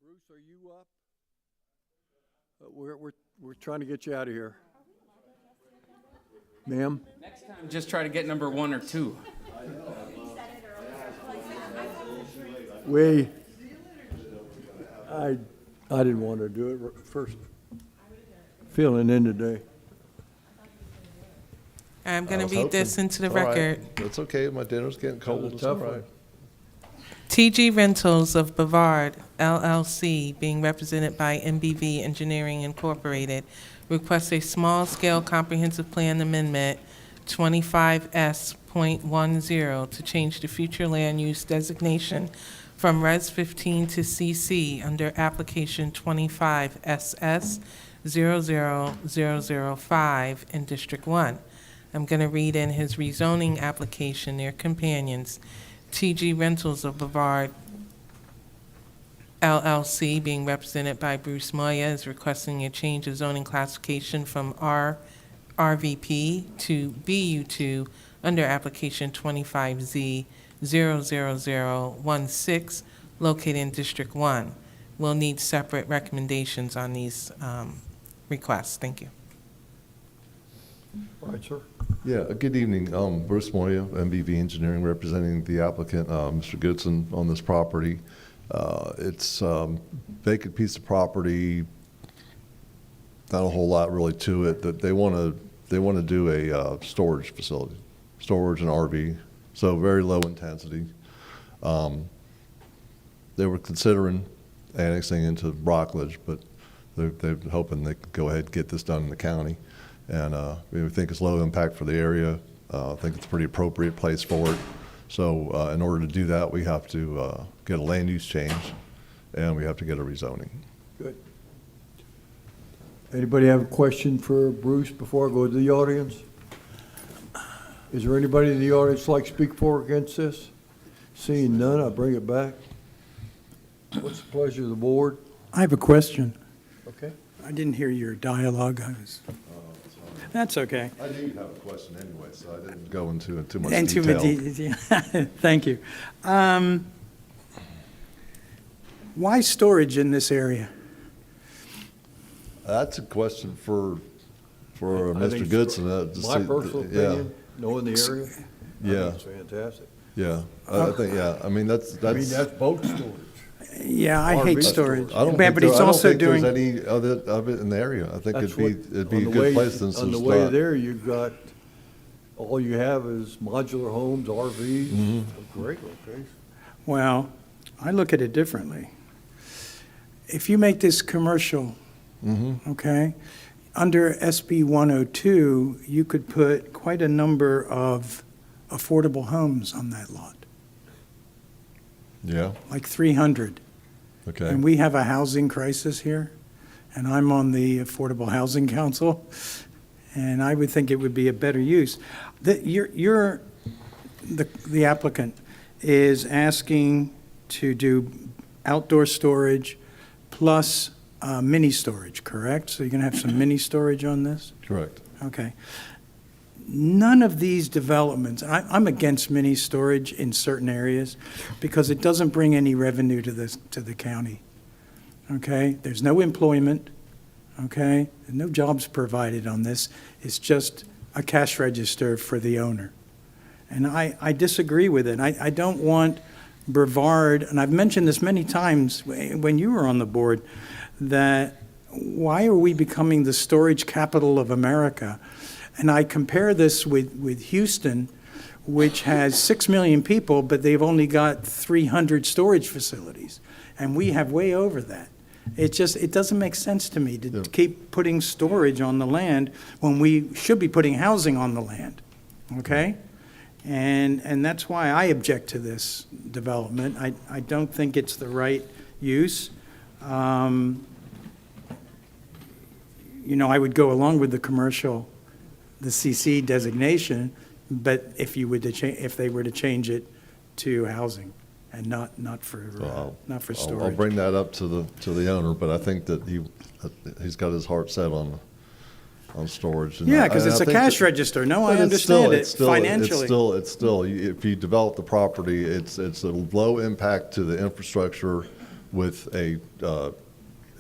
Speaker 1: Bruce, are you up? We're trying to get you out of here. Ma'am?
Speaker 2: Next time, just try to get number 1 or 2.
Speaker 1: I didn't want to do it first. Feeling in today.
Speaker 14: I'm going to read this into the record.
Speaker 20: That's okay. My dinner's getting cold. It's all right.
Speaker 14: TG Rentals of Brevard LLC, being represented by MBV Engineering Incorporated, requests a small-scale comprehensive plan amendment 25S.10 to change the future land use designation from Res 15 to CC under application 25SS00005 in District 1. I'm going to read in his rezoning application, their companions. TG Rentals of Brevard LLC, being represented by Bruce Moia, is requesting a change of zoning classification from RVP to BU2 under application 25Z00016, located in District 1. We'll need separate recommendations on these requests. Thank you.
Speaker 1: All right, sir.
Speaker 20: Yeah, good evening. Bruce Moia, MBV Engineering, representing the applicant, Mr. Goodson, on this property. It's a vacant piece of property, not a whole lot really to it. That they want to do a storage facility, storage and RV, so very low intensity. They were considering annexing into Rockledge, but they're hoping they could go ahead and get this done in the county. And we think it's low impact for the area. I think it's a pretty appropriate place for it. So in order to do that, we have to get a land use change, and we have to get a rezoning.
Speaker 1: Good. Anybody have a question for Bruce before I go to the audience? Is there anybody in the audience like to speak for or against this? Seeing none, I'll bring it back. What's the pleasure of the board?
Speaker 5: I have a question.
Speaker 1: Okay.
Speaker 5: I didn't hear your dialogue. That's okay.
Speaker 20: I knew you'd have a question anyway, so I didn't go into too much
Speaker 5: And
Speaker 20: detail.
Speaker 5: Thank you. Why storage in this area?
Speaker 20: That's a question for
Speaker 1: I
Speaker 20: Mr.
Speaker 1: think
Speaker 20: Goodson.
Speaker 1: My personal opinion, knowing the area, I
Speaker 20: Yeah.
Speaker 1: think it's fantastic.
Speaker 20: Yeah, I think, yeah, I mean, that's.
Speaker 1: That's boat storage.
Speaker 5: Yeah, I hate
Speaker 1: RV
Speaker 5: storage.
Speaker 20: I don't
Speaker 5: But
Speaker 20: think,
Speaker 5: he's
Speaker 20: I don't
Speaker 5: also
Speaker 20: think
Speaker 5: doing.
Speaker 20: there's any of it in the area. I think
Speaker 1: That's
Speaker 20: it'd be a
Speaker 1: on the
Speaker 20: good
Speaker 1: way-
Speaker 20: place since
Speaker 1: On
Speaker 20: there's
Speaker 1: the way
Speaker 20: not.
Speaker 1: there, you've got, all you have is modular homes, RVs,
Speaker 20: Mm-hmm.
Speaker 1: a great location.
Speaker 5: Well, I look at it differently. If you make this commercial,
Speaker 20: Mm-hmm.
Speaker 5: okay, under SB 102, you could put quite a number of affordable homes on that lot,
Speaker 20: Yeah,
Speaker 5: like 300.
Speaker 20: okay.
Speaker 5: And we have a housing crisis here, and I'm on the Affordable Housing Council, and I would think it would be a better use. The applicant is asking to do outdoor storage plus mini storage, correct? So you're going to have some mini storage on this?
Speaker 20: Correct.
Speaker 5: Okay. None of these developments, I'm against mini storage in certain areas because it doesn't bring any revenue to the county. Okay? There's no employment. Okay? There's no jobs provided on this. It's just a cash register for the owner. And I disagree with it. I don't want Brevard, and I've mentioned this many times when you were on the board, that why are we becoming the storage capital of America? And I compare this with Houston, which has 6 million people, but they've only got 300 storage facilities. And we have way over that. It doesn't make sense to me to keep putting storage on the land when we should be putting housing on the land, okay? And that's why I object to this development. I don't think it's the right use. You know, I would go along with the commercial, the CC designation, but if they were to change it to housing and not for storage.
Speaker 20: I'll bring that up to the owner, but I think that he's got his heart set on storage. And
Speaker 5: Yeah, because
Speaker 20: I
Speaker 5: it's a
Speaker 20: think
Speaker 5: cash
Speaker 20: that-
Speaker 5: register. No,
Speaker 20: but
Speaker 5: I understand it
Speaker 20: it's still,
Speaker 5: financially.
Speaker 20: It's still, if you develop the property, it's a low impact to the infrastructure with a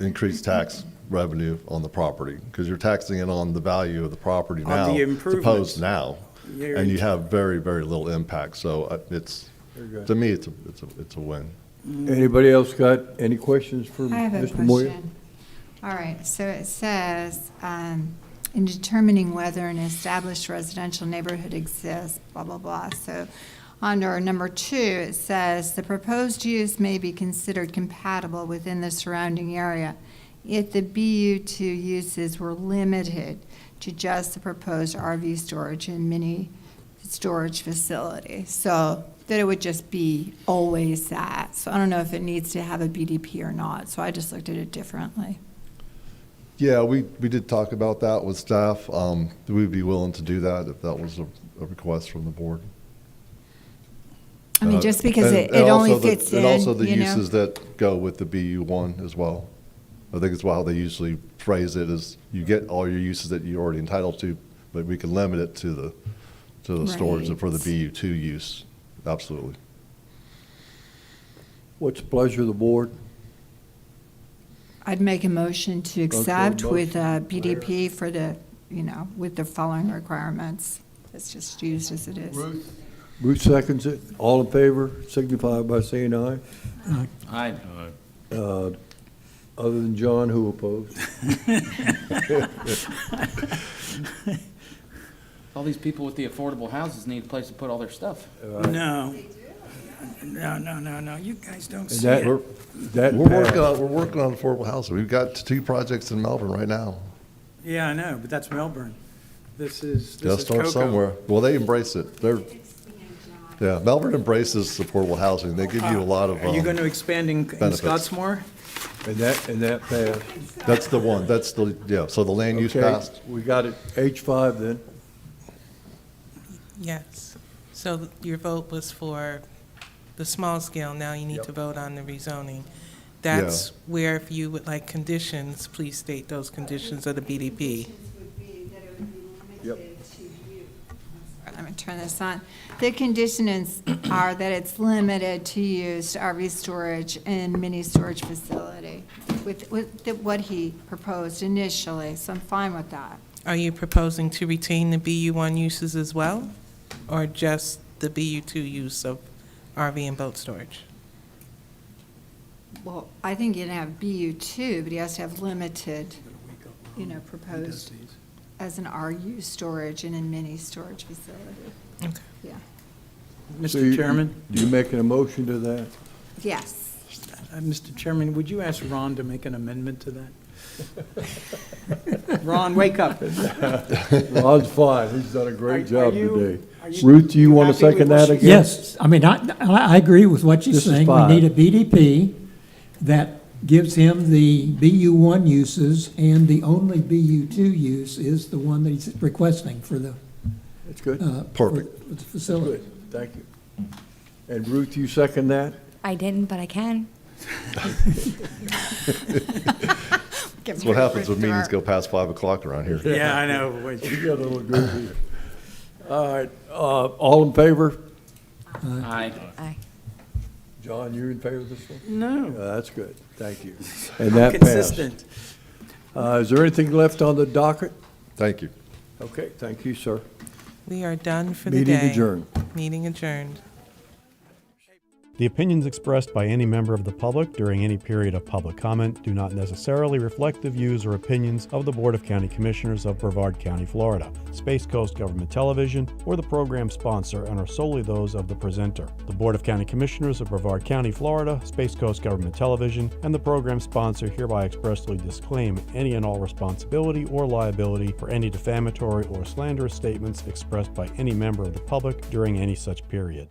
Speaker 20: increased tax revenue on the property, because you're taxing it on the value of the property
Speaker 5: On
Speaker 20: now,
Speaker 5: the
Speaker 20: as
Speaker 5: improvements.
Speaker 20: opposed now,
Speaker 5: You're-
Speaker 20: and you have very, very little impact. So
Speaker 1: Very good.
Speaker 20: to me, it's a win.
Speaker 1: Anybody else got any questions for
Speaker 21: I have a
Speaker 1: Mr. Moya?
Speaker 21: question. All right, so it says, in determining whether an established residential neighborhood exists, blah, blah, blah. So under number 2, it says, the proposed use may be considered compatible within the surrounding area if the BU2 uses were limited to just the proposed RV storage and mini storage facility. So that it would just be always that. So I don't know if it needs to have a BDP or not, so I just looked at it differently.
Speaker 20: Yeah, we did talk about that with staff. We'd be willing to do that if that was a request from the board.
Speaker 21: I mean, just because
Speaker 20: And-
Speaker 21: it
Speaker 20: and
Speaker 21: only
Speaker 20: also the-
Speaker 21: fits in,
Speaker 20: And also the
Speaker 21: you know?
Speaker 20: uses that go with the BU1 as well. I think it's how they usually phrase it, is you get all your uses that you're already entitled to, but we can limit it to the storage for the
Speaker 21: Right.
Speaker 20: BU2 use. Absolutely.
Speaker 1: What's the pleasure of the board?
Speaker 21: I'd make a motion to accept with
Speaker 1: motion.
Speaker 21: BDP for the, with the following requirements. It's just used as it is.
Speaker 1: Ruth seconds it. All in favor, signify by saying aye.
Speaker 2: Aye.
Speaker 1: Other than John, who opposed?
Speaker 2: All these people with the affordable houses need a place to put all their stuff.
Speaker 5: No. No, you guys don't
Speaker 1: And
Speaker 5: see
Speaker 1: that,
Speaker 5: it.
Speaker 1: that
Speaker 20: We're
Speaker 1: passed.
Speaker 20: working on affordable housing. We've got 2 projects in Melbourne right now.
Speaker 5: Yeah, I know, but that's Melbourne. This is
Speaker 20: Gotta start
Speaker 5: Cocoa.
Speaker 20: somewhere. Well, they embrace it. Yeah, Melbourne embraces affordable housing. They give you a lot of
Speaker 5: Are you going to expand in
Speaker 20: benefits.
Speaker 5: Scottsmore?
Speaker 1: And that passed.
Speaker 20: That's the one. So the land use
Speaker 1: Okay,
Speaker 20: passed.
Speaker 1: we got it. H5 then.
Speaker 14: Yes. So your vote was for the small scale. Now you need to vote on the rezoning. That's where if you would like conditions, please state those conditions of the BDP.
Speaker 1: Yep.
Speaker 21: Let me turn this on. The conditions are that it's limited to use RV storage and mini storage facility with what he proposed initially, so I'm fine with that.
Speaker 14: Are you proposing to retain the BU1 uses as well, or just the BU2 use of RV and boat storage?
Speaker 21: Well, I think you can have BU2, but he has to have limited, proposed as an RU storage and a mini storage facility.
Speaker 14: Okay.
Speaker 21: Yeah.
Speaker 1: So
Speaker 5: Mr. Chairman?
Speaker 1: You making a motion to that?
Speaker 21: Yes.
Speaker 5: Mr. Chairman, would you ask Ron to make an amendment to that? Ron, wake up.
Speaker 1: Ron's fine. He's done a great job
Speaker 5: are you-
Speaker 1: today.
Speaker 5: are you-
Speaker 1: Ruth, do you want to
Speaker 5: happy with
Speaker 1: second
Speaker 5: what
Speaker 1: that
Speaker 5: she
Speaker 1: again?
Speaker 22: Yes, I mean, I agree with what you're
Speaker 1: This is
Speaker 22: saying. We
Speaker 1: fine.
Speaker 22: need a BDP that gives him the BU1 uses, and the only BU2 use is the one that he's requesting for the.
Speaker 1: That's good.
Speaker 20: Perfect.
Speaker 22: For the facility.
Speaker 1: Good, thank you. And Ruth, you second that?
Speaker 15: I didn't, but I can.
Speaker 20: That's what happens when meetings go past 5 o'clock around here.
Speaker 5: Yeah, I know. Wait.
Speaker 1: We got a little group here. All right, all in favor?
Speaker 2: Aye.
Speaker 15: Aye.
Speaker 1: John, you in favor of this one?
Speaker 5: No.
Speaker 1: That's good, thank you. And that passed.
Speaker 5: Consistent.
Speaker 1: Is there anything left on the docket?
Speaker 20: Thank you.
Speaker 1: Okay, thank you, sir.
Speaker 14: We are done for the day.
Speaker 1: Meeting adjourned.
Speaker 14: Meeting adjourned.
Speaker 6: The opinions expressed by any member of the public during any period of public comment do not necessarily reflect the views or opinions of the Board of County Commissioners of Brevard County, Florida, Space Coast Government Television, or the program sponsor, and are solely those of the presenter. The Board of County Commissioners of Brevard County, Florida, Space Coast Government Television, and the program sponsor hereby expressly disclaim any and all responsibility or liability for any defamatory or slanderous statements expressed by any member of the public during any such period.